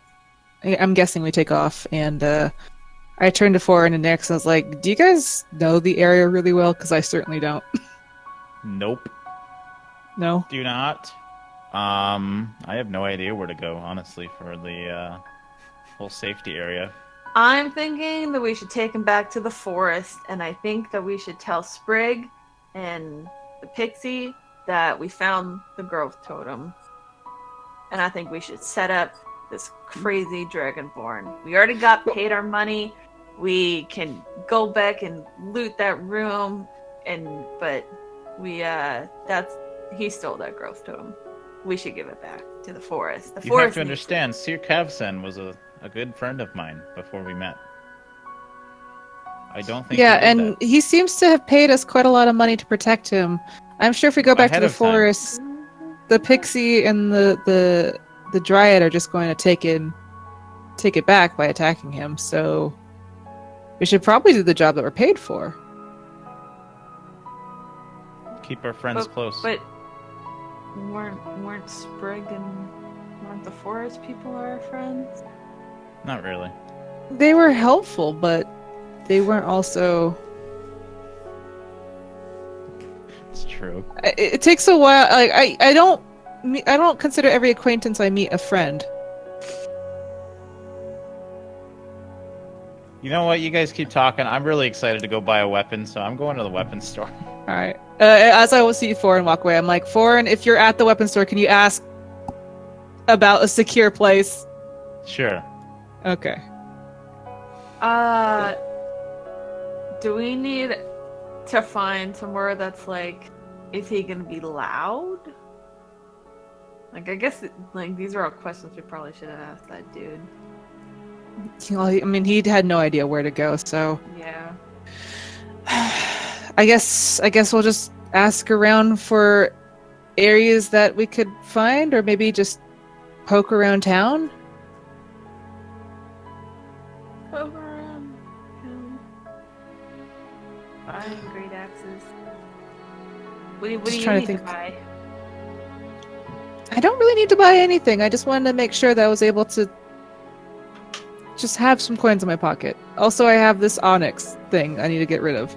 I'm guessing we take off, and I turned to Foreign and Nyx and I was like, do you guys know the area really well? Because I certainly don't. Nope. No? Do not. I have no idea where to go, honestly, for the whole safety area. I'm thinking that we should take him back to the forest, and I think that we should tell Sprig and the pixie that we found the growth totem. And I think we should set up this crazy dragonborn. We already got paid our money. We can go back and loot that room, but he stole that growth totem. We should give it back to the forest. The You forest have to needs understand, Sir Kavsen was a good friend of mine before we met. I don't think Yeah, he did and that. he seems to have paid us quite a lot of money to protect him. I'm sure if we go back to Ahead the of time. forest, the pixie and the dryad are just going to take it back by attacking him. So we should probably do the job that we're paid for. Keep our friends close. But weren't Sprig and weren't the forest people our friends? Not really. They were helpful, but they weren't also. It's true. It takes a while. Like I don't consider every acquaintance I meet a friend. You know what? You guys keep talking. I'm really excited to go buy a weapon, so I'm going to the weapon store. All right. As I will see Foreign walk away, I'm like, Foreign, if you're at the weapon store, can you ask about a secure place? Sure. Okay. Do we need to find somewhere that's like, is he gonna be loud? Like, I guess these are all questions we probably should have asked that dude. Well, I mean, he had no idea where to go, so Yeah. I guess we'll just ask around for areas that we could find, or maybe just poke around town. Over him. buying great axes. What do Just you trying need to to think. buy? I don't really need to buy anything. I just wanted to make sure that I was able to just have some coins in my pocket. Also, I have this onyx thing I need to get rid of.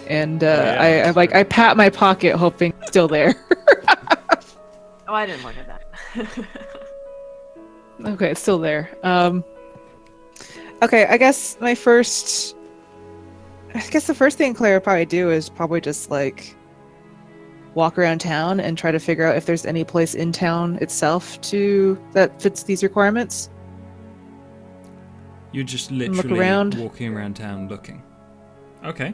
And yeah, I pat my pocket hoping it's still there. Oh, I didn't look at that. Okay, it's still there. Okay, I guess the first thing Claire would probably do is probably just like walk around town and try to figure out if there's any place in town itself that fits these requirements. You're just Look literally around. walking around town looking. Okay.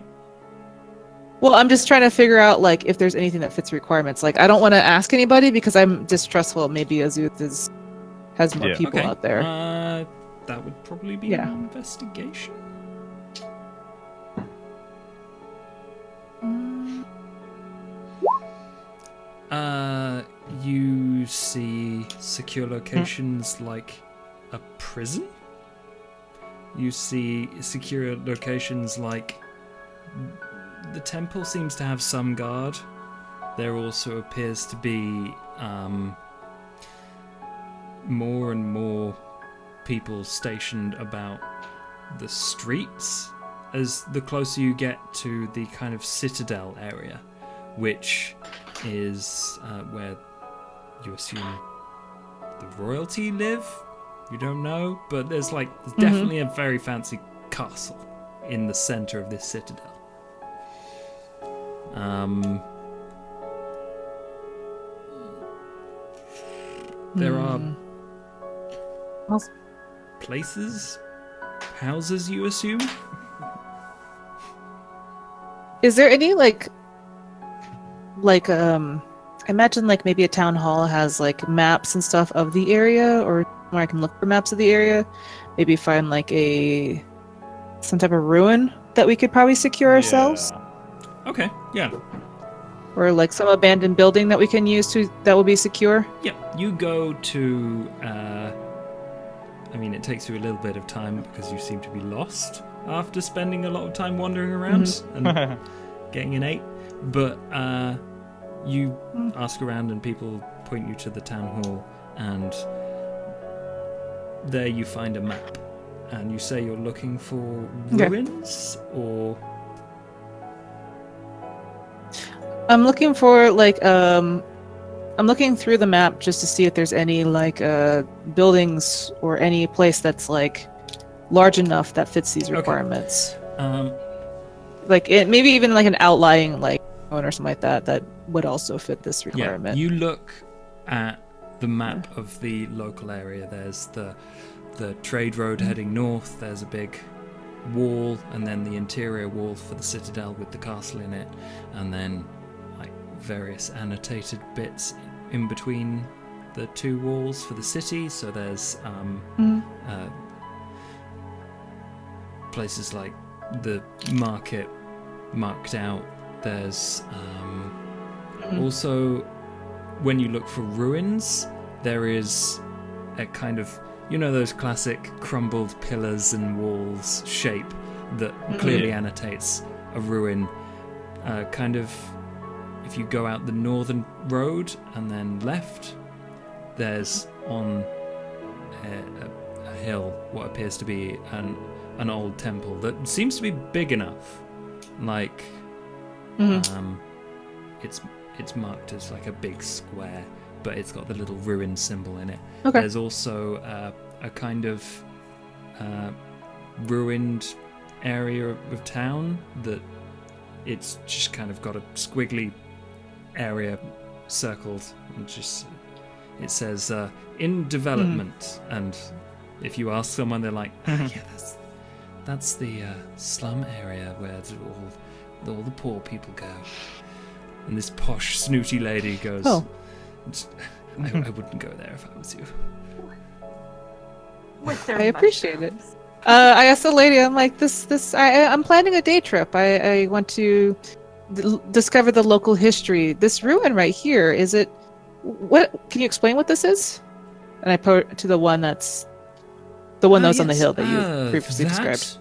Well, I'm just trying to figure out like if there's anything that fits requirements. Like I don't want to ask anybody because I'm distrustful. Maybe Azuth has more Yeah. people Okay. out there. That would probably be Yeah. an investigation. You see secure locations like a prison. You see secure locations like the temple seems to have some guard. There also appears to be more and more people stationed about the streets as the closer you get to the kind of citadel area, which is where you assume the royalty live. You don't know, but there's definitely a very fancy castle in the center of this citadel. There are places, houses, you assume? Is there any I imagine like maybe a town hall has like maps and stuff of the area, or where I can look for maps of the area. Maybe find like some type of ruin that we could probably secure ourselves, Okay, yeah. or like some abandoned building that we can use that will be secure. Yeah, you go to. I mean, it takes you a little bit of time because you seem to be lost after spending a lot of time wandering around and getting an 8. But you ask around and people point you to the town hall, and there you find a map. And you say you're looking for ruins, or I'm looking for I'm looking through the map just to see if there's any buildings or any place that's like large enough that fits these requirements. Maybe even like an outlying one or something like that would also fit this requirement. Yeah, you look at the map of the local area. There's the trade road heading north. There's a big wall, and then the interior wall for the citadel with the castle in it, and then various annotated bits in between the two walls for the city. So there's places like the market marked out. There's also, when you look for ruins, there is a kind of, those classic crumbled pillars and walls shape that clearly annotates a ruin. If you go out the northern road and then left, there's on a hill what appears to be an old temple that seems to be big enough. It's marked as like a big square, but it's got the little ruin symbol in it. Okay. There's also a kind of ruined area of town that it's just kind of got a squiggly area circled, and just it says in development. And if you ask someone, they're like, yeah, that's the slum area where all the poor people go. And this posh snooty lady goes, I wouldn't go there if I was you. With their I appreciate it. mushrooms. I asked the lady, I'm like, I'm planning a day trip. I want to discover the local history. This ruin right here, what can you explain what this is? And I point to the one that was on the hill that you previously described.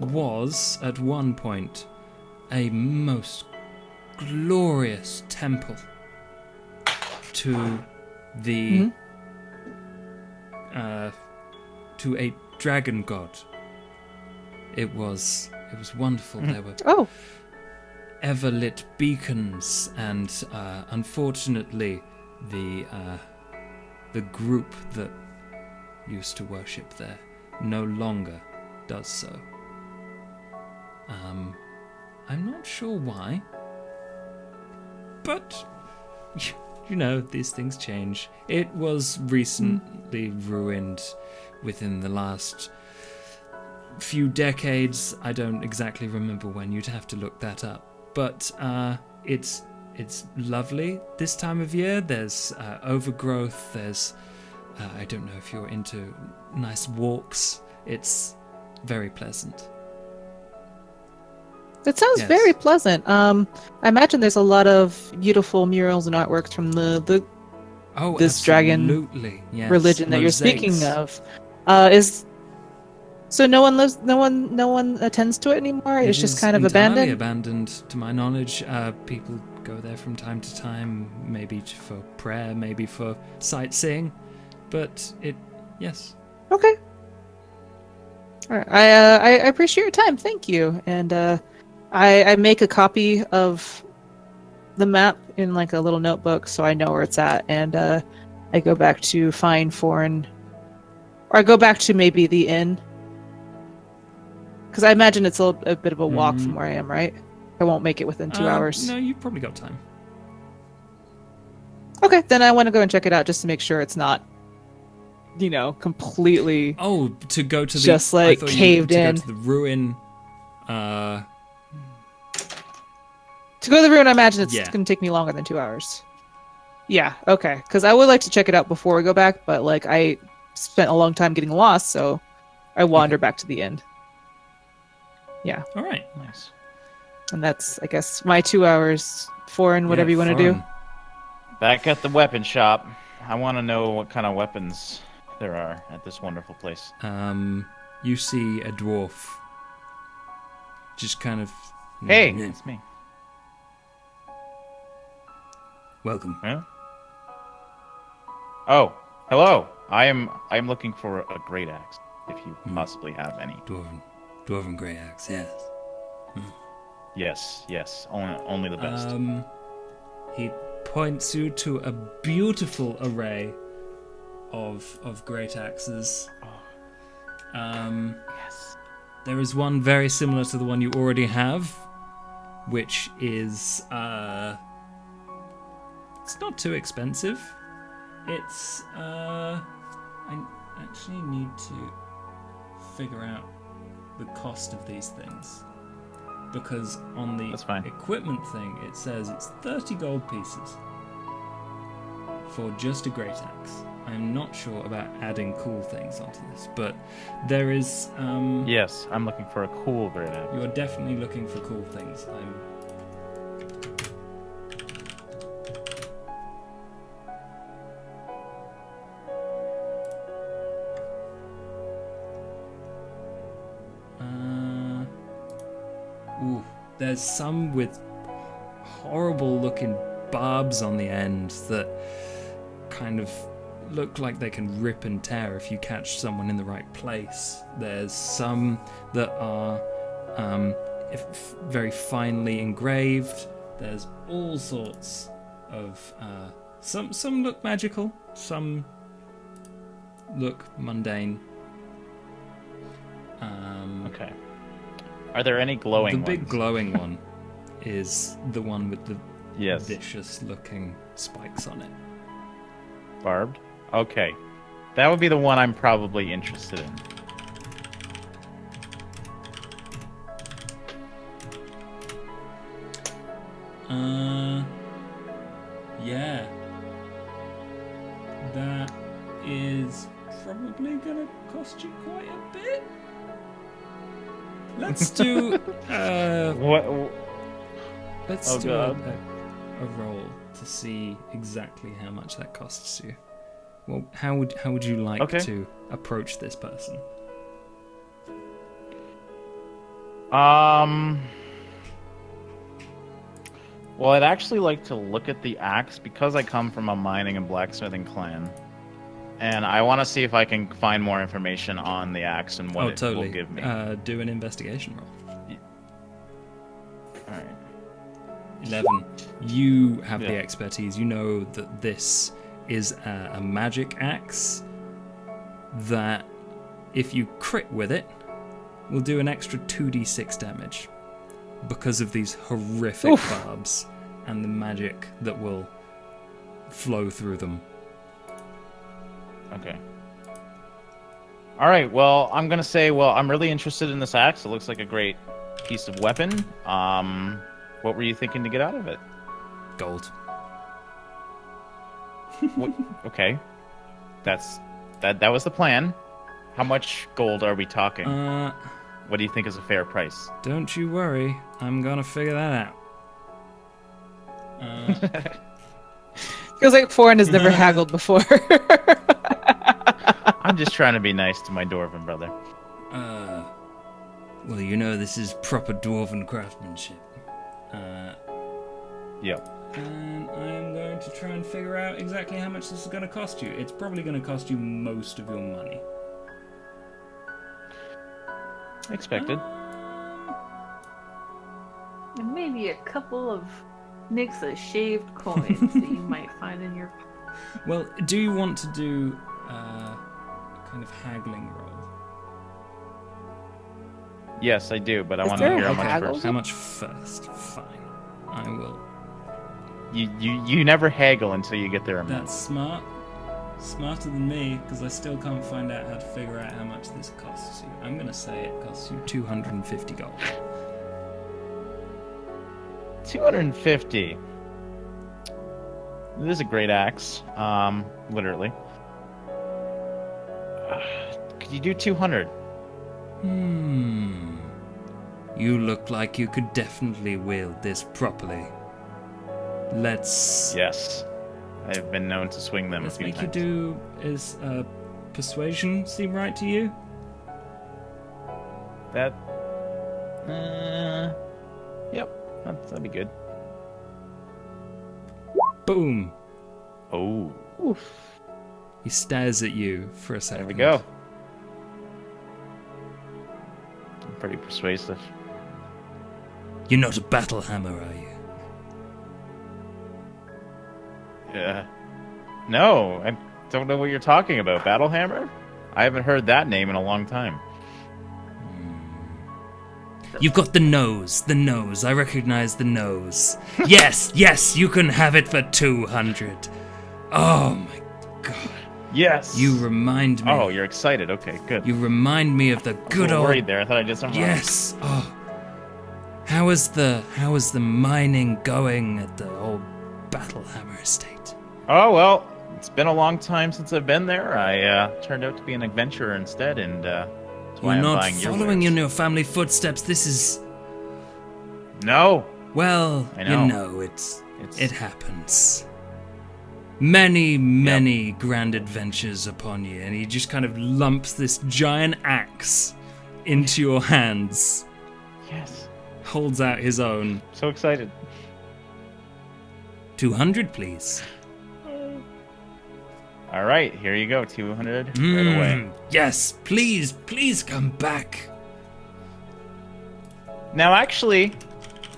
Was at one point a most glorious temple to the to a dragon god. It was wonderful. There were Oh, ever-lit beacons, and unfortunately, the group that used to worship there no longer does so. I'm not sure why, but you know, these things change. It was recently ruined within the last few decades. I don't exactly remember when. You'd have to look that up. But it's lovely this time of year. There's overgrowth. There's I don't know if you're into nice walks. It's very pleasant. that sounds Yes. very pleasant. I imagine there's a lot of beautiful murals and artworks from the Oh, this dragon absolutely. Yes. religion that you're Mosaics. speaking of. Is so no one lives, no one attends to it anymore. It It's just is kind of entirely abandoned. to my knowledge. People go there from time to time, maybe for prayer, maybe for sightseeing. But yes. Okay. All right. I appreciate your time. Thank you. And I make a copy of the map in like a little notebook so I know where it's at. And I go back to find foreign, or I go back to maybe the inn. Because I imagine it's a bit of a walk from where I am, right? I won't make it within 2 hours. No, you've probably got time. Okay, then I want to go and check it out just to make sure it's not, completely. Oh, to go to the Just, I like, thought caved to in. go to the ruin. To go to the ruin, I imagine it's Yeah. going to take me longer than 2 hours. Yeah, okay. Because I would like to check it out before we go back, but like I spent a long time getting lost, so I wander back to the inn. Yeah, All right. Nice. and that's, I guess, my 2 hours. Foreign, whatever you want to do. fun. Back at the weapon shop. I want to know what kind of weapons there are at this wonderful place. You see a dwarf. Just kind of. Hey, Yeah. it's me. Welcome. Yeah? Oh, hello. I'm looking for a great axe, if you possibly have any. Dwarven grey axe. Yes. Yes. Only the best. He points you to a beautiful array of great axes. Yes. There is one very similar to the one you already have, which is it's not too expensive. It's I actually need to figure out the cost of these things, because on the That's fine. equipment thing it says it's 30 gold pieces for just a great axe. I'm not sure about adding cool things onto this, but there is Yes, I'm looking for a cool great axe. you're definitely looking for cool things. There's some with horrible looking barbs on the end that kind of look like they can rip and tear if you catch someone in the right place. There's some that are very finely engraved. There's all sorts of some look magical, some look mundane. Okay. Are there any glowing The big ones? glowing one is the one with the Yes. vicious looking spikes on it. Barbed? Okay. That would be the one I'm probably interested in. Yeah. That is probably gonna cost you quite a bit. Let's do What? let's Oh, do God. a roll to see exactly how much that costs you. Well, how would you like Okay. to approach this person? Well, I'd actually like to look at the axe because I come from a mining and blacksmithing clan. And I want to see if I can find more information on the axe and what it totally. will give me. Do an investigation roll. Alright. 11. You have the Yeah. expertise. You know that this is a magic axe that, if you crit with it, will do an extra 2d6 damage because of these horrific barbs and the magic that will flow through them. Okay. Alright, well, I'm going to say, I'm really interested in this axe. It looks like a great piece of weapon. What were you thinking to get out of it? Gold. What? Okay. That was the plan. How much gold are we talking? What do you think is a fair price? Don't you worry. I'm gonna figure that out. Feels like Foreign has never haggled before. I'm just trying to be nice to my dwarven brother. Well, you know this is proper dwarven craftsmanship. Yep. And I'm going to try and figure out exactly how much this is going to cost you. It's probably going to cost you most of your money. Expected. And maybe a couple of nicks of shaved coins that you might find in your. Well, do you want to do kind of haggling roll? Yes, I do, but I Is want to there hear a how much haggle? first. How much first? Fine. I will. You never haggle until you get their amount. That's smart. Smarter than me, because I still can't find out how to figure out how much this costs you. I'm going to say it costs you 250 gold. 250. This is a great axe. Literally. Could you do 200? You look like you could definitely wield this properly. Let's Yes. I've been known to swing them a let's few make times. you do. Is persuasion seem right to you? That. Yep. That'd be good. Boom. Oh. He stares at you for a second. There we go. Pretty persuasive. You're not a battle hammer, are you? Yeah. No, I don't know what you're talking about. Battlehammer? I haven't heard that name in a long time. You've got the nose. The nose. I recognize the nose. Yes, you can have it for 200. Oh my god. Yes. You remind me. Oh, you're excited. Okay, good. You remind me of the I was a good little old. worried there. I thought I did something wrong. Yes. Oh. How is the mining going at the old Battlehammer estate? Oh, well, it's been a long time since I've been there. I turned out to be an adventurer instead, and that's why You're I'm not buying your following wares. in your family footsteps. This is No. well, I know. you know, it It's happens. Many grand adventures upon you, and he just kind of lumps this giant axe into your hands, yes. holds out his own. So excited. 200, please. All right, here you go. 200 right away. Yes, please come back. Now, actually, do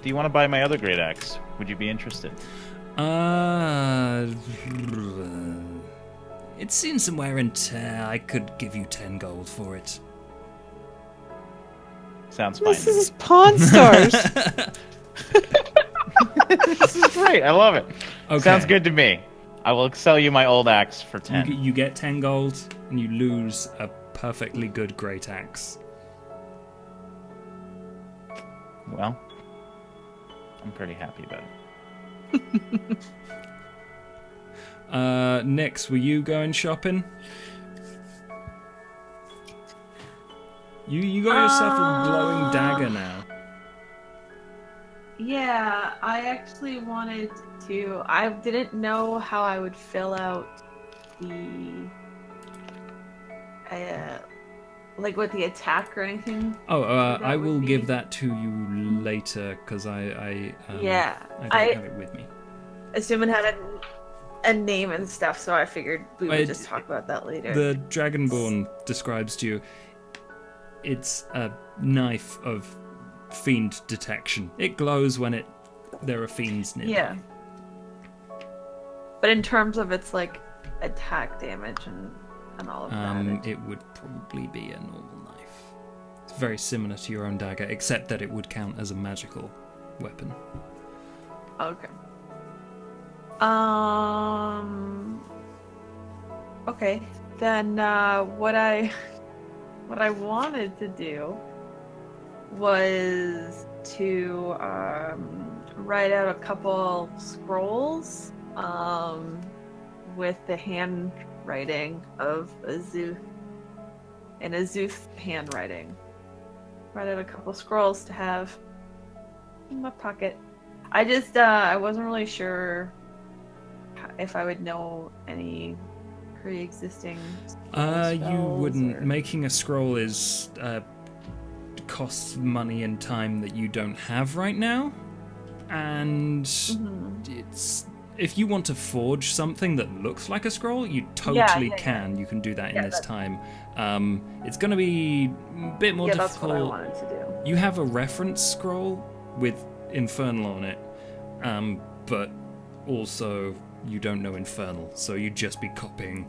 you want to buy my other great axe? Would you be interested? It's seen some wear and tear. I could give you 10 gold for it. Sounds fine. This is Pawn Stars. This is great. I love it. Okay. Sounds good to me. I will sell you my old axe for You, 10. you get 10 gold, and you lose a perfectly good great axe. Well, I'm pretty happy about it. Nix, were you going shopping? You got yourself a glowing dagger now. Yeah, I actually wanted to. I didn't know how I would fill out the Like with the attack or anything? Oh, that I would will give be? that to you later because Yeah, I don't have it with me. assume it had a name and stuff, so I figured we would I- just talk about that later. The Dragonborn describes to you. It's a knife of fiend detection. It glows when there are fiends nearby. Yeah. But in terms of its like attack damage and all of that, It would probably be a normal knife. It's very similar to your own dagger, except that it would count as a magical weapon. okay. Okay. Then what I wanted to do was to write out a couple scrolls with the handwriting of Azuth and Azuth's handwriting. Write out a couple scrolls to have in my pocket. I just I wasn't really sure if I would know any pre-existing You spells wouldn't. or... Making a scroll is costs money and time that you don't have right now, and it's. If you want to forge something that looks like a scroll, you totally can. You can do that in this time. It's going to be a bit more difficult. That's what I wanted to do. You have a reference scroll with Infernal on it, but also you don't know Infernal, so you'd just be copying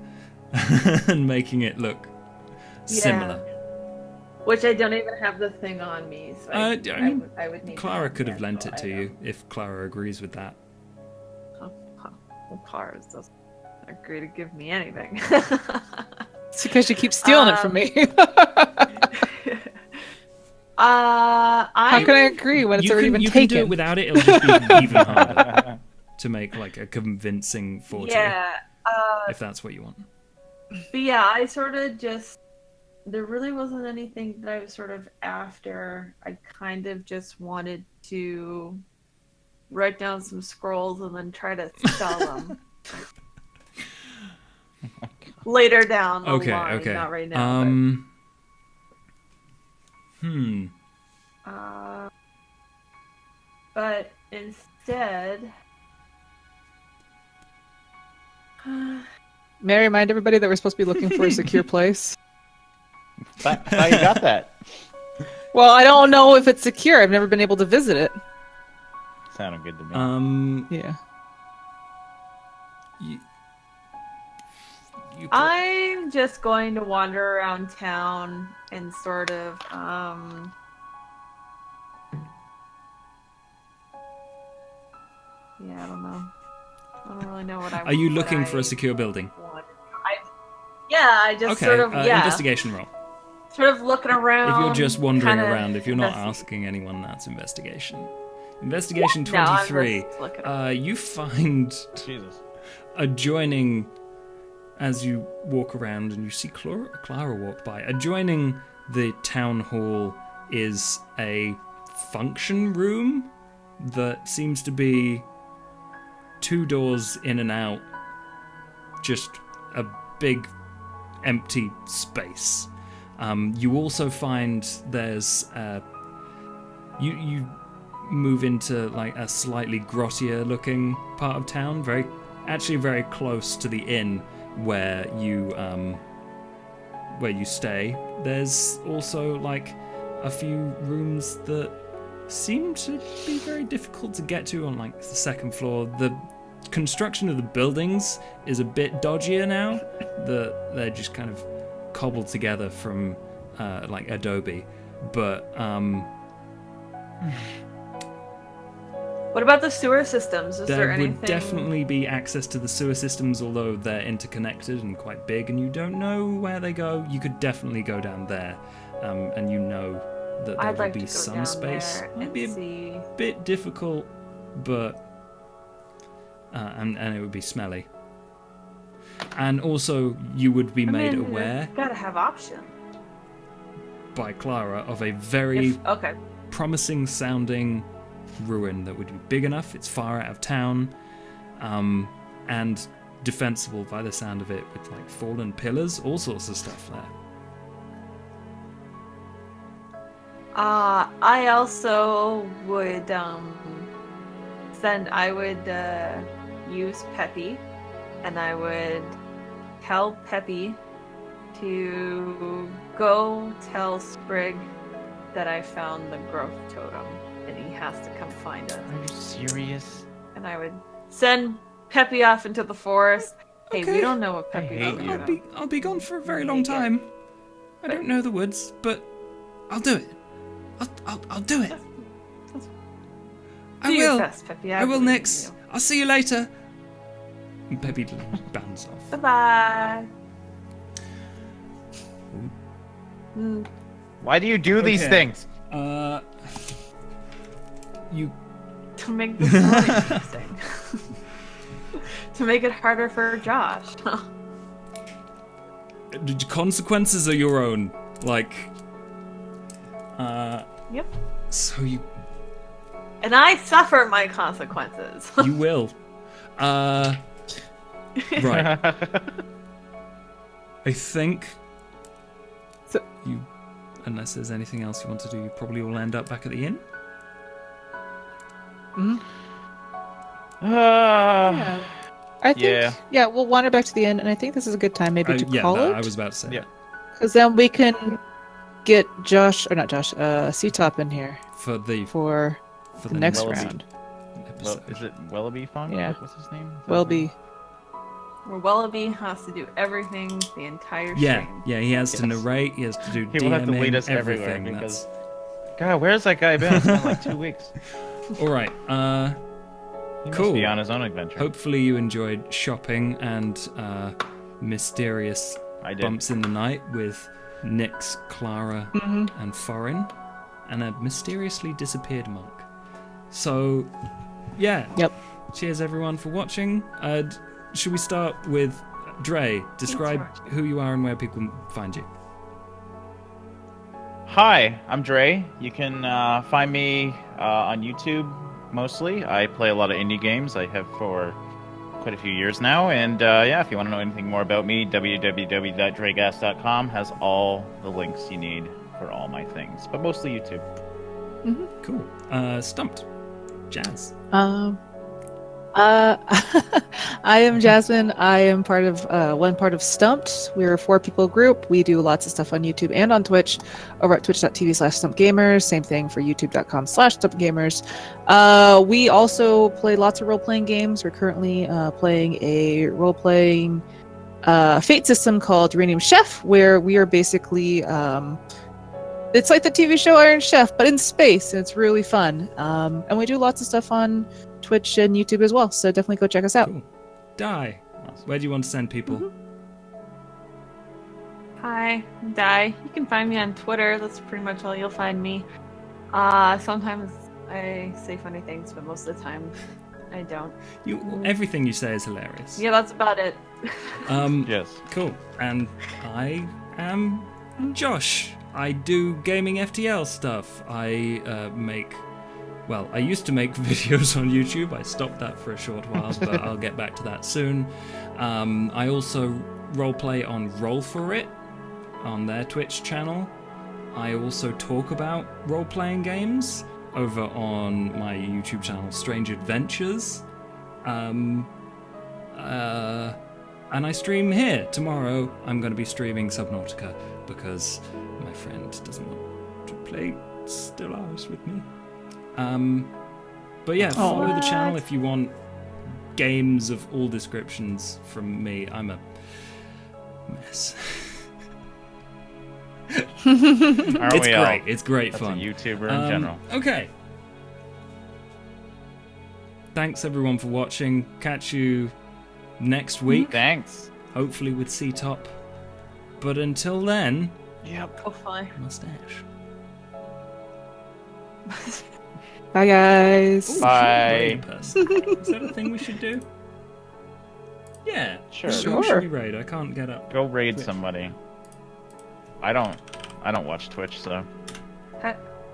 and making it look similar. Which I don't even have the thing on me, so I would need. Clara could have lent it to you if Clara agrees with that. Well, Clara doesn't agree to give me anything. It's because you keep stealing it from me. How can I agree when it's already been you taken? can do it without it. It'll just be even harder to make like a convincing forgery. Yeah. If that's what you want. But yeah, I sort of just. There really wasn't anything that I was sort of after. I kind of just wanted to write down some scrolls and then try to sell them. Later down the line, not right now. But instead... May I remind everybody that we're supposed to be looking for a secure place? How you got that? Well, I don't know if it's secure. I've never been able to visit it. Sounded good to me. Yeah. I'm just going to wander around town and sort of, yeah, I don't know. I don't really know what I want. Are you looking for a secure building? I just sort of, investigation roll. Sort of looking around. If you're just wandering kinda around, if you're not asking anyone, that's investigation. Investigation 23. You find adjoining, as you walk around and you see Clara walk by, adjoining the town hall is a function room that seems to be 2 doors in and out, just a big empty space. You also find there's you move into like a slightly grottier looking part of town, very close to the inn where you stay. There's also like a few rooms that seem to be very difficult to get to on like the second floor. The construction of the buildings is a bit dodgier now. They're just kind of cobbled together from like adobe, but what about the sewer systems? Is there anything? Would definitely be access to the sewer systems, although they're interconnected and quite big, and you don't know where they go. You could definitely go down there, and you know that there would be some space. Might be a bit difficult, but and it would be smelly. And also, you would be made aware. Gotta have options. By Clara of a very promising sounding ruin that would be big enough. It's far out of town, and defensible by the sound of it, with like fallen pillars, all sorts of stuff there. I also would use Peppy, and I would tell Peppy to go tell Sprig that I found the growth totem, and he has to come find us. Are you serious? And I would send Peppy off into the forest. Hey, Okay. we don't know what Peppy's hate up you. to. I'll be gone for a very long time. I don't know the woods, but I'll do it. I'll do it. I Do your will. best, Peppy. I will, believe Nix. in I'll see you later. And Peppy bounds off. you. Bye-bye. Why do you do these Okay. things? You To make this more interesting. To make it harder for Josh. the consequences are your own. Like, Yep. so you And I suffer my consequences. you will. Right. I think. So- You, unless there's anything else you want to do, you probably will end up back at the inn. Yeah. I think, Yeah. we'll wander back to the inn, and I think this is a good time maybe to Yeah, call that, it. I was about to say. Yeah. Because then we can get C-Top in here For the for the next Wellaby. round. episode. Is it Wellaby Funk? Yeah. What's his name? Is that Will his name? be. Where Wellaby has to do everything, the entire Yeah, stream. yeah, he has to Yes. narrate, he has to do He will have to DMing, lead us everywhere everything. because. God, where's that guy been? It's been like 2 weeks. All right. He Cool. must be on his own adventure. Hopefully you enjoyed shopping and mysterious I did. bumps in the night with Nyx, Clara, Mm-hmm. and Foreign, and a mysteriously disappeared monk. So, yeah. Yep. Cheers everyone for watching. Should we start with Dre? Describe who you are and where people can find you. Hi, I'm Dre. You can find me on YouTube mostly. I play a lot of indie games. I have for quite a few years now. And if you want to know anything more about me, www.dregas.com has all the links you need for all my things, but mostly YouTube. Cool. Stumped. Jazz. I am Jasmine. I am part of one part of Stumped. We're a 4-people group. We do lots of stuff on YouTube and on Twitch over at twitch.tv/stumpgamers. Same thing for youtube.com/stumpgamers. We also play lots of role-playing games. We're currently playing a role-playing Fate system called Uranium Chef, where we are basically it's like the TV show Iron Chef, but in space, and it's really fun. And we do lots of stuff on Twitch and YouTube as well, so definitely go check us out. Cool. Di. Where do you want to send people? Hi, I'm Di. You can find me on Twitter. That's pretty much all you'll find me. Sometimes I say funny things, but most of the time I don't. Everything you say is hilarious. Yeah, that's about it. Yes. Cool. And I am Josh. I do gaming FTL stuff. I I used to make videos on YouTube. I stopped that for a short while, but I'll get back to that soon. I also roleplay on Roll For It on their Twitch channel. I also talk about role-playing games over on my YouTube channel, Strange Adventures. And I stream here. Tomorrow I'm going to be streaming Subnautica because my friend doesn't want to play Stellaris with me. But yeah, follow the channel if you want games of all descriptions from me. I'm a mess. Aren't we all? Great. It's great That's fun. a YouTuber in general. Okay. Thanks everyone for watching. Catch you next week, Thanks. hopefully with C-Top. But until then, Yep. Hopefully. mustache. Bye, guys. Ooh, Bye. raid a person. Is that a thing we should do? Yeah. Sure. Who should we raid? I can't get up. Go raid Twitch. somebody. I don't watch Twitch, so.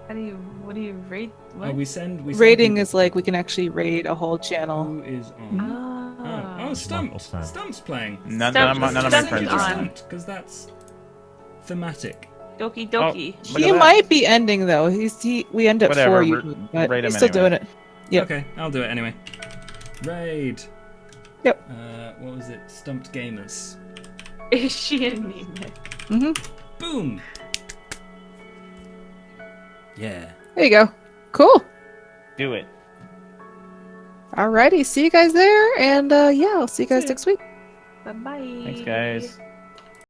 What do you rate? Oh, we send Rating people- is like we can actually raid a whole channel. Who is on? Oh, Stumped. Stump's playing. None Stumped- of my Stumped friends is are on. on. Because that's thematic. Doki doki. Look He at that. might be ending though. We end at Whatever, 4 usually, but rate him he's still anyway. doing it. Yep. Okay, I'll do it anyway. Raid. Yep. What was it? Stumped Gamers. Is she anemic? Mm-hmm. Boom. Yeah. There you go. Cool. Do it. Alrighty. See you guys there, and yeah, I'll see you guys See ya. next week. Bye bye. Thanks, guys.